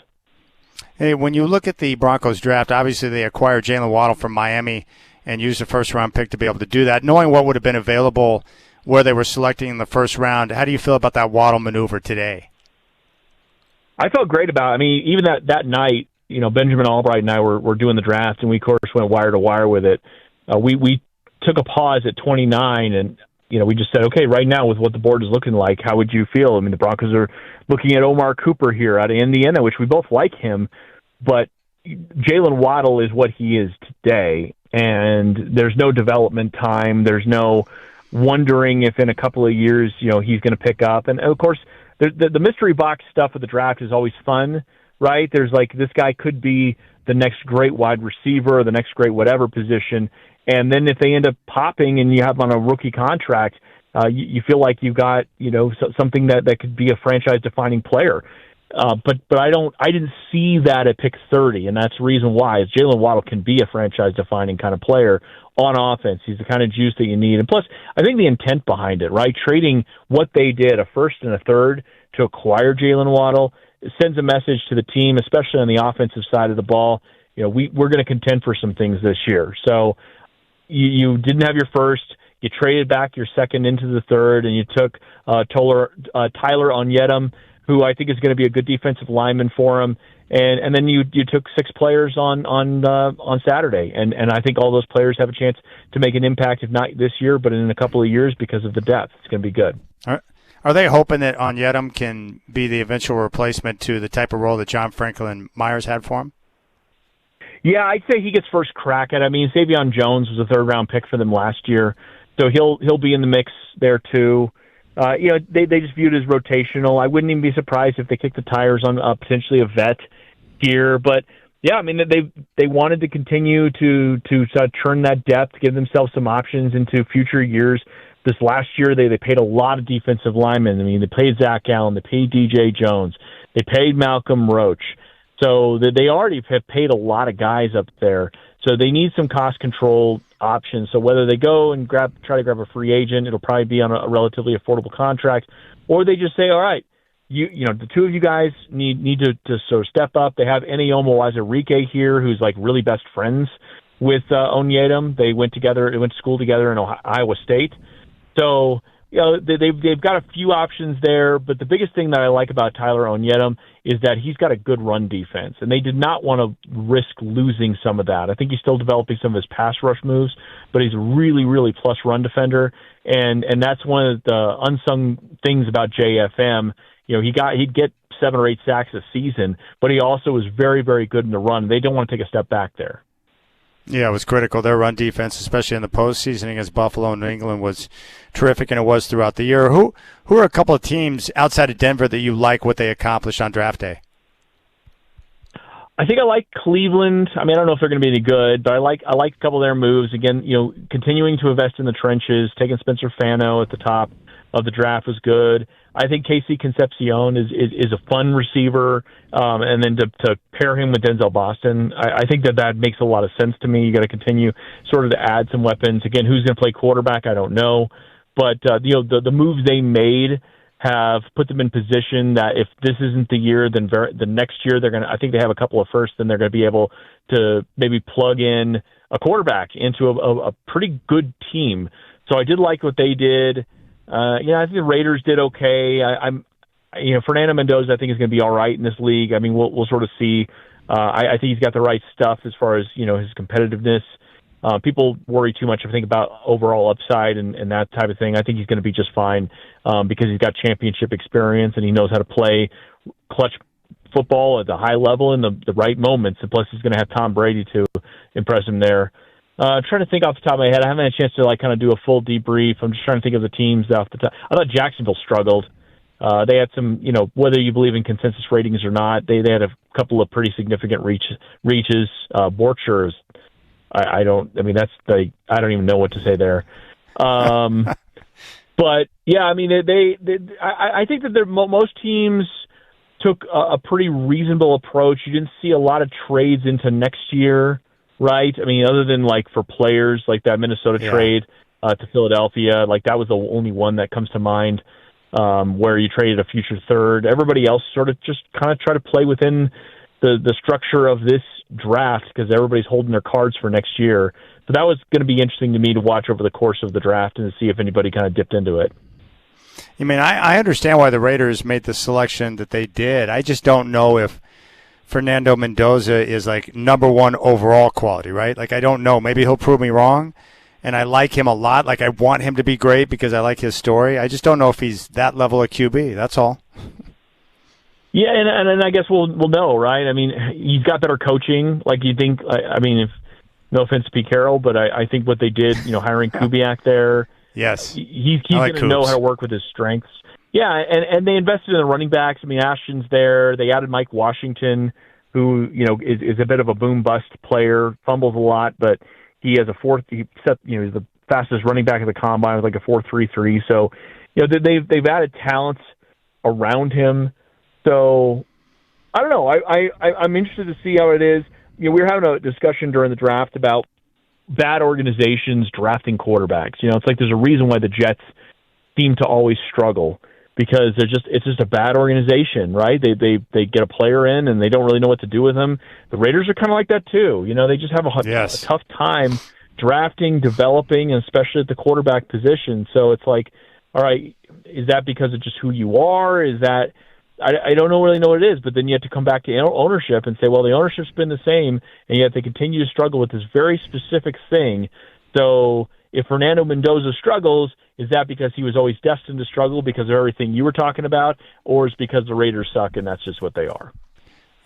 Hey, when you look at the Broncos draft, obviously they acquired Jalen Waddle from Miami and used a first-round pick to be able to do that. Knowing what would have been available where they were selecting in the first round, how do you feel about that Waddle maneuver today? I felt great about it. I mean, even that night, Benjamin Albright and I were doing the draft, and we, of course, went wire to wire with it. We took a pause at 29, and we just said, okay, right now with what the board is looking like, how would you feel? I mean, the Broncos are looking at Omar Cooper here out of Indiana, which we both like him, but Jalen Waddle is what he is today, and there's no development time. There's no wondering if in a couple of years, he's going to pick up. And, of course, the mystery box stuff of the draft is always fun, right? There's like this guy could be the next great wide receiver or the next great whatever position, and then if they end up popping and you have on a rookie contract, you feel like you've got something that could be a franchise-defining player. But I didn't see that at pick 30, and that's the reason why. Is Jalen Waddle can be a franchise-defining kind of player on offense. He's the kind of juice that you need. And plus, I think the intent behind it, right? Trading what they did, a first and a third, to acquire Jalen Waddle, it sends a message to the team, especially on the offensive side of the ball. We're going to contend for some things this year. So you didn't have your first. You traded back your second into the third, and you took Tyler Onyedum, who I think is going to be a good defensive lineman for him. And then you took 6 players on Saturday, and I think all those players have a chance to make an impact, if not this year, but in a couple of years because of the depth. It's going to be good. Are they hoping that Onyedum can be the eventual replacement to the type of role that John Franklin Myers had for him? Yeah, I'd say he gets first crack at it. I mean, Savion Jones was a third-round pick for them last year, so he'll be in the mix there too. They just viewed it as rotational. I wouldn't even be surprised if they kick the tires on potentially a vet here. But yeah, I mean they wanted to continue to churn that depth, give themselves some options into future years. This last year they paid a lot of defensive linemen. I mean, they paid Zach Allen, they paid DJ Jones, they paid Malcolm Roach. So they already have paid a lot of guys up there. So they need some cost control options. So whether they go and try to grab a free agent, it'll probably be on a relatively affordable contract, or they just say, all right, the two of you guys need to sort of step up. They have Eneomo Wazirike here, who's like really best friends with Onyedum. They went to school together in Iowa State. So they've got a few options there, but the biggest thing that I like about Tyler Onyedum is that he's got a good run defense, and they did not want to risk losing some of that. I think he's still developing some of his pass rush moves, but he's a really, really plus run defender, and that's one of the unsung things about JFM. He'd get 7 or 8 sacks a season, but he also was very, very good in the run. They don't want to take a step back there. Yeah, it was critical. Their run defense, especially in the postseason against Buffalo and New England, was terrific, and it was throughout the year. Who are a couple of teams outside of Denver that you like what they accomplished on draft day? I think I like Cleveland. I mean, I don't know if they're going to be any good, but I like a couple of their moves. Again, continuing to invest in the trenches, taking Spencer Fano at the top of the draft was good. I think Casey Concepcion is a fun receiver, and then to pair him with Denzel Boston, I think that makes a lot of sense to me. You got to continue sort of to add some weapons. Again, who's going to play quarterback? I don't know, but the moves they made have put them in position that if this isn't the year, then the next year they're going to. I think they have a couple of firsts, then they're going to be able to maybe plug in a quarterback into a pretty good team. So I did like what they did. I think the Raiders did okay. Fernando Mendoza, I think, is going to be all right in this league. I mean, we'll sort of see. I think he's got the right stuff as far as his competitiveness. People worry too much, I think, about overall upside and that type of thing. I think he's going to be just fine because he's got championship experience and he knows how to play clutch football at the high level in the right moments. And plus, he's going to have Tom Brady to impress him there. I'm trying to think off the top of my head. I haven't had a chance to kind of do a full debrief. I'm just trying to think of the teams off the top. I thought Jacksonville struggled. They had some, whether you believe in consensus ratings or not, they had a couple of pretty significant reaches. Borkshire's, I don't even know what to say there. But yeah, I mean, I think that most teams took a pretty reasonable approach. You didn't see a lot of trades into next year, right? I mean, other than for players like that Minnesota trade to Philadelphia, that was the only one that comes to mind, where you traded a future third. Everybody else sort of just kind of try to play within the structure of this draft because everybody's holding their cards for next year. So that was going to be interesting to me to watch over the course of the draft and to see if anybody kind of dipped into it. I mean, I understand why the Raiders made the selection that they did. I just don't know if Fernando Mendoza is number one overall quality, right? I don't know. Maybe he'll prove me wrong. And I like him a lot. I want him to be great because I like his story. I just don't know if he's that level of QB. That's all. Yeah, and I guess we'll know, right? I mean, he's got better coaching. You think, no offense to Pete Carroll, but I think what they did, hiring Kubiak there. Yes. He's going to know how to work with his strengths. Yeah, and they invested in the running backs. I mean, Ashton's there. They added Mike Washington, who, is a bit of a boom-bust player, fumbles a lot, but he has he's the fastest running back of the combine with a 4.33. So, they've added talent around him. So, I don't know. I'm interested to see how it is. We were having a discussion during the draft about bad organizations drafting quarterbacks. It's there's a reason why the Jets seem to always struggle because it's just a bad organization, right? They get a player in and they don't really know what to do with him. The Raiders are kind of like that too. They just have a tough time drafting, developing, and especially at the quarterback position. So it's all right, is that because of just who you are? Is that I don't really know what it is, but then you have to come back to ownership and say, well, the ownership's been the same, and yet they continue to struggle with this very specific thing. So if Fernando Mendoza struggles, is that because he was always destined to struggle because of everything you were talking about, or is it because the Raiders suck and that's just what they are?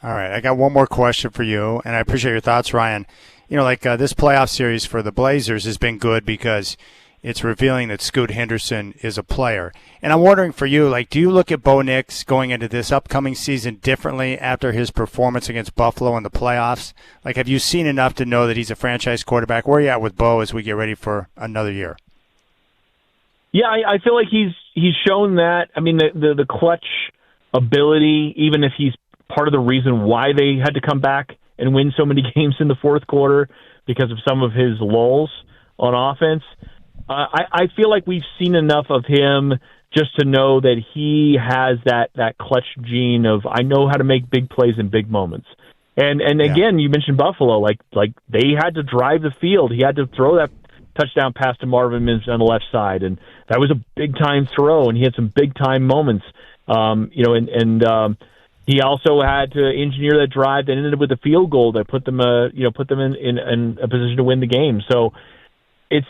All right, I got one more question for you, and I appreciate your thoughts, Ryan. This playoff series for the Blazers has been good because it's revealing that Scoot Henderson is a player. And I'm wondering for you, do you look at Bo Nix going into this upcoming season differently after his performance against Buffalo in the playoffs? Have you seen enough to know that he's a franchise quarterback? Where are you at with Bo as we get ready for another year? Yeah, I feel like he's shown that. I mean, the clutch ability, even if he's part of the reason why they had to come back and win so many games in the fourth quarter because of some of his lulls on offense. I feel like we've seen enough of him just to know that he has that clutch gene of I know how to make big plays in big moments. And again, you mentioned Buffalo, like they had to drive the field. He had to throw that touchdown pass to Marvin Mims on the left side, and that was a big time throw, and he had some big time moments. He also had to engineer that drive that ended up with a field goal that put them in a position to win the game. So it's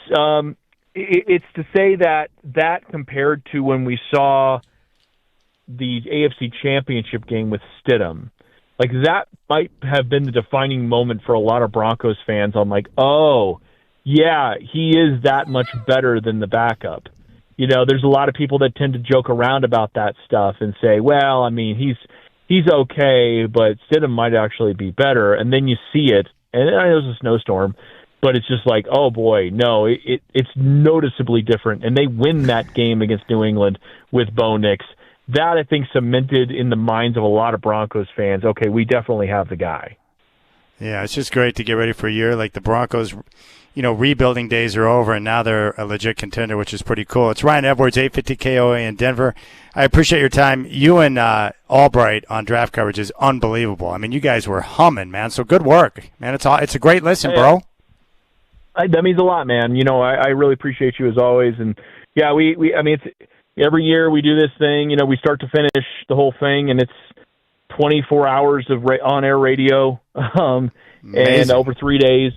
to say that compared to when we saw the AFC Championship game with Stidham, that might have been the defining moment for a lot of Broncos fans. I'm oh, yeah, he is that much better than the backup. There's a lot of people that tend to joke around about that stuff and say, well, I mean, he's okay, but Stidham might actually be better. And then you see it, and I know it's a snowstorm, but it's just oh boy, no, it's noticeably different. And they win that game against New England with Bo Nix. That, I think, cemented in the minds of a lot of Broncos fans, okay, we definitely have the guy. Yeah, it's just great to get ready for a year. The Broncos, rebuilding days are over, and now they're a legit contender, which is pretty cool. It's Ryan Edwards, 850 KOA in Denver. I appreciate your time. You and Albright on draft coverage is unbelievable. I mean, you guys were humming, man, so good work. Man, it's a great listen, bro. That means a lot, man. I really appreciate you as always. And, yeah, it's every year we do this thing. We start to finish the whole thing, and it's 24 hours of on-air radio and over 3 days.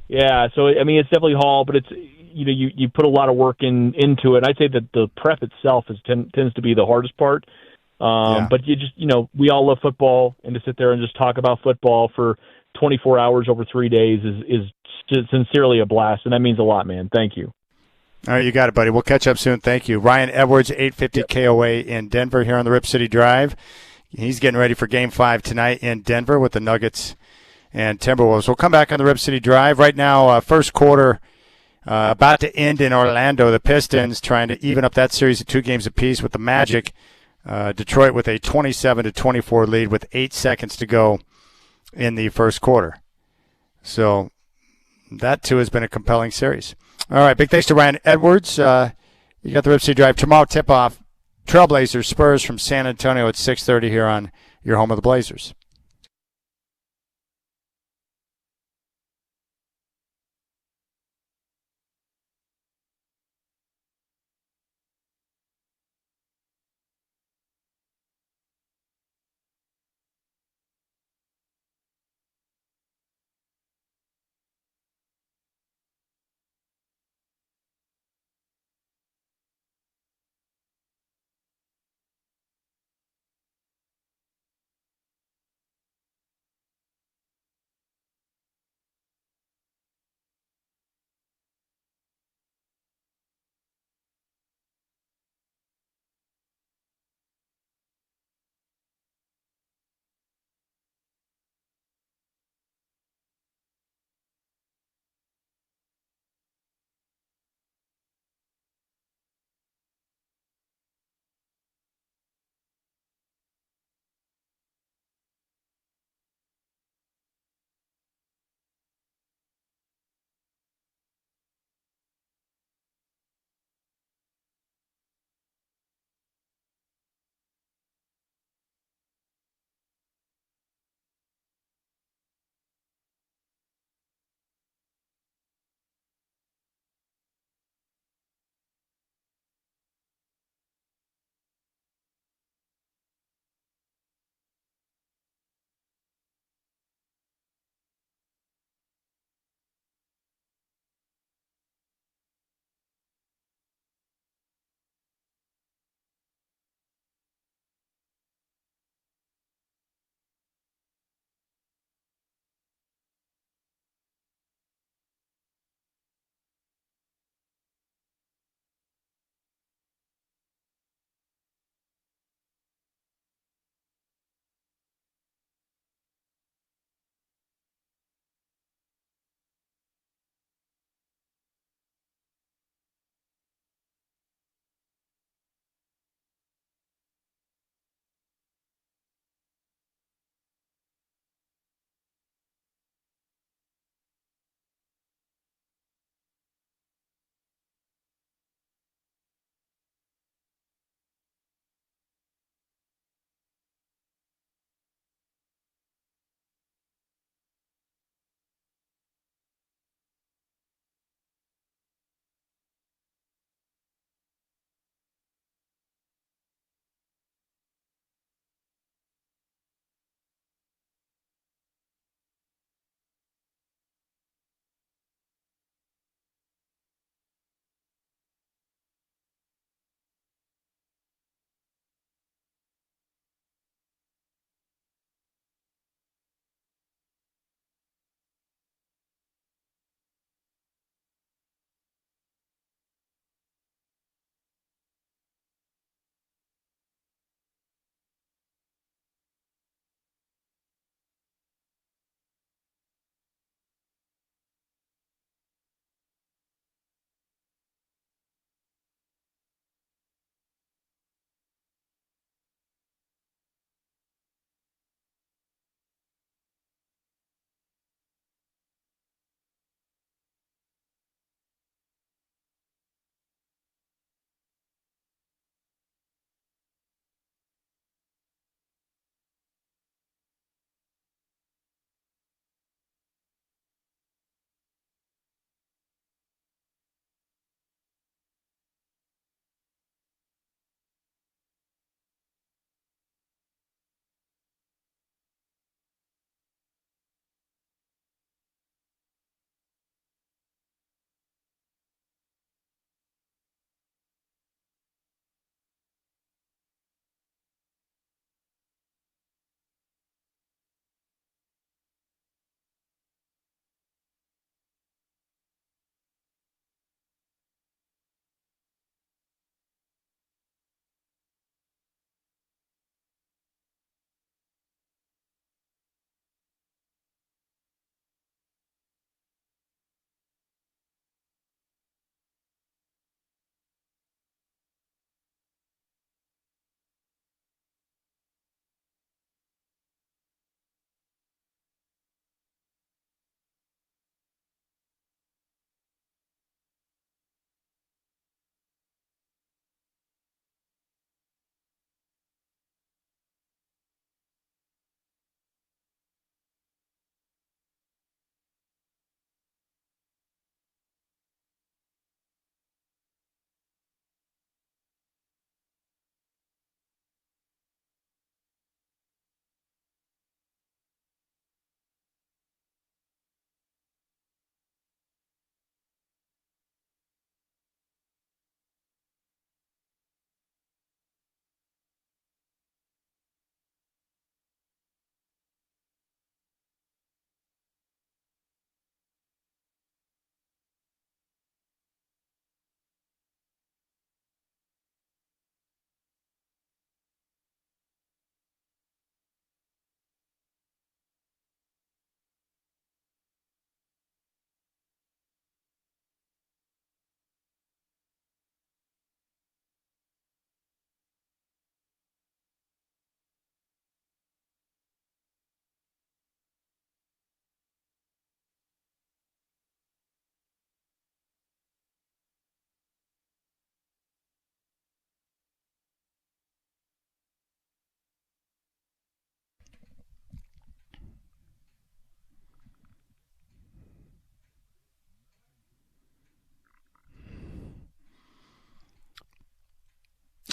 Yeah, so I mean, it's definitely Hall, but it's you put a lot of work into it. I'd say that the prep itself tends to be the hardest part. But you just we all love football, and to sit there and just talk about football for 24 hours over 3 days is sincerely a blast, and that means a lot, man. Thank you. All right, you got it, buddy. We'll catch up soon. Thank you. Ryan Edwards, 850 KOA in Denver here on the Rip City Drive. He's getting ready for Game 5 tonight in Denver with the Nuggets and Timberwolves. We'll come back on the Rip City Drive. Right now, first quarter about to end in Orlando. The Pistons trying to even up that series of 2 games apiece with the Magic. Detroit with a 27-24 lead with 8 seconds to go in the first quarter. So that, too, has been a compelling series. All right, big thanks to Ryan Edwards. You got the Rip City Drive. Tomorrow tip-off, Trailblazers Spurs from San Antonio at 6:30 here on your home of the Blazers.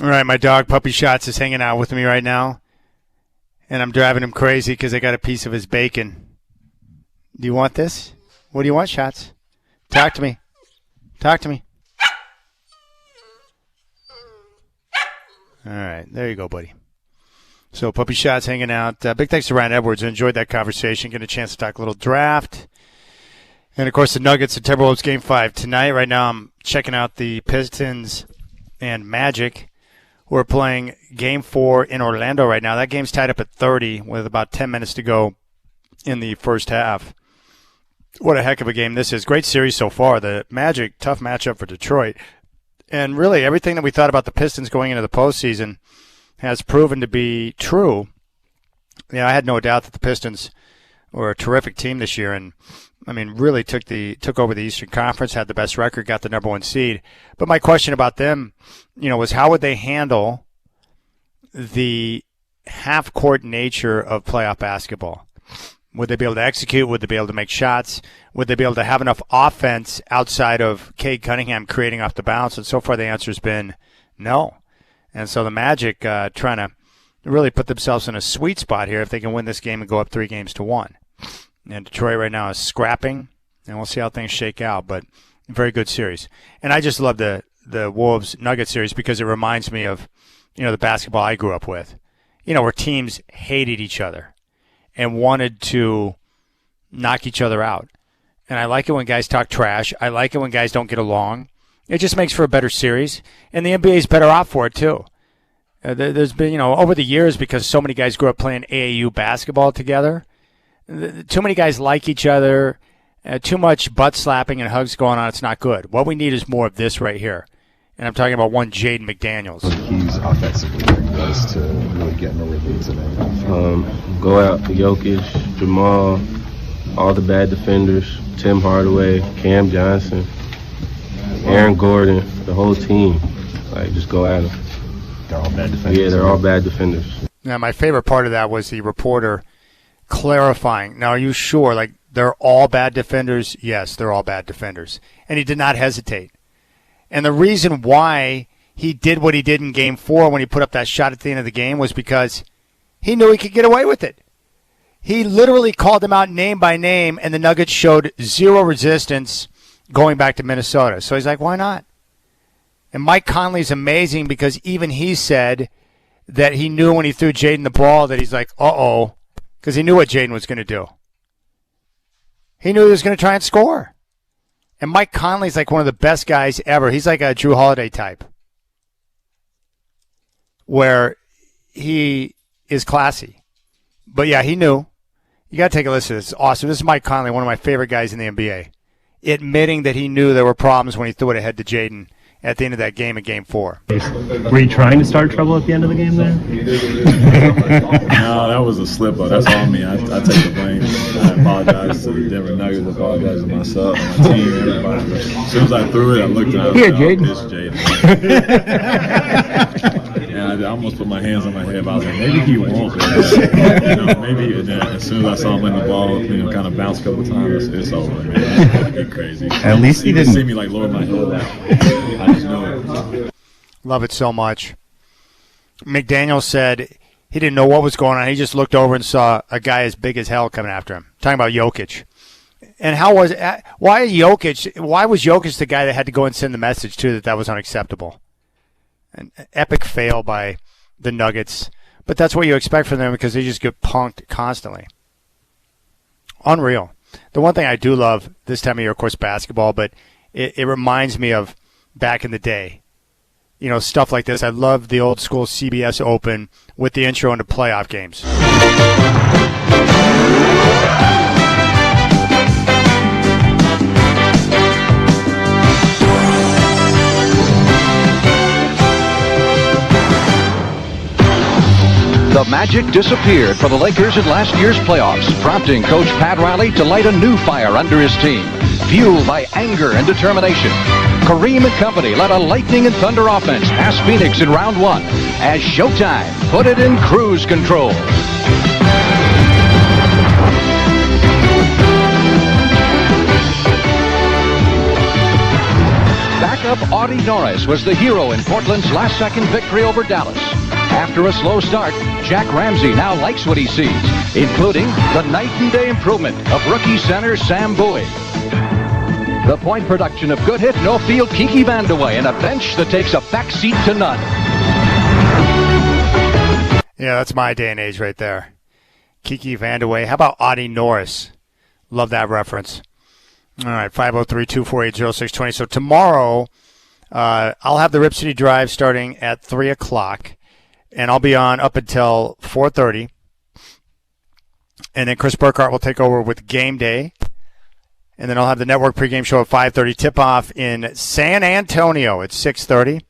All right, my dog Puppy Shots is hanging out with me right now, and I'm driving him crazy because I got a piece of his bacon. Do you want this? What do you want, Shots? Talk to me. Talk to me. All right, there you go, buddy. So Puppy Shots hanging out. Big thanks to Ryan Edwards. I enjoyed that conversation. Get a chance to talk a little draft. And, of course, the Nuggets and Timberwolves Game 5 tonight. Right now I'm checking out the Pistons and Magic, who are playing Game 4 in Orlando right now. That game's tied up at 30 with about 10 minutes to go in the first half. What a heck of a game this is. Great series so far. The Magic, tough matchup for Detroit. And really everything that we thought about the Pistons going into the postseason has proven to be true. I had no doubt that the Pistons were a terrific team this year, and I mean, really took over the Eastern Conference, had the best record, got the number 1 seed. But my question about them, was how would they handle the half-court nature of playoff basketball? Would they be able to execute? Would they be able to make shots? Would they be able to have enough offense outside of Cade Cunningham creating off the bounce? And so far the answer's been no. And so the Magic trying to really put themselves in a sweet spot here if they can win this game and go up 3-1. And Detroit right now is scrapping, and we'll see how things shake out. But very good series. And I just love the Wolves-Nuggets series because it reminds me of, the basketball I grew up with, where teams hated each other and wanted to knock each other out. And I like it when guys talk trash. I like it when guys don't get along. It just makes for a better series. And the NBA is better off for it, too. There's been, over the years, because so many guys grew up playing AAU basketball together, too many guys like each other, too much butt slapping and hugs going on. It's not good. What we need is more of this right here. And I'm talking about one Jaden McDaniels. He's offensively close to really getting a rhythm today. Go out to Jokic, Jamal, all the bad defenders, Tim Hardaway, Cam Johnson, Aaron Gordon, the whole team. Just go at them. They're all bad defenders. Yeah, they're all bad defenders. Now, my favorite part of that was the reporter clarifying. Now, are you sure? They're all bad defenders? Yes, they're all bad defenders. And he did not hesitate. And the reason why he did what he did in Game 4 when he put up that shot at the end of the game was because he knew he could get away with it. He literally called them out name by name, and the Nuggets showed zero resistance going back to Minnesota. So he's like, why not? And Mike Conley's amazing because even he said that he knew when he threw Jaden the ball that he's like, uh-oh, because he knew what Jaden was going to do. He knew he was going to try and score. And Mike Conley's like one of the best guys ever. He's like a Drew Holiday type, where he is classy. But, yeah, he knew. You got to take a listen to this. It's awesome. This is Mike Conley, one of my favorite guys in the NBA, admitting that he knew there were problems when he threw it ahead to Jaden at the end of that game in Game 4. Were you trying to start trouble at the end of the game there? No, that was a slip-up. That's on me. I take the blame. I apologize to the Denver Nuggets. I apologize to myself, my team, everybody. As soon as I threw it, I looked at Here, Jaden. This Jaden. And I almost put my hands on my head, but I was like, maybe he won't. Maybe. And then as soon as I saw him in the ball, kind of bounce a couple times, it's over, man. I get crazy. At least he didn't see me lower my head. I just know it. Love it so much. McDaniel said he didn't know what was going on. He just looked over and saw a guy as big as hell coming after him. Talking about Jokic. And why was Jokic the guy that had to go and send the message to that was unacceptable? An epic fail by the Nuggets. But that's what you expect from them because they just get punked constantly. Unreal. The one thing I do love this time of year, of course, basketball, but it reminds me of back in the day. Stuff like this. I love the old school CBS Open with the intro into playoff games. The magic disappeared for the Lakers in last year's playoffs, prompting Coach Pat Riley to light a new fire under his team, fueled by anger and determination. Kareem and company led a lightning and thunder offense past Phoenix in round 1 as Showtime put it in cruise control. Back lineup, Audie Norris was the hero in Portland's last-second victory over Dallas. After a slow start, Jack Ramsey now likes what he sees, including the night-and-day improvement of rookie center Sam Bowie. The point production of good hit no field Kiki Vandeweghe and a bench that takes a back seat to none. Yeah, that's my day and age right there. Kiki Vandeweghe. How about Audie Norris? Love that reference. All right, 503-248-0620. So tomorrow, I'll have the Rip City Drive starting at 3 o'clock, and I'll be on up until 4:30. And then Chris Burkhart will take over with Game Day. And then I'll have the network pregame show at 5:30. Tip-off in San Antonio at 6:30.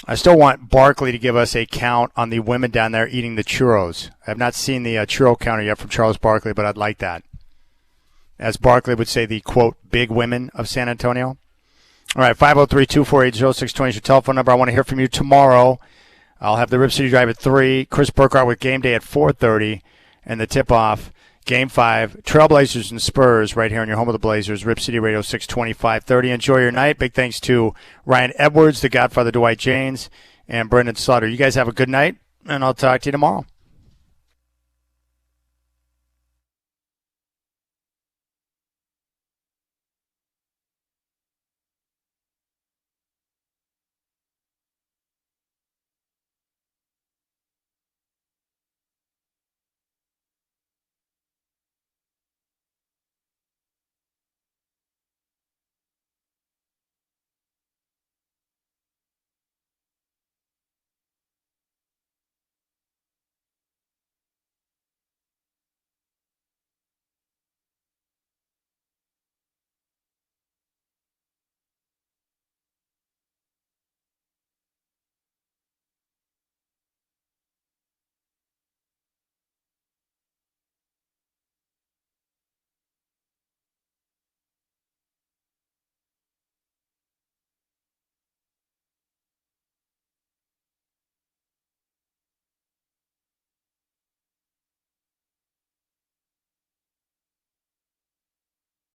I still want Barkley to give us a count on the women down there eating the churros. I have not seen the churro counter yet from Charles Barkley, but I'd like that. As Barkley would say, the, quote, big women of San Antonio. All right, 503-248-0620 is your telephone number. I want to hear from you tomorrow. I'll have the Rip City Drive at 3, Chris Burkhart with Game Day at 4:30, and the tip-off, Game 5, Trailblazers and Spurs right here on your home of the Blazers, Rip City Radio 620, 5:30. Enjoy your night. Big thanks to Ryan Edwards, the Godfather Dwight Jaynes, and Brendan Slaughter. You guys have a good night, and I'll talk to you tomorrow.